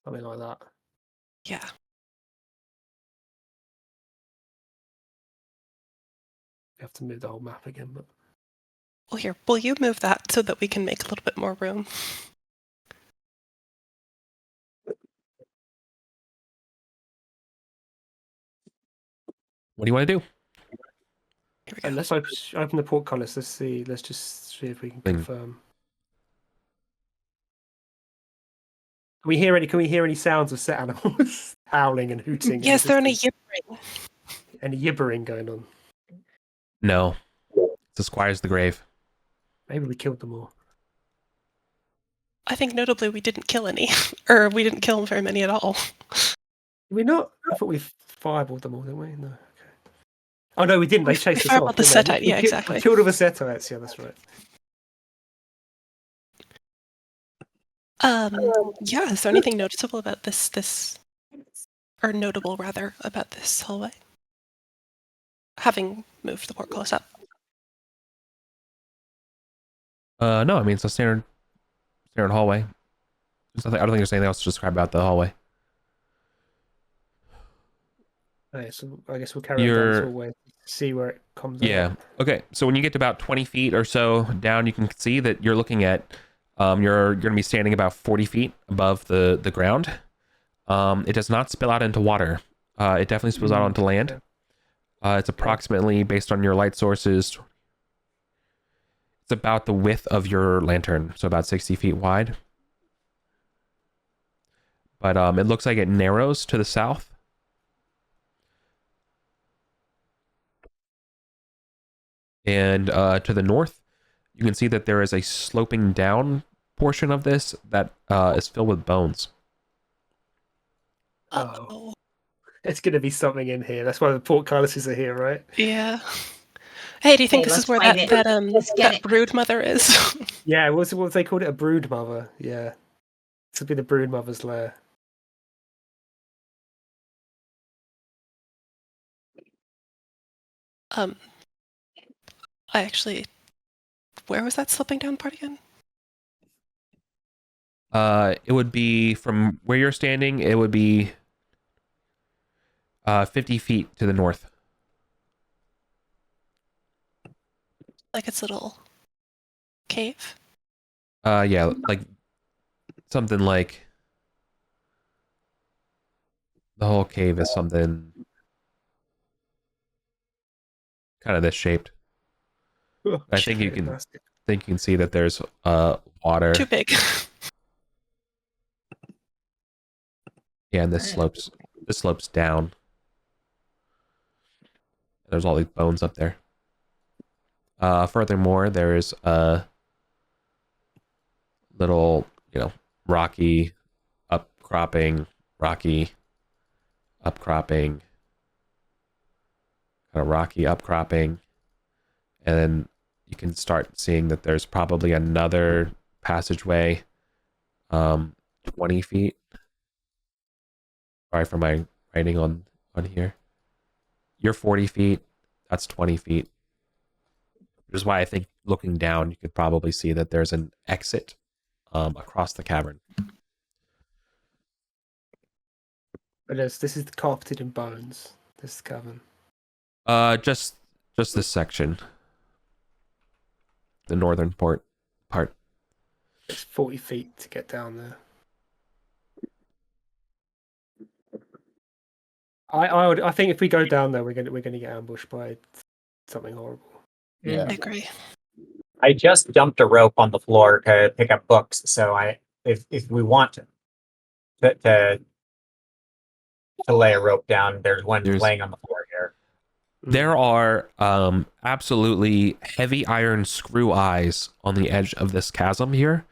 Something like that. Yeah. We have to move the whole map again, but Well, here, will you move that so that we can make a little bit more room? What do you want to do? Here we go. and let's open the portcullis. Let's see. Let's just see if we can confirm. Can we hear any sounds of set animals howling and hooting? Yes, they're in a yibbering. Any yibbering going on? No. It's the Squire's the grave. Maybe we killed them all. I think notably we didn't kill any, or we didn't kill very many at all. Did we not? I thought we fireballed them all, didn't we? No. Okay. Oh no, we didn't. They chased us fireballed off. the didn't they? Setite, yeah, exactly. We killed all the Setites. Yeah, that's right. Yeah, is there anything noticeable about this, or notable rather, about this hallway? Having moved the portcullis up. No, I mean it's a standard hallway. I don't think there's anything else to describe about the hallway. Okay, so I guess we'll carry on down this hallway, see where it comes. Yeah. Okay. So when you get to about 20 feet or so down, you can see that you're looking at. You're going to be standing about 40 feet above the ground. It does not spill out into water. It definitely spills out onto land. It's approximately, based on your light sources, it's about the width of your lantern, so about 60 feet wide. But it looks like it narrows to the south. And to the north, you can see that there is a sloping down portion of this that is filled with bones. Oh. It's going to be something in here. That's why the portcullises are here, right? Yeah. Hey, do you think Okay, this is let's where find that brood mother is? Yeah, what they called it? A brood mother. Yeah. This would be the brood mother's lair. I actually, where was that slipping down part again? It would be from where you're standing, it would be 50 feet to the north. Like its little cave? Yeah, like something like the whole cave is something kind of this shaped. I think you can see that there's water. Too big. Yeah, and this slopes down. There's all these bones up there. Furthermore, there's a little, rocky upcropping, kind of rocky upcropping, and then you can start seeing that there's probably another passageway, 20 feet. Sorry for my writing on here. You're 40 feet. That's 20 feet. Which is why I think looking down, you could probably see that there's an exit across the cavern. But this is carpeted in bones. This cavern. Just this section. The northern part. It's 40 feet to get down there. I think if we go down there, we're gonna get ambushed by something horrible. Yeah. I agree. I just dumped a rope on the floor to pick up books. So if we want to lay a rope down, there's one laying on the floor here. There are absolutely heavy iron screw eyes on the edge of this chasm here,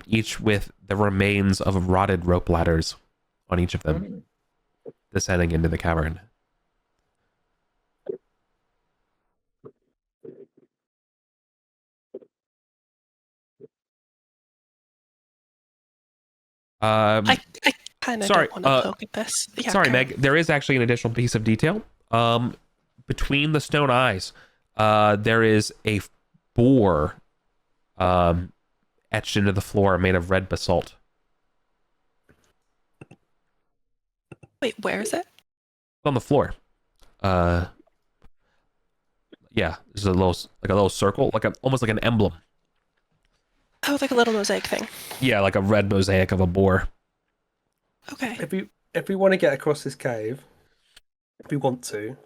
each with the remains of rotted rope ladders on each of them, descending into the cavern. I kind of sorry, don't want to poke at this. Yeah, sorry, Karen. Meg. There is actually an additional piece of detail. Between the stone eyes, there is a boar etched into the floor made of red basalt. Wait, where is it? On the floor. Yeah, there's a little circle, almost like an emblem. Oh, like a little mosaic thing. Yeah, like a red mosaic of a boar. Okay. If we want to get across this cave, if we want to,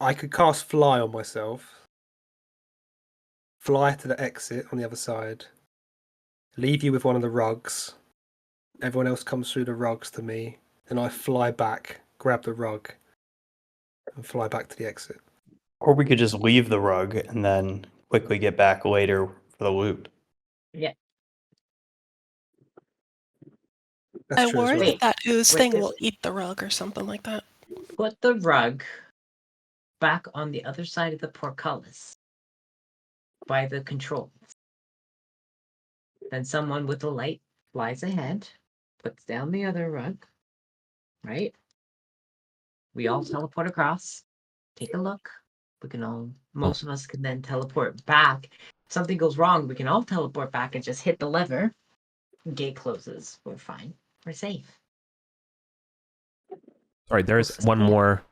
I could cast fly on myself. Fly to the exit on the other side. Leave you with one of the rugs. Everyone else comes through the rugs to me. Then I fly back, grab the rug, and fly back to the exit. Or we could just leave the rug and then quickly get back later for the loot. Yeah. That's I true as worry well. that that ooze Wait, thing this- will eat the rug or something like that. Put the rug back on the other side of the portcullis by the controls. Then someone with a light flies ahead, puts down the other rug, right? We all teleport across, take a look. We can all, most of us can then teleport back. If something goes wrong, we can all teleport back and just hit the lever. Gate closes. We're fine. We're safe. Sorry, there's one more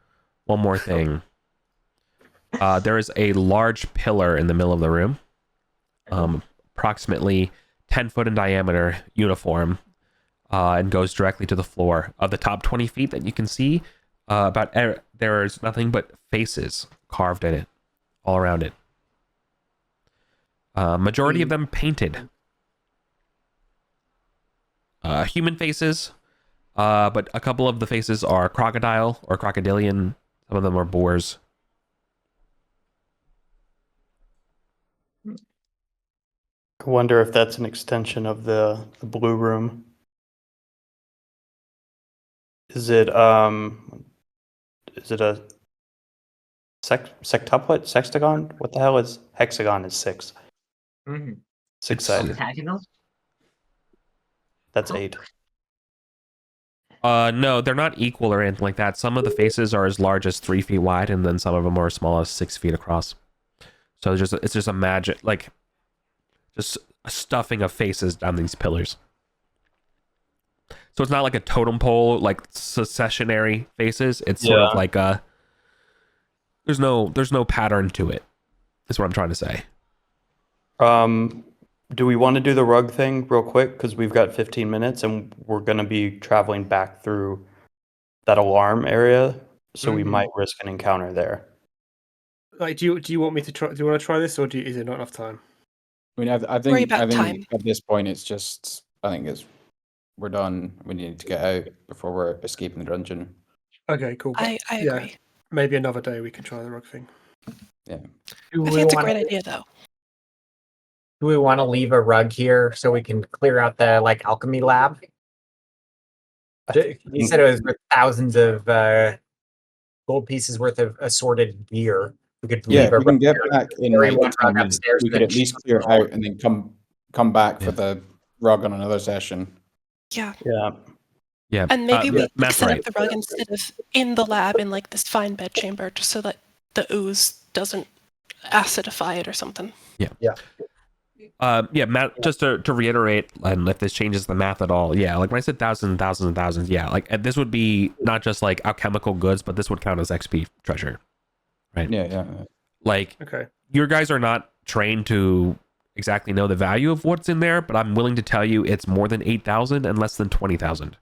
thing. There is a large pillar in the middle of the room, approximately 10 foot in diameter, uniform, and goes directly to the floor. Of the top 20 feet that you can see, there's nothing but faces carved in it, all around it. Majority of them painted. Human faces, but a couple of the faces are crocodile or crocodilian. Some of them are boars. I wonder if that's an extension of the blue room. Is it a sectuplet? Sextagon? What the hell is hexagon? Is 6. Mm-hmm. 6 sided. Octagonal? That's Oh. 8. No, they're not equal or anything like that. Some of the faces are as large as 3 feet wide, and then some of them are as small as 6 feet across. So it's just a magic, just a stuffing of faces down these pillars. So it's not like a totem pole, like successionary faces. It's sort of like there's no pattern to it. Is what I'm trying to say. Do we want to do the rug thing real quick? Because we've got 15 minutes and we're going to be traveling back through that alarm area. So we might risk an encounter there. Like, do you want me to try? Do you want to try this, or is there not enough time? I mean, I Worry think about time. at this point it's just we're done. We need to get out before we're escaping the dungeon. Okay, cool. I yeah, agree. maybe another day we can try the rug thing. Yeah. Do I we think it's a want great idea, though. Do we want to leave a rug here so we can clear out the alchemy lab? You said it was worth thousands of gold pieces worth of assorted gear. We could Yeah, leave a we can rug get here, back in carry like one 10 rug minutes. upstairs We and could then at least shoot clear the out and then come back for the rug on another session. Yeah. Yeah, And maybe we Matt's set right. up the rug instead of in the lab in this fine bed chamber, just so that the ooze doesn't acidify it or something. Matt, just to reiterate, and if this changes the math at all, yeah, like when I said thousands and thousands and thousands, yeah, like this would be not just like alchemical goods, but this would count as XP treasure, right? Yeah. Like, Okay. your guys are not trained to exactly know the value of what's in there, but I'm willing to tell you it's more than 8,000 and less than 20,000.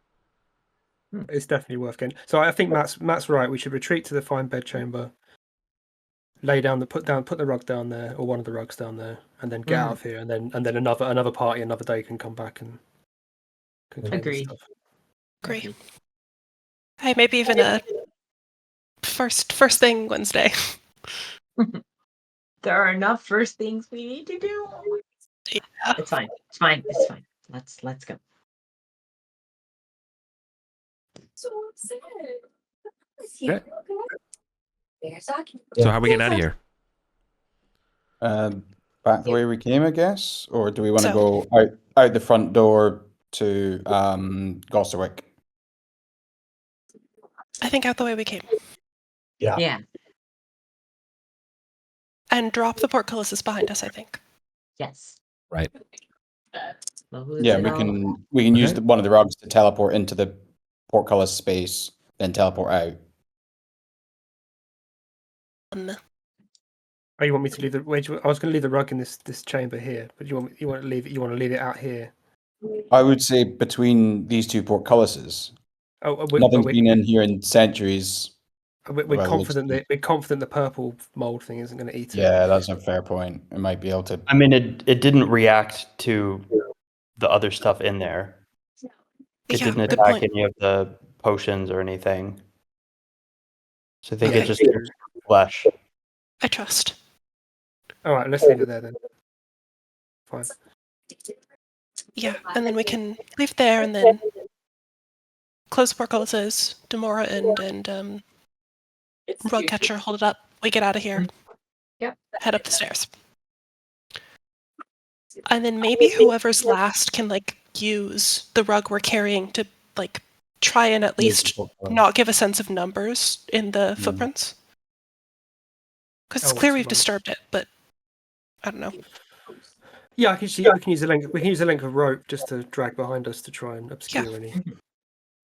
It's definitely worth getting. So I think Matt's right. We should retreat to the fine bed chamber, put the rug down there, or one of the rugs down there, and then get out of here. And then another party another day can come back and claim this Agreed. stuff. Agree. Hey, maybe even a first thing Wednesday. There are enough first things we need to do. Yeah. It's fine. It's fine. It's fine. Let's go. Okay. Yeah. So how are we getting out of here? Back the way we came, I guess, or do we want to So- go out the front door to Gosterwick? I think out the way we came. Yeah. And drop the portcullises behind us, I think. Yes. Right. Close Yeah, it we all. can use Okay. one of the rugs to teleport into the portcullis space, then teleport out. Oh, you want me to leave the? I was going to leave the rug in this chamber here, but you want to leave it out here. I would say between these two portcullises. Oh, Nothing's been in here in centuries. we're confident the purple mold thing isn't going to eat it. Yeah, that's a fair point. It might be able to. I mean, it didn't react to the other stuff in there. It Yeah, didn't good attack point. any of the potions or anything. So I think Okay. it just flesh. I trust. All right, let's leave it there then. Fine. Yeah, and then we can leave there and then close the portcullises, Demora and rug catcher, hold it up. We get out of here. Yep. Head up the stairs. And then maybe whoever's last can use the rug we're carrying to try and at least not give a sense of numbers in the footprints. Because it's clear we've disturbed it, but I don't know. Yeah, I can see. We can use a length. We can use a length of rope just to drag behind us to try and obscure any.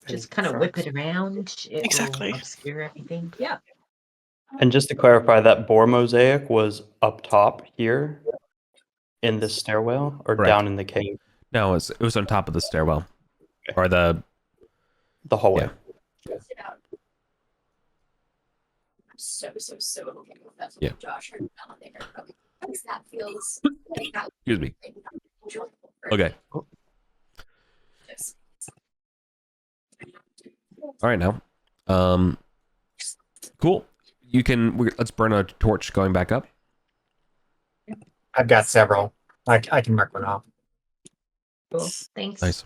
Just kind of whip it around. It Exactly. will obscure everything. Yeah. And just to clarify, that boar mosaic was up top here in the stairwell or Correct. down in the cave? No, it was on top of the stairwell. Or the hallway. Yeah. Yeah. That feels Excuse me. Okay. All right now. Cool. Let's burn a torch going back up. I've got several. I can mark one off. Cool. Thanks. Nice.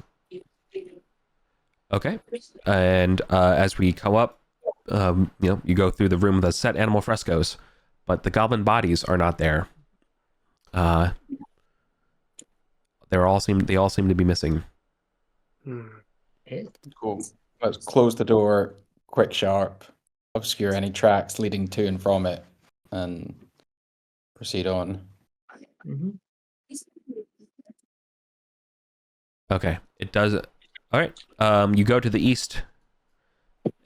Okay. And as we come up, you go through the room with the set animal frescoes, but the goblin bodies are not there. They all seem to be missing. Cool. Let's close the door, quick, sharp, obscure any tracks leading to and from it, and proceed on. Mm-hmm. Okay. It does. All right. You go to the east,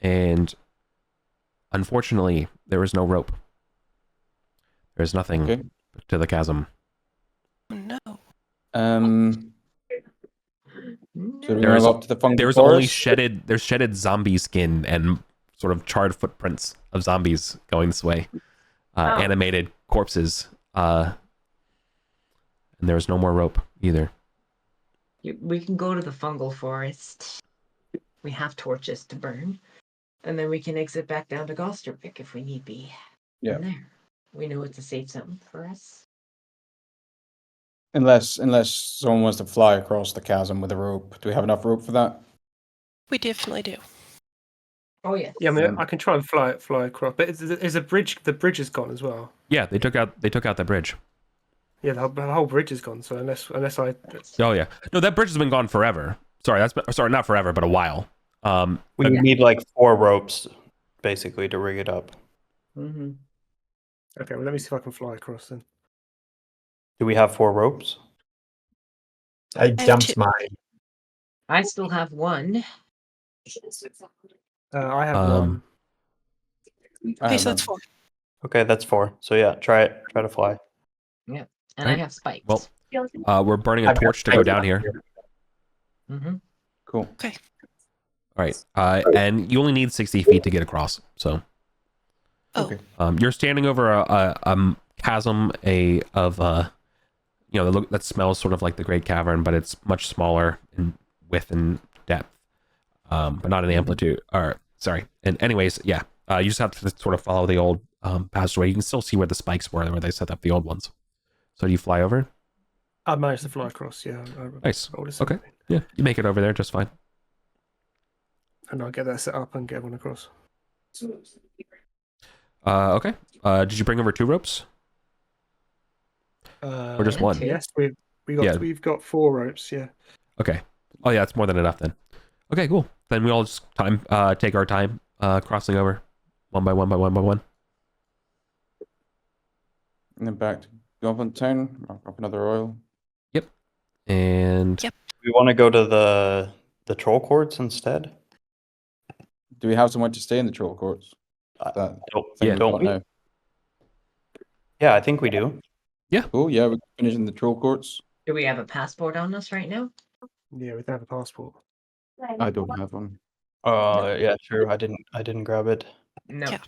and unfortunately, there is no rope. There's nothing Okay. to the chasm. No. So we move up to the fungal There's forest? only shedded zombie skin and sort of charred footprints of zombies going this way. Animated corpses. And there's no more rope either. We can go to the fungal forest. We have torches to burn. And then we can exit back down to Gosterwick if we need be. Yeah. From there. We know it's a safe zone for us. Unless someone wants to fly across the chasm with a rope. Do we have enough rope for that? We definitely do. Oh yeah. Yeah, I mean, I can try and fly across, but is a bridge? The bridge is gone as well. Yeah, they took out the bridge. Yeah, the whole bridge is gone. So unless I. Oh yeah, no, that bridge has been gone forever. Sorry, not forever, but a while. We need 4 ropes, basically, to rig it up. Mm-hmm. Okay, well, let me see if I can fly across then. Do we have 4 ropes? I dumped mine. I still have one. I have one. Okay, so that's 4. Okay, that's 4. So yeah, try to fly. Yeah, and I have spikes. Well, we're burning a torch to go down here. Mm-hmm. Cool. Okay. All right, and you only need 60 feet to get across. So, Okay. you're standing over a chasm that smells sort of like the Great Cavern, but it's much smaller in width and depth, but not in amplitude. And anyways, yeah, you just have to sort of follow the old passageway. You can still see where the spikes were, where they set up the old ones. So do you fly over? I managed to fly across. Yeah. Nice. rolled a Okay. 17. Yeah, you make it over there just fine. and I'll get that set up and get one across. Okay. Did you bring over 2 ropes? Or just one? Yes, Yeah. we've got 4 ropes. Yeah. Okay. Oh yeah, it's more than enough then. Okay, cool. Then we all just take our time crossing over one by one by one by one. And then back to Goblin Town. I'll grab another oil. Yep. And Yep. We want to go to the troll courts instead. Do we have somewhere to stay in the troll courts? That thing yeah. we've Don't got we? now. Yeah, I think we do. Cool. Yeah, we're finishing the troll courts. Do we have a passport on us right now? Yeah, we don't have a passport. I don't have one. Yeah, true. I didn't grab it. No. Yeah.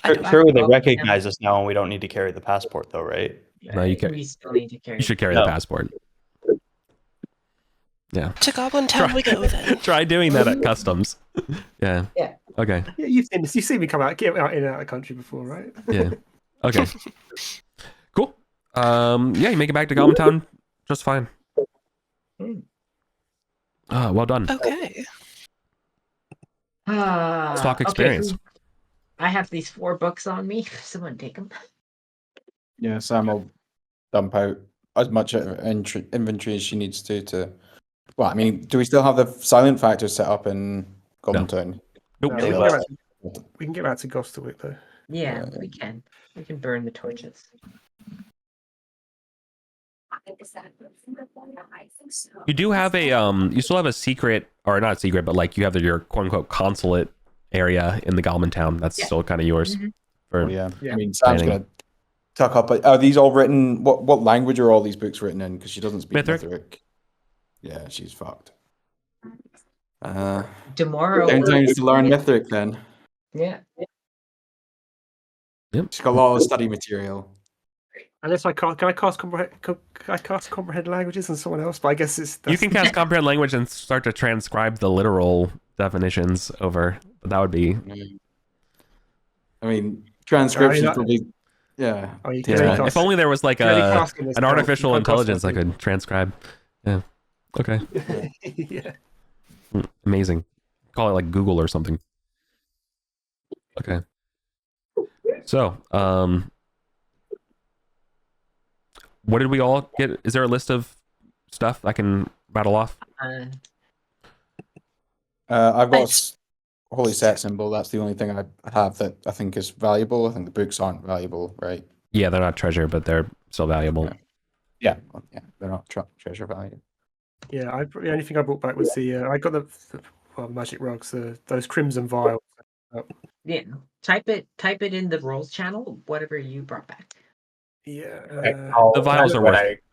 I don't. Surely they Oh, recognize us now, and we don't need to carry the passport, though, right? No, you We still need to carry. you should carry No. the passport. Yeah. To Goblin Town we go then. Try doing that at customs. Yeah. Yeah. Okay. Yeah, you've seen me get out in and out of the country before, right? Yeah. Okay. Cool. Yeah, you make it back to Goblin Town just fine. Well done. Okay. Let's talk Okay, experience. I have these 4 books on me. Someone take them. Yeah, Sam will dump out as much inventory as she needs to. Well, I mean, do we still have the silent factor set up in Goblin Town? Nope. We can get back to Gosterwick though. Yeah, we can. We can burn the torches. You do have a you still have a secret, or not secret, but like you have your quote unquote consulate area in the Goblin Town. That's still kind of yours. For Yeah. Yeah. I mean, Sam's planning. gonna tuck up. Are these all written? What language are all these books written in? Because she doesn't speak Mithric. Mithric. Yeah, she's fucked. Tomorrow. Downtime's to learn Mithric then. Yeah. She's got a lot of study material. Unless can I cast comprehend languages on someone else? But I guess You can cast comprehend language and start to transcribe the literal definitions over. That would be I mean, transcription that- probably. Yeah. Oh, you can yeah. only cast- If only there was like you can only cast in this an spell, artificial you can't cast intelligence that something. could transcribe. Yeah. Okay. yeah. Amazing. Call it like Google or something. Okay. So, what did we all get? Is there a list of stuff I can rattle off? I've got holy set symbol. That's the only thing I have that I think is valuable. I think the books aren't valuable, right? Yeah, they're not treasure, but they're still valuable. Yeah, they're not treasure value. Yeah, the only thing I brought back was I got the magic rugs, those crimson vials. Yeah. Type it in the rolls channel, whatever you brought back. Yeah. The vials are worth it.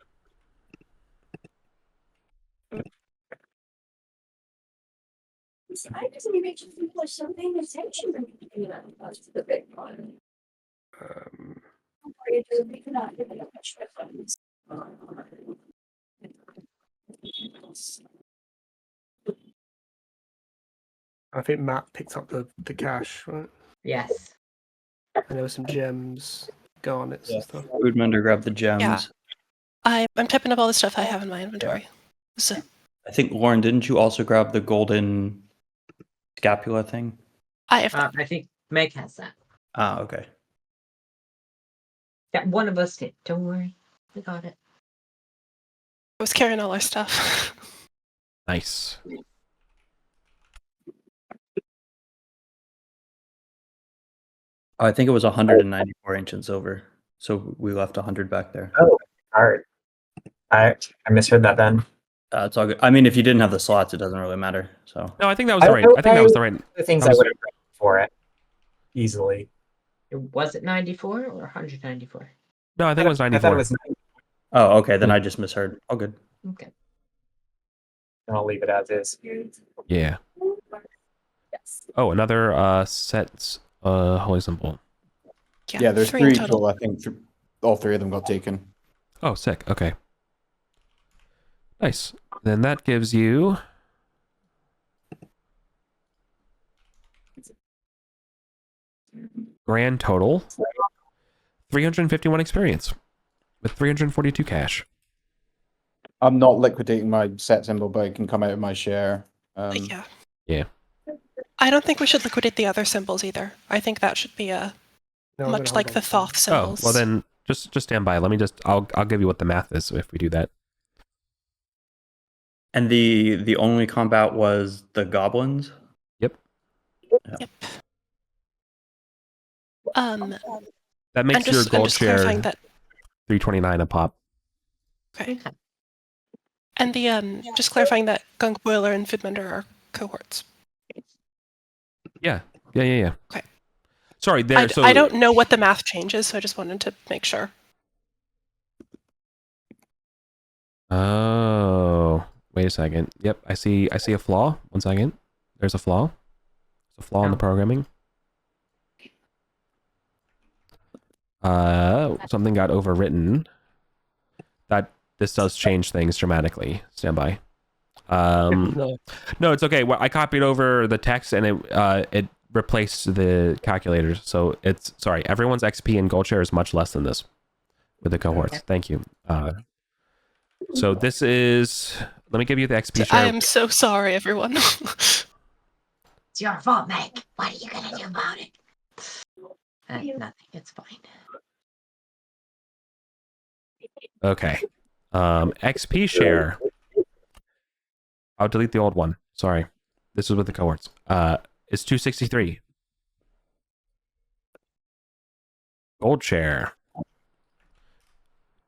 I just need to make sure people are still paying attention to the big one. I think Matt picked up the cash, right? Yes. And there were some gems, garnets and stuff. Foodmender grabbed the gems. Yeah. I'm typing up all the stuff I have in my inventory. So, I think, Lauren, didn't you also grab the golden scapula thing? I have that. I think Meg has that. Ah, okay. Yeah, one of us did. Don't worry. We got it. I was carrying all our stuff. Nice. I think it was 194 ancient silver. So we left 100 back there. Oh, all right. I misheard that then. It's all good. I mean, if you didn't have the slots, it doesn't really matter. So No, I think that was the right. I think that was the right. The things that I was- would have grabbed for it easily. Was it 94 or 194? No, I think it was I 94. thought it was 90. oh, okay. Then I just misheard. All good. Okay. And I'll leave it as is. Yeah. Oh, another set holy symbol. Yeah, there's 3 in total. I think all 3 of them got taken. Oh, sick. Okay. Nice. Then that gives you grand total 351 experience with 342 cash. I'm not liquidating my set symbol, but it can come out of my share. Yeah. Yeah. I don't think we should liquidate the other symbols either. I think that should be No, I'm gonna much hold like on the to them. Thoth symbols. Oh, well then, just stand by. Let me I'll give you what the math is if we do that. And the only combat was the goblins? Yep. Yep. That makes your I'm gold just share clarifying that. 329 a pop. Okay. And the just clarifying that Gunk Boiler and Fidmender are cohorts. Yeah. Okay. Sorry, I don't know what the math changes, so I just wanted to make sure. Oh, wait a second. Yep, I see a flaw. 1 second. There's a flaw. There's a flaw in the programming. Something got overwritten. This does change things dramatically. Stand by. No. No, it's okay. Well, I copied over the text and it replaced the calculators. So it's sorry. Everyone's XP and gold share is much less than this with the cohorts. Thank you. So this is. Let me give you the XP share. I am so sorry, everyone. It's your fault, Meg. What are you gonna do about it? Nothing. It's fine. Okay. XP share. I'll delete the old one. Sorry. This is with the cohorts. It's 263. Gold share.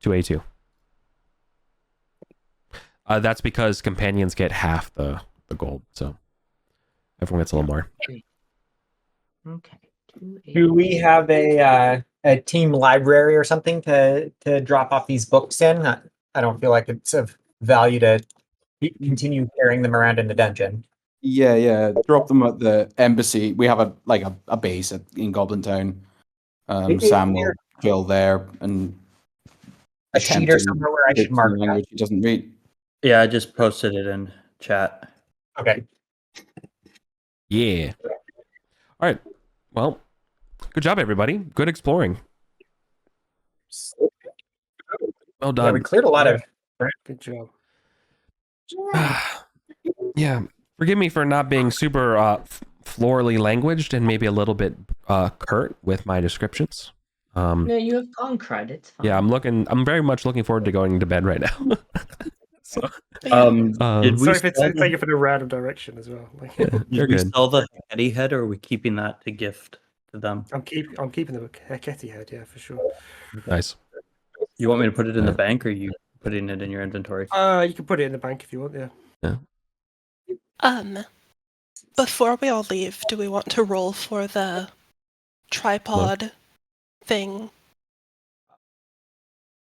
282. That's because companions get half the gold, so everyone gets a little more. Okay. Do we have a team library or something to drop off these books in? I don't feel like it's of value to continue carrying them around in the dungeon. Yeah. Drop them at the embassy. We have a base in Goblin Town. Sam will chill there and A sheet or somewhere where I should mark that. language he doesn't read. Yeah, I just posted it in chat. Okay. Yeah. All right. Well, good job, everybody. Good exploring. Well done. Yeah, we cleared a lot of. Good job. Yeah. Forgive me for not being super florally languaged and maybe a little bit curt with my descriptions. No, you have gone credits. Fine. Yeah, I'm very much looking forward to going to bed right now. So, did we Thank you for the random direction as well. you're did we good. sell the Hecate head, or are we keeping that to gift to them? I'm keeping the Hecate head, yeah, for sure. Nice. You want me to put it in the bank, or are you putting it in your inventory? You can put it in the bank if you want, yeah. Before we all leave, do we want to roll for the tripod thing